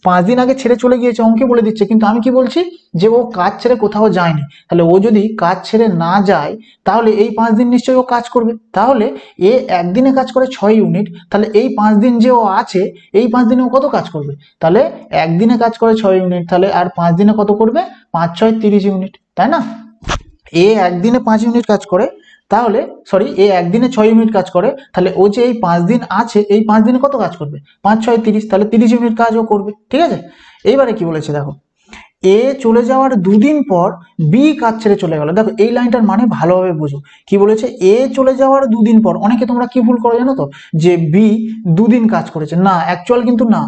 [SPEAKER 1] 5 দিন আগে ছেড়ে চলে গিয়েছে, অঙ্কে বলে দিচ্ছে, কিন্তু আমি কি বলছি যে ও কাজ ছেড়ে কোথাও যায়নি। তাহলে ও যদি কাজ ছেড়ে না যায় তাহলে এই 5 দিন নিশ্চয়ই ও কাজ করবে। তাহলে এ একদিনে কাজ করে 6 ইউনিট, তাহলে এই 5 দিন যে ও আছে এই 5 দিনে ও কত কাজ করবে? তাহলে একদিনে কাজ করে 6 ইউনিট, তাহলে আর 5 দিনে কত করবে? 5 6 30 ইউনিট, তাই না? এ একদিনে 5 ইউনিট কাজ করে, তাহলে সরি এ একদিনে 6 ইউনিট কাজ করে, তাহলে ও যে এই 5 দিন আছে এই 5 দিনে কত কাজ করবে? 5 6 30, তাহলে 30 ইউনিট কাজ ও করবে। ঠিক আছে, এইবারে কি বলেছে দেখো, এ চলে যাওয়ার দুদিন পর বি কাজ ছেড়ে চলে গেল। দেখো এই লাইনটার মানে ভালোভাবে বুঝো, কি বলেছে? এ চলে যাওয়ার দুদিন পর। অনেকে তোমরা কি ভুল করো জানো তো, যে বি দুদিন কাজ করেছে, না অ্যাকচুয়াল কিন্তু না,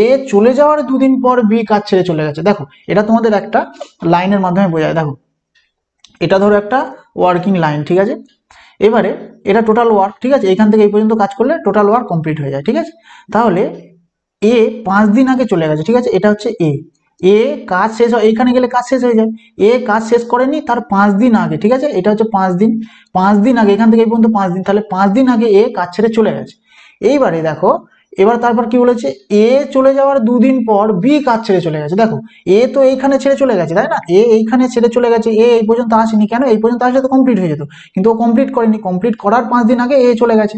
[SPEAKER 1] এ চলে যাওয়ার দুদিন পর বি কাজ ছেড়ে চলে গেছে। দেখো এটা তোমাদের একটা লাইনের মাধ্যমে বোঝায়। দেখো এটা ধরো একটা ওয়ার্কিং লাইন, ঠিক আছে, এবারে এটা টোটাল ওয়ার্ক, ঠিক আছে, এখান থেকে এই পর্যন্ত কাজ করলে টোটাল ওয়ার্ক কমপ্লিট হয়ে যায়। ঠিক আছে, তাহলে এ 5 দিন আগে চলে গেছে, ঠিক আছে, এটা হচ্ছে এ। এ কাজ শেষ হয়, এইখানে গেলে কাজ শেষ হয়ে যায়, এ কাজ শেষ করেনি তার 5 দিন আগে, ঠিক আছে, এটা হচ্ছে 5 দিন, 5 দিন আগে এখান থেকে এই পর্যন্ত 5 দিন, তাহলে 5 দিন আগে এ কাজ ছেড়ে চলে গেছে। এইবারে দেখো, এবার তারপর কি বলেছে, এ চলে যাওয়ার দুদিন পর বি কাজ ছেড়ে চলে গেছে। দেখো এ তো এইখানে ছেড়ে চলে গেছে, তাই না, এ এইখানে ছেড়ে চলে গেছে, এ এই পর্যন্ত আসেনি, কেন? এই পর্যন্ত আসলে তো কমপ্লিট হয়ে যেত, কিন্তু ও কমপ্লিট করেনি, কমপ্লিট করার 5 দিন আগে এ চলে গেছে।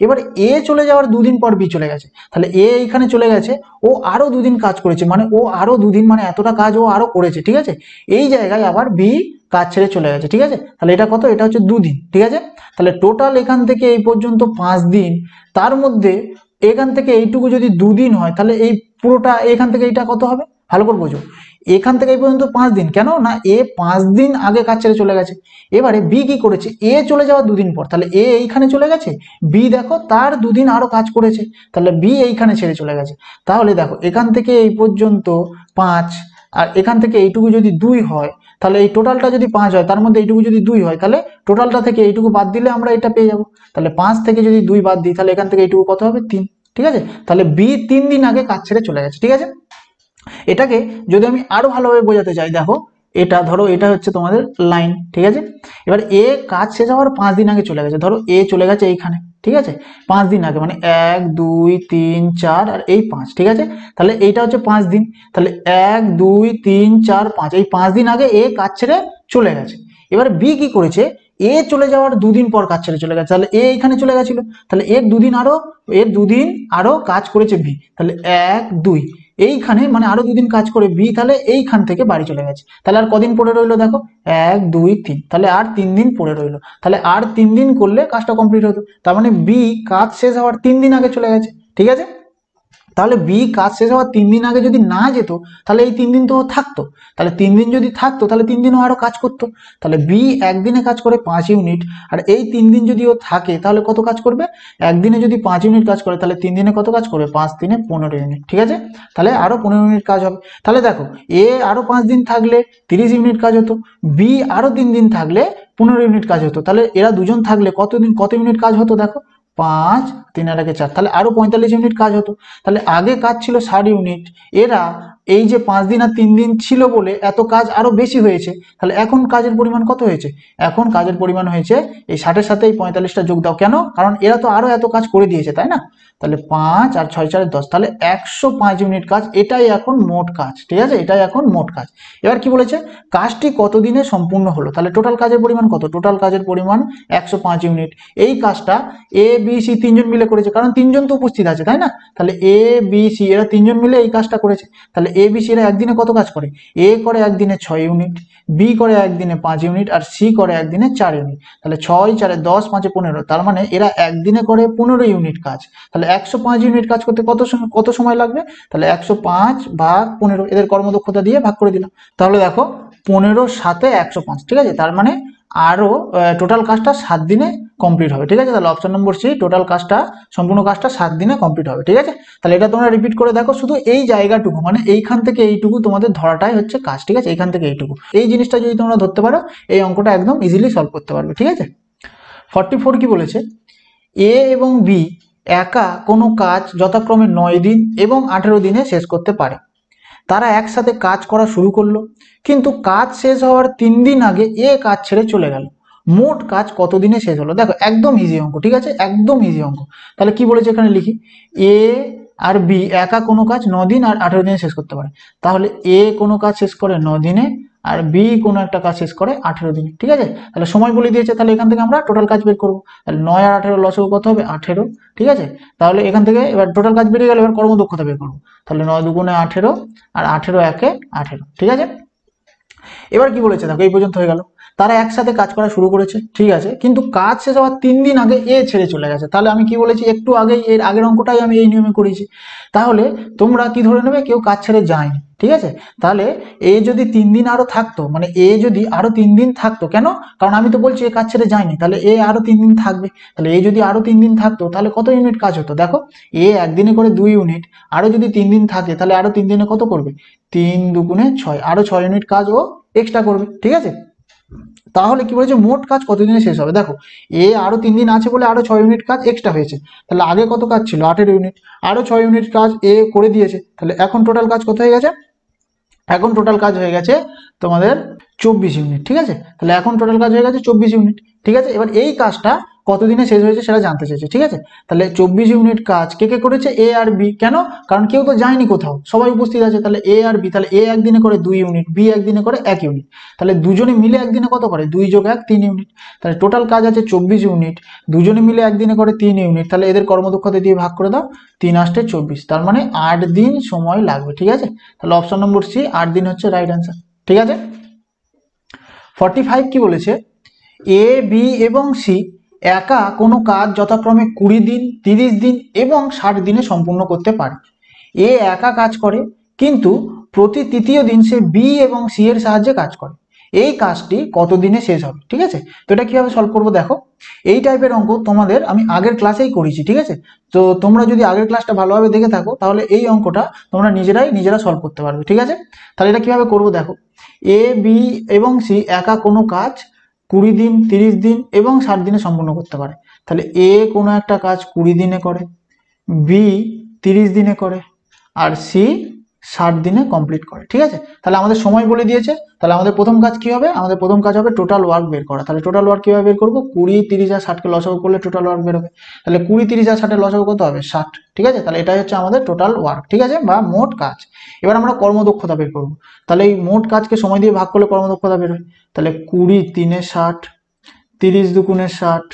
[SPEAKER 1] এবার এ চলে যাওয়ার দুদিন পর বি চলে গেছে, তাহলে এ এইখানে চলে গেছে, ও আরো দুদিন কাজ করেছে, মানে ও আরো দুদিন মানে এতটা কাজ ও আরো করেছে। ঠিক আছে, এই জায়গায় আবার বি কাজ ছেড়ে চলে গেছে। ঠিক আছে, তাহলে এটা কত? এটা হচ্ছে 2 দিন। ঠিক আছে, তাহলে টোটাল এখান থেকে এই পর্যন্ত 5 দিন, তার মধ্যে এখান থেকে এইটুকু যদি 2 দিন হয় তাহলে এই পুরোটা এখান থেকে এইটা কত হবে? ভালো করে বোঝো, এখান থেকে এই পর্যন্ত 5 দিন, কেন না এ 5 দিন আগে কাজ ছেড়ে চলে গেছে। এবারে বি কি করেছে? এ চলে যাওয়ার 2 দিন পর, তাহলে এ এইখানে চলে গেছে, বি দেখো তার 2 দিন আরো কাজ করেছে, তাহলে বি এইখানে ছেড়ে চলে গেছে। তাহলে দেখো এখান থেকে এই পর্যন্ত 5, আর এখান থেকে এইটুকু যদি 2 হয়, তাহলে এই টোটালটা যদি 5 হয়, তার মধ্যে এইটুকু যদি 2 হয়, তাহলে টোটালটা থেকে এইটুকু বাদ দিলে আমরা এটা পেয়ে যাবো। তাহলে 5 থেকে যদি 2 বাদ দিই, তাহলে এখান থেকে এইটুকু কত হবে? 3। ঠিক আছে, তাহলে বি 3 দিন আগে কাজ ছেড়ে চলে গেছে। ঠিক আছে, এটাকে যদি আমি আরো ভালোভাবে বোঝাতে চাই, দেখো এটা ধরো এটা হচ্ছে তোমাদের লাইন। ঠিক আছে, এবার এ কাজ শেষ হওয়ার 5 দিন আগে চলে গেছে, ধরো এ চলে গেছে এইখানে, ঠিক আছে, 5 দিন আগে, মানে 1 2 3 4 আর এই 5। ঠিক আছে, তাহলে এইটা হচ্ছে 5 দিন, তাহলে 1 2 3 4 5, এই 5 দিন আগে এ কাজ ছেড়ে চলে গেছে। এবার বি কি করেছে? এ চলে যাওয়ার 2 দিন পর কাজ ছেড়ে চলে গেছে, তাহলে এ এইখানে চলে গেছিল, তাহলে এর 2 দিন আরো কাজ করেছে বি, তাহলে 1 2 এইখানে মানে আরো 2 দিন কাজ করে বি, তাহলে এইখান থেকে বাড়ি চলে গেছে। তাহলে আর কদিন পড়ে রইলো? দেখো 1 2 3, তাহলে আর 3 দিন পড়ে রইলো, তাহলে আর 3 দিন করলে কাজটা কমপ্লিট হতো। তার মানে বি কাজ শেষ হওয়ার 3 দিন আগে চলে গেছে। ঠিক আছে, তাহলে বি কাজ শেষ হওয়ার 3 দিন আগে যদি না যেত, তাহলে এই 3 দিন তো থাকতো, তাহলে 3 দিন যদি থাকতো তাহলে 3 দিনও আরো কাজ করতো। তাহলে বি একদিনে কাজ করে 5 ইউনিট, আর এই 3 দিন যদি ও থাকে তাহলে কত কাজ করবে? একদিনে যদি 5 ইউনিট কাজ করে তাহলে 3 দিনে কত কাজ করবে? 5 3 15 ইউনিট। ঠিক আছে, তাহলে আরো 15 ইউনিট কাজ হবে। তাহলে দেখো এ আরো 5 দিন থাকলে 30 ইউনিট কাজ হতো, বি আরো 3 দিন থাকলে 15 ইউনিট কাজ হতো। তাহলে এরা দুজন থাকলে কত ইউনিট কাজ হতো? দেখো 5 3 আর 4, তাহলে আরো 45 ইউনিট কাজ হতো। তাহলে আগে কাজ ছিল 60 ইউনিট, এরা এই যে 5 দিন আর 3 দিন ছিল বলে এত কাজ আরো বেশি হয়েছে। তাহলে এখন কাজের পরিমাণ কত হয়েছে? এখন কাজের পরিমাণ হয়েছে এই 60-এর সাথে এই 45টা যোগ দাও, কেন? কারণ এরা তো আরো এত কাজ করে দিয়েছে, তাই না? তাহলে 5 আর 6 4 10, তাহলে 105 ইউনিট কাজ, এটাই এখন মোট কাজ। ঠিক আছে, এটাই এখন মোট কাজ। এবার কি বলেছে? কাজটি কত দিনে সম্পূর্ণ হলো? তাহলে টোটাল কাজের পরিমাণ কত? টোটাল কাজের পরিমাণ 105 ইউনিট। এই কাজটা এ বি সি 3 জন মিলে করেছে, কারণ 3 জন তো উপস্থিত আছে, তাই না? তাহলে এ বি সি এরা 3 জন মিলে এই কাজটা করেছে। তাহলে এ বি সি এরা একদিনে কত কাজ করে? এ করে একদিনে 6 ইউনিট, বি করে একদিনে 5 ইউনিট, আর সি করে একদিনে 4 ইউনিট। তাহলে 6 4 10 5 15, তার মানে এরা একদিনে করে 15 ইউনিট কাজ। তাহলে 105 ইউনিট কাজ করতে কত সময় লাগবে? তাহলে 105 ভাগ 15, এদের কর্মদক্ষতা দিয়ে ভাগ করে দিলাম। তাহলে দেখো 15 সাথে 105, ঠিক আছে, তার মানে আরো টোটাল কাজটা 7 দিনে কমপ্লিট হবে। ঠিক আছে, তাহলে অপশন নম্বর সি, টোটাল কাজটা সম্পূর্ণ কাজটা 7 দিনে কমপ্লিট হবে। ঠিক আছে, তাহলে এটা তোমরা রিপিট করে দেখো, শুধু এই জায়গাটুকু মানে এইখান থেকে এইটুকু তোমাদের ধরাটাই হচ্ছে কাজ। ঠিক আছে, এইখান থেকে এইটুকু, এই জিনিসটা যদি তোমরা ধরতে পারো এই অঙ্কটা একদম ইজিলি সলভ করতে পারবে। ঠিক আছে, 44 কি বলেছে? এ এবং বি একা কোনো কাজ যথাক্রমে 9 দিন এবং 18 দিনে শেষ করতে পারে। তারা একসাথে কাজ করা শুরু করলো, কিন্তু কাজ শেষ হওয়ার 3 দিন আগে এ কাজ ছেড়ে চলে গেল। মোট কাজ কত দিনে শেষ হলো? দেখো একদম ইজি অঙ্ক। ঠিক আছে, একদম ইজি অঙ্ক। তাহলে কি বলেছে এখানে লিখি, এ আর বি একা কোনো কাজ 9 দিন আর 18 দিনে শেষ করতে পারে। তাহলে এ কোনো কাজ শেষ করে 9 দিনে আর বি কোনো একটা কাজ শেষ করে 18 দিনে। ঠিক আছে, তাহলে সময় বলে দিয়েছে, তাহলে এখান থেকে আমরা টোটাল কাজ বের করবো। তাহলে 9 আর 18 লসাগু কত হবে? 18। ঠিক আছে, তাহলে এখান থেকে এবার টোটাল কাজ বেরিয়ে গেল, এবার কর্মদক্ষতা বের করবো। তাহলে 9 দুগুণে 18 আর 18 একে 18। ঠিক আছে, এবার কি বলেছে দেখো, এই পর্যন্ত হয়ে গেল। তারা একসাথে কাজ করা শুরু করেছে, ঠিক আছে, কিন্তু কাজ শেষ হওয়ার 3 দিন আগে এ ছেড়ে চলে গেছে। তাহলে আমি কি বলেছি, একটু আগেই এর আগের অঙ্কটাই আমি এই নিয়মে করেছি। তাহলে তোমরা কি ধরে নেবে, কেউ কাজ ছেড়ে যায়নি। ঠিক আছে, তাহলে এ যদি 3 দিন আরো থাকতো, মানে এ যদি আরো 3 দিন থাকতো, কেন? কারণ আমি তো বলছি এ কাজ ছেড়ে যায়নি, তাহলে এ আরো 3 দিন থাকবে। তাহলে এ যদি আরো 3 দিন থাকতো, তাহলে কত ইউনিট কাজ হতো? দেখো, এ একদিনে করে 2 ইউনিট, আরো যদি 3 দিন থাকে, তাহলে আরো 3 দিনে কত করবে? 3 দুগুণে 6, আরো 6 ইউনিট কাজ ও এক্সট্রা করবে। ঠিক আছে, তাহলে কি বলেছে, মোট কাজ কতদিনে শেষ হবে? দেখো, এ আরো 3 দিন আছে বলে আরো 6 ইউনিট কাজ এক্সট্রা হয়েছে। তাহলে আগে কত কাজ ছিল? 18 ইউনিট, আরো 6 ইউনিট কাজ এ করে দিয়েছে। তাহলে এখন টোটাল কাজ কত হয়ে গেছে? এখন টোটাল কাজ হয়ে গেছে তোমাদের 24 ইউনিট। ঠিক আছে, তাহলে এখন টোটাল কাজ হয়ে গেছে 24 ইউনিট। ঠিক আছে, এবার এই কাজটা কতদিনে শেষ হয়েছে সেটা জানতে চাইছে। ঠিক আছে, তাহলে 24 ইউনিট কাজ কে কে করেছে? এ আর বি। কেন? কারণ কেউ তো যায়নি কোথাও, সবাই উপস্থিত আছে। তাহলে এ আর বি, তাহলে এ একদিনে করে 2 ইউনিট, বি একদিনে করে 1 ইউনিট। তাহলে দুজনে মিলে একদিনে কত করে? 2 যোগ 1 3 ইউনিট। তাহলে টোটাল কাজ আছে 24 ইউনিট, দুজনে মিলে একদিনে করে 3 ইউনিট। তাহলে এদের কর্মদক্ষতা দিয়ে ভাগ করে দাও, 3 8 24, তার মানে 8 দিন সময় লাগবে। ঠিক আছে, তাহলে অপশন নম্বর সি 8 দিন হচ্ছে রাইট অ্যান্সার। ঠিক আছে, 45 কি বলেছে, এ বি এবং সি একা কোনো কাজ যথাক্রমে 20 দিন, 30 দিন এবং 60 দিনে সম্পূর্ণ করতে পারে। এ একা কাজ করে, কিন্তু প্রতি তৃতীয় দিন সে বি এবং সি এর সাহায্যে কাজ করে। এই কাজটি কত দিনে শেষ হবে? ঠিক আছে, তো এটা কিভাবে সলভ করবো? দেখো, এই টাইপের অঙ্ক তোমাদের আমি আগের ক্লাসেই করেছি। ঠিক আছে, তো তোমরা যদি আগের ক্লাসটা ভালোভাবে দেখে থাকো, তাহলে এই অঙ্কটা তোমরা নিজেরা সলভ করতে পারবে। ঠিক আছে, তাহলে এটা কিভাবে করবো? দেখো, এ বি এবং সি একা কোনো কাজ 20 দিন, 30 দিন এবং 60 দিনে সম্পূর্ণ করতে পারে। তাহলে এ কোনো একটা কাজ 20 দিনে করে, বি 30 দিনে করে, আর সি 60 দিনে কমপ্লিট করে। ঠিক আছে, তাহলে আমাদের সময় বলে দিয়েছে। তাহলে আমাদের প্রথম কাজ কি হবে? আমাদের প্রথম কাজ হবে টোটাল ওয়ার্ক বের করা। তাহলে টোটাল ওয়ার্ক কিভাবে বের করবো? 20 30 আর 60 কে লসাগু করলে টোটাল ওয়ার্ক বের হবে। তাহলে 20 30 আর 60 এর লসাগু কত হবে? 60। ঠিক আছে, তাহলে এটাই হচ্ছে আমাদের টোটাল ওয়ার্ক। ঠিক আছে, বা মোট কাজ। এবার আমরা কর্মদক্ষতা বের করবো। তাহলে এই মোট কাজকে সময় দিয়ে ভাগ করলে কর্মদক্ষতা বের হয়। তাহলে 20 3 60, 30 দুগুণে 60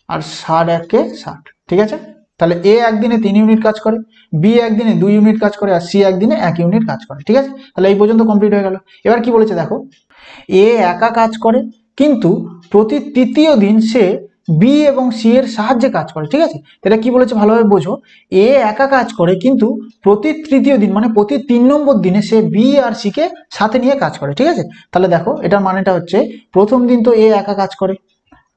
[SPEAKER 1] আর 60 একে 60। ঠিক আছে, তাহলে এ একদিনে 3 ইউনিট কাজ করে, বি একদিনে 2 ইউনিট কাজ করে, আর সি একদিনে 1 ইউনিট কাজ করে। ঠিক আছে, তাহলে এই পর্যন্ত কমপ্লিট হয়ে গেল। এবার কি বলেছে দেখো, এ একা কাজ করে, কিন্তু প্রতি তৃতীয় দিন সে বি এবং সি এর সাহায্যে কাজ করে। ঠিক আছে, এটা কি বলেছে ভালোভাবে বোঝো। এ একা কাজ করে, কিন্তু প্রতি তৃতীয় দিন মানে প্রতি 3 নম্বর দিনে সে বি আর সি কে সাথে নিয়ে কাজ করে। ঠিক আছে, তাহলে দেখো এটার মানেটা হচ্ছে, প্রথম দিন তো এ একা কাজ করে,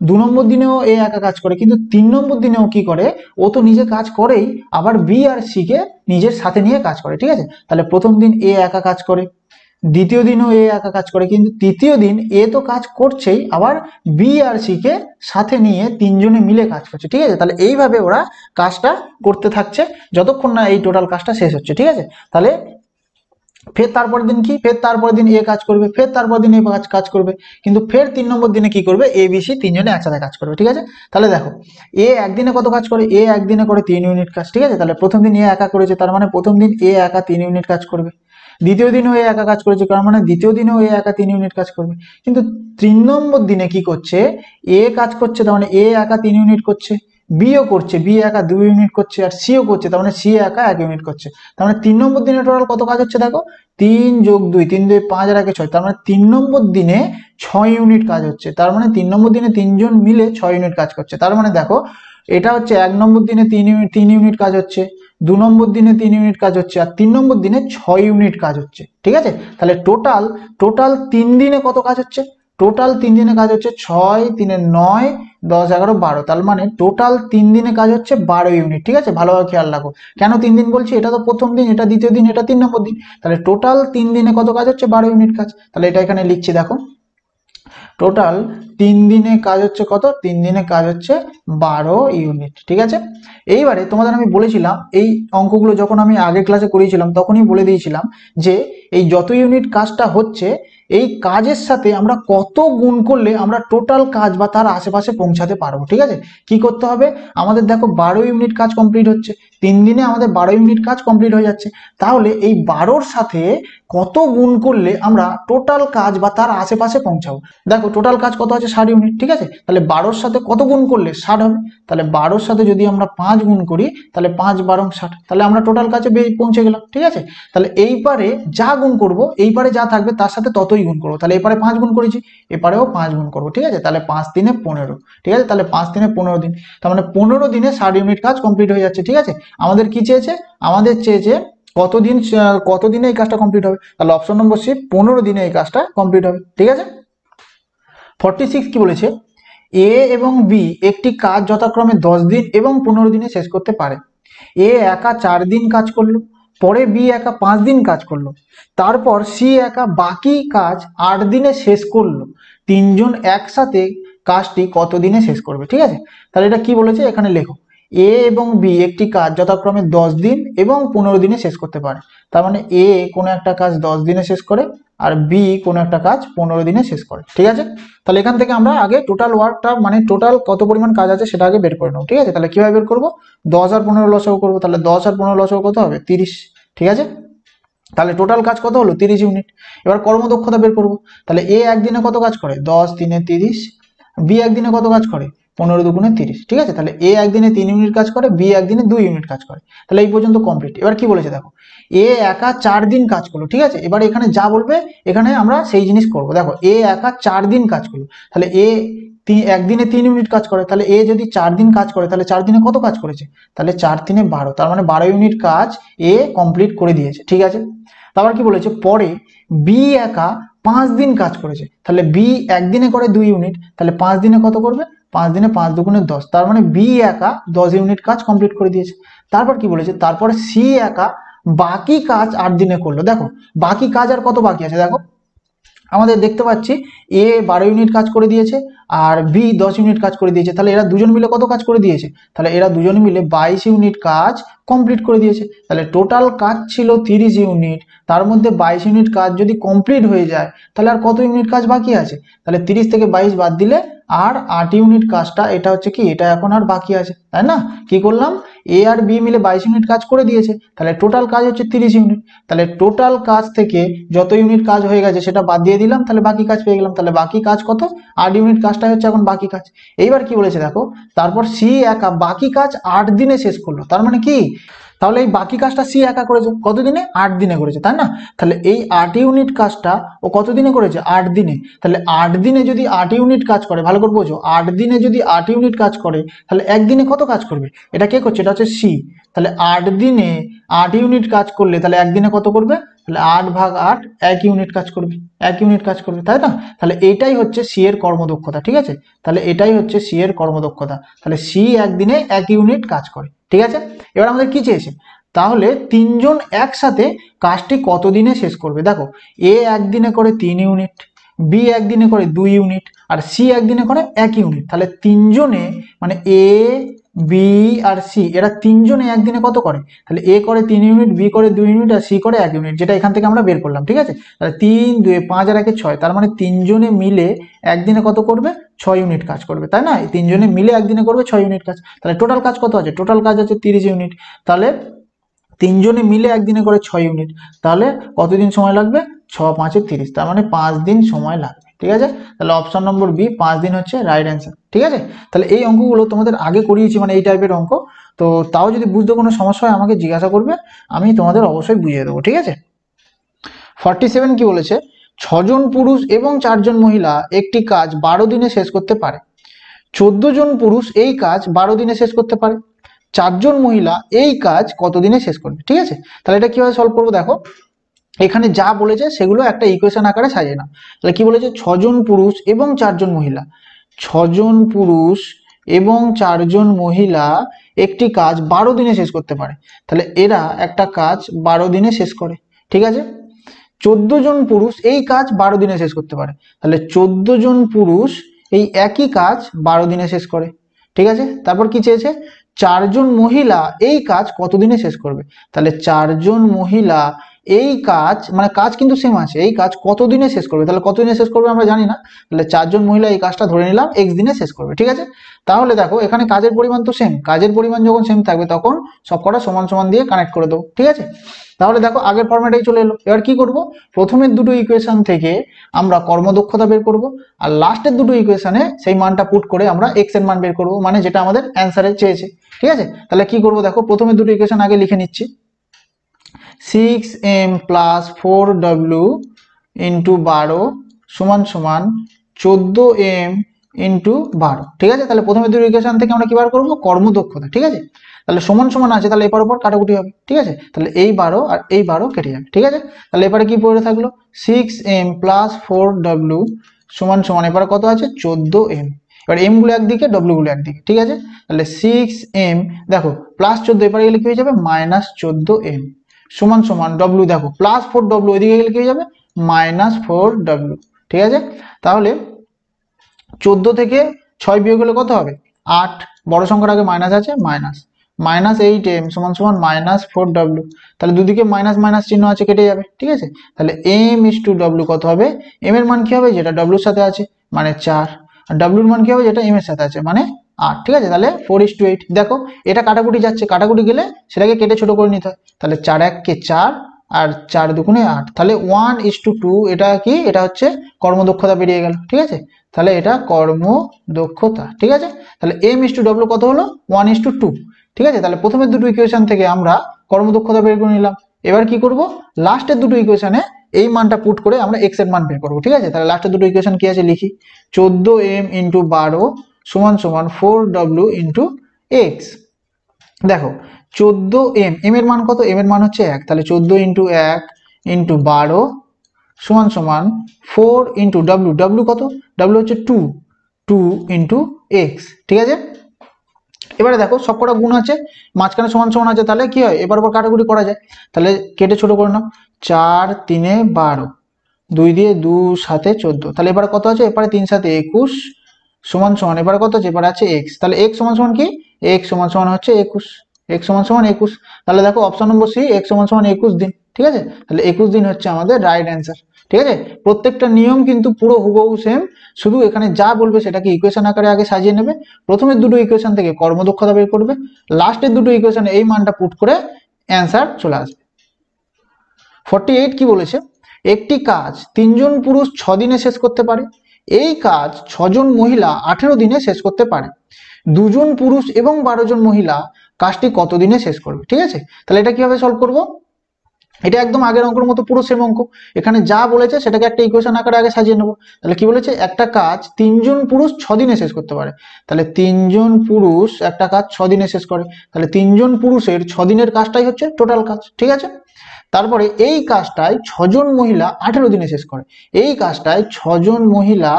[SPEAKER 1] 2 নম্বর দিনেও এ একা কাজ করে, কিন্তু 3 নম্বর দিনেও কি করে, ও তো নিজে কাজ করেই, আবার বি আর সি কে নিজের সাথে নিয়ে কাজ করে। ঠিক আছে, তাহলে প্রথম দিন এ একা কাজ করে, দ্বিতীয় দিনও এ একা কাজ করে, কিন্তু তৃতীয় দিন এ তো কাজ করছেই, আবার বি আর সি কে সাথে নিয়ে 3 জনে মিলে কাজ করছে। ঠিক আছে, তাহলে এইভাবে ওরা কাজটা করতে থাকছে যতক্ষণ না এই টোটাল কাজটা শেষ হচ্ছে। ঠিক আছে, তাহলে ফের তারপরের দিন কি, ফের তারপরের দিন এ কাজ করবে, ফের তারপর দিন এ কাজ করবে, কিন্তু ফের 3 নম্বর দিনে কি করবে, এ বি সি 3 জনে একসাথে কাজ করবে। ঠিক আছে, তাহলে দেখো, এ একদিনে কত কাজ করে? এ একদিনে করে 3 ইউনিট কাজ। ঠিক আছে, তাহলে প্রথম দিন এ একা করেছে, তার মানে প্রথম দিন এ একা 3 ইউনিট কাজ করবে। দ্বিতীয় দিনও এ একা কাজ করেছে, তার মানে দ্বিতীয় দিনেও এ একা 3 ইউনিট কাজ করবে। কিন্তু 3 নম্বর দিনে কি করছে, এ কাজ করছে, তার মানে এ একা 3 ইউনিট করছে, বিও করছে, বি একা 2 ইউনিট করছে, আর সিও করছে, তার মানে সি একা 1 ইউনিট করছে। তার মানে 3 নম্বর দিনে টোটাল কত কাজ হচ্ছে দেখো, 3 যোগ 2 3 2 5 আর 1 6, তার মানে 3 নম্বর দিনে 6 ইউনিট কাজ হচ্ছে। তার মানে 3 নম্বর দিনে 3 জন মিলে 6 ইউনিট কাজ করছে। তার মানে দেখো, এটা হচ্ছে 1 নম্বর দিনে 3 ইউনিট কাজ হচ্ছে, 2 নম্বর দিনে 3 ইউনিট কাজ হচ্ছে, আর 3 নম্বর দিনে 6 ইউনিট কাজ হচ্ছে। ঠিক আছে, তাহলে টোটাল 3 দিনে কত কাজ হচ্ছে? টোটাল 3 দিনে কাজ হচ্ছে 6 3 9 10 11 12, তার মানে টোটাল 3 দিনে কাজ হচ্ছে 12 ইউনিট। ঠিক আছে, ভালোভাবে খেয়াল রাখো, কেন 3 দিন বলছি, এটা তো প্রথম দিন, এটা দ্বিতীয় দিন, এটা 3 নম্বর দিন। তাহলে টোটাল 3 দিনে কত কাজ হচ্ছে? 12 ইউনিট কাজ। তাহলে এটা এখানে লিখছি, দেখো টোটাল 3 দিনে কাজ হচ্ছে কত, 3 দিনে কাজ হচ্ছে 12 ইউনিট। ঠিক আছে, এইবারে তোমাদের আমি বলেছিলাম এই অঙ্কগুলো যখন আমি আগের ক্লাসে করিয়েছিলাম তখনই বলে দিয়েছিলাম যে এই যত ইউনিট কাজটা হচ্ছে এই কাজের সাথে আমরা কত গুণ করলে আমরা টোটাল কাজ বা তার আশেপাশে পৌঁছাতে পারবো। ঠিক আছে, কি করতে হবে, আমাদের দেখো 12 ইউনিট কাজ কমপ্লিট হচ্ছে, 3 দিনে আমাদের 12 ইউনিট কাজ কমপ্লিট হয়ে যাচ্ছে, তাহলে এই 12-র সাথে কত গুণ করলে আমরা টোটাল কাজ বা তার আশেপাশে পৌঁছাবো। দেখো টোটাল কাজ কত আছে, 60 ইউনিট। ঠিক আছে, তাহলে 12-র সাথে কত গুণ করলে 60 হবে, তাহলে 12-র সাথে যদি আমরা 5 গুণ করি তাহলে 5 12 60, তাহলে আমরা টোটাল কাজে পৌঁছে গেলাম। ঠিক আছে, তাহলে এইবারে যা গুণ করব, এইবারে যা থাকবে তার সাথে ততই গুণ করবো, তাহলে এপারে 5 গুণ করেছি, এপারেও 5 গুণ করবো। ঠিক আছে, তাহলে 5 3 15। ঠিক আছে, তাহলে 5 3 15 দিন, তার মানে 15 দিনে 60 ইউনিট কাজ কমপ্লিট হয়ে যাচ্ছে। ঠিক আছে, আমাদের কি চেয়েছে, আমাদের চেয়েছে কতদিনে এই কাজটা কমপ্লিট হবে, তাহলে অপশন নম্বর সি 15 দিনে এই কাজটা কমপ্লিট হবে। ঠিক আছে, 46 কি বলেছে, এ এবং বি একটি কাজ যথাক্রমে 10 দিন এবং 15 দিনে শেষ করতে পারে। এ একা 4 দিন কাজ করলো, পরে বি একা 5 দিন কাজ করলো, তারপর সি একা বাকি কাজ 8 দিনে শেষ করলো। তিনজন একসাথে কাজটি কত দিনে শেষ করবে। ঠিক আছে, তাহলে এটা কি বলেছে এখানে লেখো, এ এবং বি একটি কাজ যথাক্রমে 10 দিন এবং 15 দিনে শেষ করতে পারে। তার মানে এ কোনো একটা কাজ 10 দিনে শেষ করে আর বি কোনো একটা কাজ 15 দিনে শেষ করে। ঠিক আছে, তাহলে এখান থেকে আমরা আগে টোটাল ওয়ার্কটা মানে টোটাল কত পরিমাণ কাজ আছে সেটা আগে বের করে নেবো। ঠিক আছে, তাহলে কিভাবে বের করবো, 10 আর 15 লসাগু করবো, তাহলে 10 আর 15 লসাগু কত হবে, 30। ঠিক আছে, তাহলে টোটাল কাজ কত হলো, 30 ইউনিট। এবার কর্মদক্ষতা বের করবো, তাহলে এ একদিনে কত কাজ করে, 10 3 30, বি একদিনে কত কাজ করে, 15 2 30। ঠিক আছে, তাহলে এ একদিনে 3 ইউনিট কাজ করে, বি একদিনে 2 ইউনিট কাজ করে, তাহলে এই পর্যন্ত কমপ্লিট। এবার কি বলেছে দেখো, এ একা 4 দিন কাজ করলো। ঠিক আছে, এবার এখানে যা বলবে এখানে আমরা সেই জিনিস করবো। দেখো এ একা 4 দিন কাজ করলো, তাহলে এ একদিনে 3 ইউনিট কাজ করে, তাহলে এ যদি 4 দিন কাজ করে তাহলে 4 দিনে কত কাজ করেছে, তাহলে 4 3 12, তার মানে 12 ইউনিট কাজ এ কমপ্লিট করে দিয়েছে। ঠিক আছে, তারপর কি বলেছে, পরে বি একা 5 দিন কাজ করেছে, তাহলে বি একদিনে করে 2 ইউনিট, তাহলে 5 দিনে কত করবে, 5 দিনে 5 2 10, তার মানে বি একা 10 ইউনিট কাজ কমপ্লিট করে দিয়েছে। তারপর কি বলেছে, তারপরে সি একা বাকি কাজ 8 দিনে করলো। দেখো বাকি কাজ আর কত বাকি আছে, দেখো আমাদের দেখতে পাচ্ছি এ 12 ইউনিট কাজ করে দিয়েছে আর বি 10 ইউনিট কাজ করে দিয়েছে, তাহলে এরা দুজন মিলে কত কাজ করে দিয়েছে, তাহলে এরা দুজন মিলে 22 ইউনিট কাজ কমপ্লিট করে দিয়েছে। তাহলে টোটাল কাজ ছিল 30 ইউনিট, তার মধ্যে 22 ইউনিট কাজ যদি কমপ্লিট হয়ে যায় তাহলে আর কত ইউনিট কাজ বাকি আছে, তাহলে 30 থেকে 22 বাদ দিলে আর 8 ইউনিট কাজটা এটা হচ্ছে কি, এটা এখন আর বাকি আছে, তাই না। কি করলাম, এ আর বি মিলে 22 ইউনিট কাজ করে দিয়েছে, তাহলে টোটাল কাজ হচ্ছে 30 ইউনিট, তাহলে টোটাল কাজ থেকে যত ইউনিট কাজ হয়ে গেছে সেটা বাদ দিয়ে দিলাম, তাহলে বাকি কাজ পেয়ে গেলাম, তাহলে বাকি কাজ কত, 8 ইউনিট কাজটা হচ্ছে এখন বাকি কাজ। এইবার কি বলেছে দেখো, তারপর সি একা বাকি কাজ 8 দিনে শেষ করলো, তার মানে কি, তাহলে এই বাকি কাজটা সি একা করেছে কত দিনে, 8 দিনে করেছে, তাই না। তাহলে এই 8 ইউনিট কাজটা ও কত দিনে করেছে, 8 দিনে। তাহলে 8 দিনে যদি 8 ইউনিট কাজ করে, ভালো করে বোঝো, 8 দিনে যদি 8 ইউনিট কাজ করে তাহলে একদিনে কত কাজ করবে, এটা কে করছে, এটা হচ্ছে সি। তাহলে 8 দিনে 8 ইউনিট কাজ করলে তাহলে একদিনে কত করবে, তাহলে 8 ভাগ 8 1 ইউনিট কাজ করবে, 1 ইউনিট কাজ করবে, তাই না। তাহলে এইটাই হচ্ছে সি এর কর্মদক্ষতা। ঠিক আছে, তাহলে এটাই হচ্ছে সি এর কর্মদক্ষতা, তাহলে সি একদিনে 1 ইউনিট কাজ করে। ঠিক আছে, এবার আমাদের কি চেয়েছে, তাহলে তিনজন একসাথে কাজটি কত দিনে শেষ করবে। দেখো এ একদিনে করে 3 ইউনিট, বি একদিনে করে 2 ইউনিট আর সি একদিনে করে 1 ইউনিট, তাহলে তিনজনে মানে এ বি আর সি এরা তিনজনে একদিনে কত করে, তাহলে এ করে 3 ইউনিট, বি করে 2 ইউনিট আর সি করে 1 ইউনিট, যেটা এখান থেকে আমরা বের করলাম। ঠিক আছে, তাহলে 3 2 5 আর 1 6, তার মানে তিনজনে মিলে একদিনে কত করবে, 6 ইউনিট কাজ করবে, তাই না। এই তিনজনে মিলে একদিনে করবে 6 ইউনিট কাজ, তাহলে টোটাল কাজ কত আছে, টোটাল কাজ আছে 30 ইউনিট, তাহলে তিনজনে মিলে একদিনে করে 6 ইউনিট, তাহলে কতদিন সময় লাগবে, 6 5 30, তার মানে 5 দিন সময় লাগবে। ঠিক আছে, তাহলে অপশন নম্বর বি 5 দিন হচ্ছে রাইট অ্যান্সার। ঠিক আছে, তাহলে এই অঙ্কগুলো তোমাদের আগে করিয়েছি মানে এই টাইপের অঙ্ক, তো তাও যদি বুঝতে কোনো সমস্যা হয় আমাকে জিজ্ঞাসা করবে, আমি তোমাদের অবশ্যই বুঝিয়ে দেবো। ঠিক আছে, 47 কি বলেছে, 6 জন পুরুষ এবং 4 জন মহিলা একটি কাজ 12 দিনে শেষ করতে পারে। 14 জন পুরুষ এই কাজ 12 দিনে শেষ করতে পারে, 4 জন মহিলা এই কাজ কত দিনে শেষ করবে। ঠিক আছে, তাহলে এটা কিভাবে সলভ করবো, দেখো এখানে যা বলেছে সেগুলো একটা ইকুয়েশন আকারে সাজিয়ে নাও। তাহলে কি বলেছে, 6 জন পুরুষ এবং 4 জন মহিলা, 6 জন পুরুষ এবং 4 জন মহিলা একটি কাজ 12 দিনে শেষ করতে পারে, তাহলে এরা একটা কাজ 12 দিনে শেষ করে। ঠিক আছে, 14 জন পুরুষ এই কাজ 12 দিনে শেষ করতে পারে, তাহলে 14 জন পুরুষ এই একই কাজ 12 দিনে শেষ করে। ঠিক আছে, তারপর কি চেয়েছে, 4 জন মহিলা এই কাজ কত দিনে শেষ করবে। তাহলে 4 জন মহিলা এই কাজ, মানে কাজ কিন্তু সেম আছে, এই কাজ কত দিনে শেষ করবে। তাহলে কত দিনে শেষ করবে আমরা জানি না, তাহলে 4 জন মহিলা এই কাজটা ধরে নিলাম এক্স দিনে শেষ করবে। ঠিক আছে, তাহলে দেখো এখানে কাজের পরিমাণ তো সেম, কাজের পরিমাণ যখন সেম থাকবে তখন সবকটা সমান সমান দিয়ে কানেক্ট করে দেবো। ঠিক আছে, তাহলে দেখো আগের ফরম্যাটেই চলে এলো। এবার কি করব, প্রথমের দুটো ইকুয়েশন থেকে আমরা কর্মদক্ষতা বের করব, আর লাস্টের দুটো ইকুয়েশনে সেই মানটা পুট করে আমরা এক্স এর মান বের করব, মানে যেটা আমাদের অ্যান্সারে চেয়েছে। ঠিক আছে, তাহলে কি করব, দেখো প্রথমে দুটো ইকুয়েশন আগে লিখে নিচ্ছি। 6m প্লাস 4w ইন্টু 12 সমান সমান 14m ইন্টু 12। ঠিক আছে, তাহলে প্রথমে দুটো ইকুয়েশন থেকে আমরা কি বার করবো, কর্মদক্ষতা। ঠিক আছে, তাহলে সমান সমান আছে, তাহলে এপার উপর কাটাকুটি হবে। ঠিক আছে, তাহলে এই 12 আর এই 12 কেটে যাবে। ঠিক আছে, তাহলে এবারে কি পড়ে থাকলো, 6m প্লাস 4w সমান সমান এবারে কত আছে, 14m। এবার m গুলো একদিকে, w গুলো একদিকে। ঠিক আছে, তাহলে 6m দেখো প্লাস 14 এবারে গেলে কি হয়ে যাবে, মাইনাস 14m সমান সমান w দেখো প্লাস 4w ওইদিকে গেলে কি হয়ে যাবে, মাইনাস 4w। ঠিক আছে, তাহলে 14 থেকে 6 বিয়োগ হলে কত হবে, 8, বড় সংখ্যার আগে মাইনাস আছে, মাইনাস 8m সমান সমান মাইনাস 4w। তাহলে দুদিকে মাইনাস মাইনাস চিহ্ন আছে, কেটে যাবে। ঠিক আছে, তাহলে m ইস টু w কত হবে, m এর মান কি হবে, যেটা w এর সাথে আছে মানে 4, আর w এর মান কি হবে, যেটা m এর সাথে আছে মানে 8। ঠিক আছে, তাহলে 4:8। দেখো এটা কাটাকুটি যাচ্ছে, কাটাকুটি গেলে সেটাকে কেটে ছোট করে নিতে হয়। তাহলে 4 1 কে 4 আর 4 2 8, তাহলে 1:2। এটা কি, এটা হচ্ছে কর্মদক্ষতা বেরিয়ে গেল। ঠিক আছে, তাহলে এটা কর্মদক্ষতা। ঠিক আছে, তাহলে m ইস টু w কত হলো, 1:2। ঠিক আছে, তাহলে প্রথমের দুটো ইকুয়েশন থেকে আমরা কর্মদক্ষতা বের করে নিলাম। এবার কি করব, লাস্টের দুটো ইকুয়েশনে এই মানটা পুট করে আমরা x এর মান বের করব। ঠিক আছে, তাহলে লাস্টের দুটো ইকুয়েশন কি আছে লিখি, 14m ইন্টু 12 সমান সমান 4w ইন্টু x। দেখো 14m, m এর মান কত, m এর মান হচ্ছে 1, তাহলে 14 ইন্টু 1 ইন্টু 12 সমান সমান 4 ইন্টু w কত, w হচ্ছে 2 ইন্টু x। ঠিক আছে, এবারে দেখো সবকটা গুণ আছে, মাঝখানে সমান সমান আছে, তাহলে কি হয়, এবার কাটাকুটি করা যায়। তাহলে কেটে ছোট করে নাও, 4 3 12, 2 দিয়ে 2 7 14, তাহলে এবারে কত আছে, এবারে 3 7 21 সমান সমান এবারে কত আছে, এবারে আছে x। তাহলে x সমান সমান কি, x সমান সমান হচ্ছে 21, x সমান সমান 21। তাহলে দেখো অপশন নম্বর সি, x সমান সমান 21 দিন। ঠিক আছে, তাহলে 21 দিন হচ্ছে আমাদের রাইট অ্যান্সার। ঠিক আছে, প্রত্যেকটা নিয়ম কিন্তু পুরো হুবহু সেম, শুধু এখানে যা বলবে সেটাকে ইকুয়েশন আকারে আগে সাজিয়ে নেবে। প্রথমের দুটো ইকুয়েশন থেকে কর্মদক্ষতা বের করবে, লাস্টের দুটো ইকুয়েশনে এই মানটা পুট করে অ্যান্সার চলে আসবে। 48 কি বলেছে, একটি কাজ 3 জন পুরুষ 6 দিনে শেষ করতে পারে, এই কাজ 6 জন মহিলা 18 দিনে শেষ করতে পারে। 2 জন পুরুষ এবং 12 জন মহিলা কাজটি কত দিনে শেষ করবে। ঠিক আছে, তাহলে এটা কিভাবে সলভ করব, এটা একদম আগের অঙ্কের মতো পুরো সেম অঙ্ক। এখানে যা বলেছে সেটাকে একটা ইকুয়েশন আকারে আগে সাজিয়ে নেব। তাহলে কি বলেছে, একটা কাজ 3 জন পুরুষ 6 দিনে শেষ করতে পারে, তাহলে 3 জন পুরুষ একটা কাজ 6 দিনে শেষ করে, তাহলে 3 জন পুরুষের 6 দিনের কাজটাই হচ্ছে টোটাল কাজ। ঠিক আছে, তারপরে এই কাজটায় 6 জন মহিলা 18 দিনে শেষ করে, এই কাজটায় 6 জন মহিলা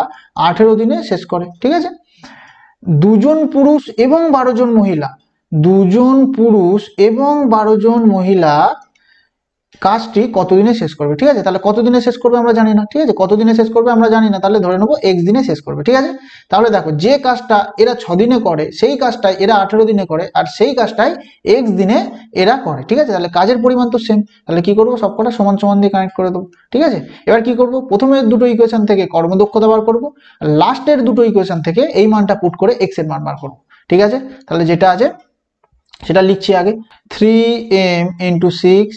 [SPEAKER 1] 18 দিনে শেষ করে। ঠিক আছে, 2 জন পুরুষ এবং 12 জন মহিলা, 2 জন পুরুষ এবং 12 জন মহিলা কাজটি কতদিনে শেষ করবে। ঠিক আছে, তাহলে কতদিনে শেষ করবে আমরা জানি না। ঠিক আছে, কতদিনে শেষ করবে আমরা জানি না, তাহলে ধরে নেবো x দিনে শেষ করবে। ঠিক আছে, তাহলে দেখো যে কাজটা এরা 6 দিনে করে সেই কাজটাই এরা 18 দিনে করে, আর সেই কাজটাই x দিনে এরা করে। ঠিক আছে, তাহলে কাজের পরিমাণ তো সেম, তাহলে কি করবো, সবকটা সমান সমান দিয়ে কানেক্ট করে দেবো। ঠিক আছে, এবার কি করব, প্রথমের দুটো ইকুয়েশন থেকে কর্মদক্ষতা বার করবো, লাস্টের দুটো ইকুয়েশন থেকে এই মানটা পুট করে x এর মান বার করবো। ঠিক আছে, তাহলে যেটা আছে সেটা লিখছি আগে, 3m ইন্টু 6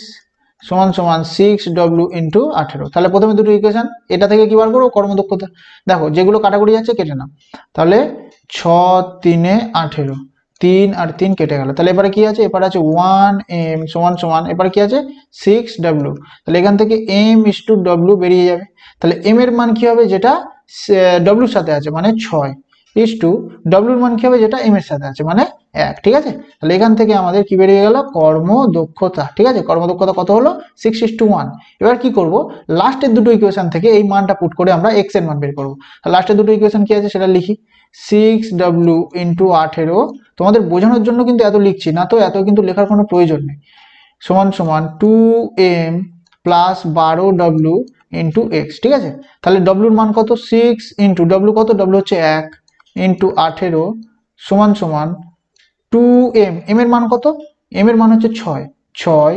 [SPEAKER 1] সমান সমান 6w ইন্টু 18। তাহলে প্রথমে দুটো ইকুয়েশন, এটা থেকে কি বার করবো, কর্মদক্ষতা। দেখো যেগুলো কাটাকুটি যাচ্ছে কেটে নাও, তাহলে 6 3 18, 3 আর 3 কেটে গেল। তাহলে এবারে কি আছে, এবারে আছে 1m সমান সমান এবারে কি আছে 6w। তাহলে এখান থেকে m ইস টু w বেরিয়ে যাবে। তাহলে m এর মান কি হবে, যেটা w এর সাথে আছে মানে 6, ইস টু w এর মান কি হবে, যেটা m এর সাথে আছে মানে 1। ঠিক আছে, তাহলে এখান থেকে আমাদের কি বেরিয়ে গেল, কর্মদক্ষতা। ঠিক আছে, কর্মদক্ষতা কত হলো, 6:1। এবার কি করব, লাস্টের দুটো ইকুয়েশন থেকে এই মানটা পুট করে আমরা x এর মান বের করব। লাস্টের দুটো ইকুয়েশন কি আছে সেটা লিখি, 6w ইন্টু 18, তোমাদের বোঝানোর জন্য কিন্তু এত লিখছি না, তো এত কিন্তু লেখার কোনো প্রয়োজন নেই, সমান সমান 2m plus 12w into x, ঠিক আছে। তাহলে ডব্লুর মান কত, 6 ইন্টু ডব্লু কত, ডব্লু হচ্ছে 1 ইন্টু 18 সমান সমান 2m, m এর মান কত, m এর মান হচ্ছে 6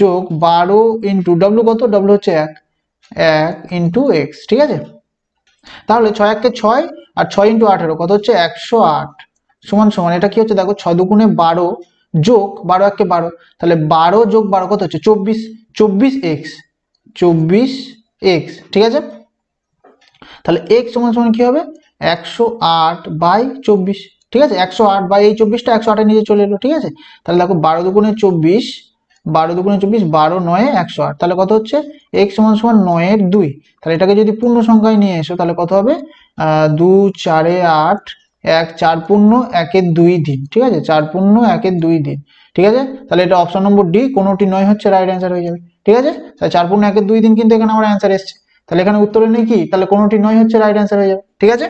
[SPEAKER 1] যোগ 12 ইন্টু ডব্লু কত, ডব্লু হচ্ছে 1 ইন্টু এক্স, ঠিক আছে। তাহলে 6 1 কে 6 আর 6 ইন্টু 18 কত হচ্ছে 108 সমান সমান এটা কি হচ্ছে দেখো 6 দুগুণে 12 যোগ 12 1 কে 12, তাহলে 12 যোগ 12 কত হচ্ছে 24, 24x, ঠিক আছে। তাহলে x সমান সমান কি হবে 108/24, ঠিক আছে। 108 বাই এই 24টা 108 এর নিচে চলে এলো, ঠিক আছে। তাহলে দেখো 12 দুগুণে 24, 12 দুগুণে 24, 12 9 108, তাহলে কত হচ্ছে x সমান সমান 9 এর 2। তাহলে এটাকে যদি পূর্ণ সংখ্যায় নিয়ে এসো তাহলে কত হবে 2 4 এ 8, 1 4 পূর্ণ 1 এর 2 দিন, ঠিক আছে, 4 পূর্ণ 1 এর 2 দিন, ঠিক আছে। তাহলে এটা অপশন নম্বর ডি কোনোটি নয় হচ্ছে রাইট অ্যান্সার হয়ে যাবে, ঠিক আছে। তাহলে 4 পূর্ণ 1 এর 2 দিন কিন্তু এখানে আমার অ্যান্সার এসছে, তাহলে এখানে উত্তরে নেই কি, তাহলে কোনোটি নয় হচ্ছে রাইট অ্যান্সার হয়ে যাবে, ঠিক আছে।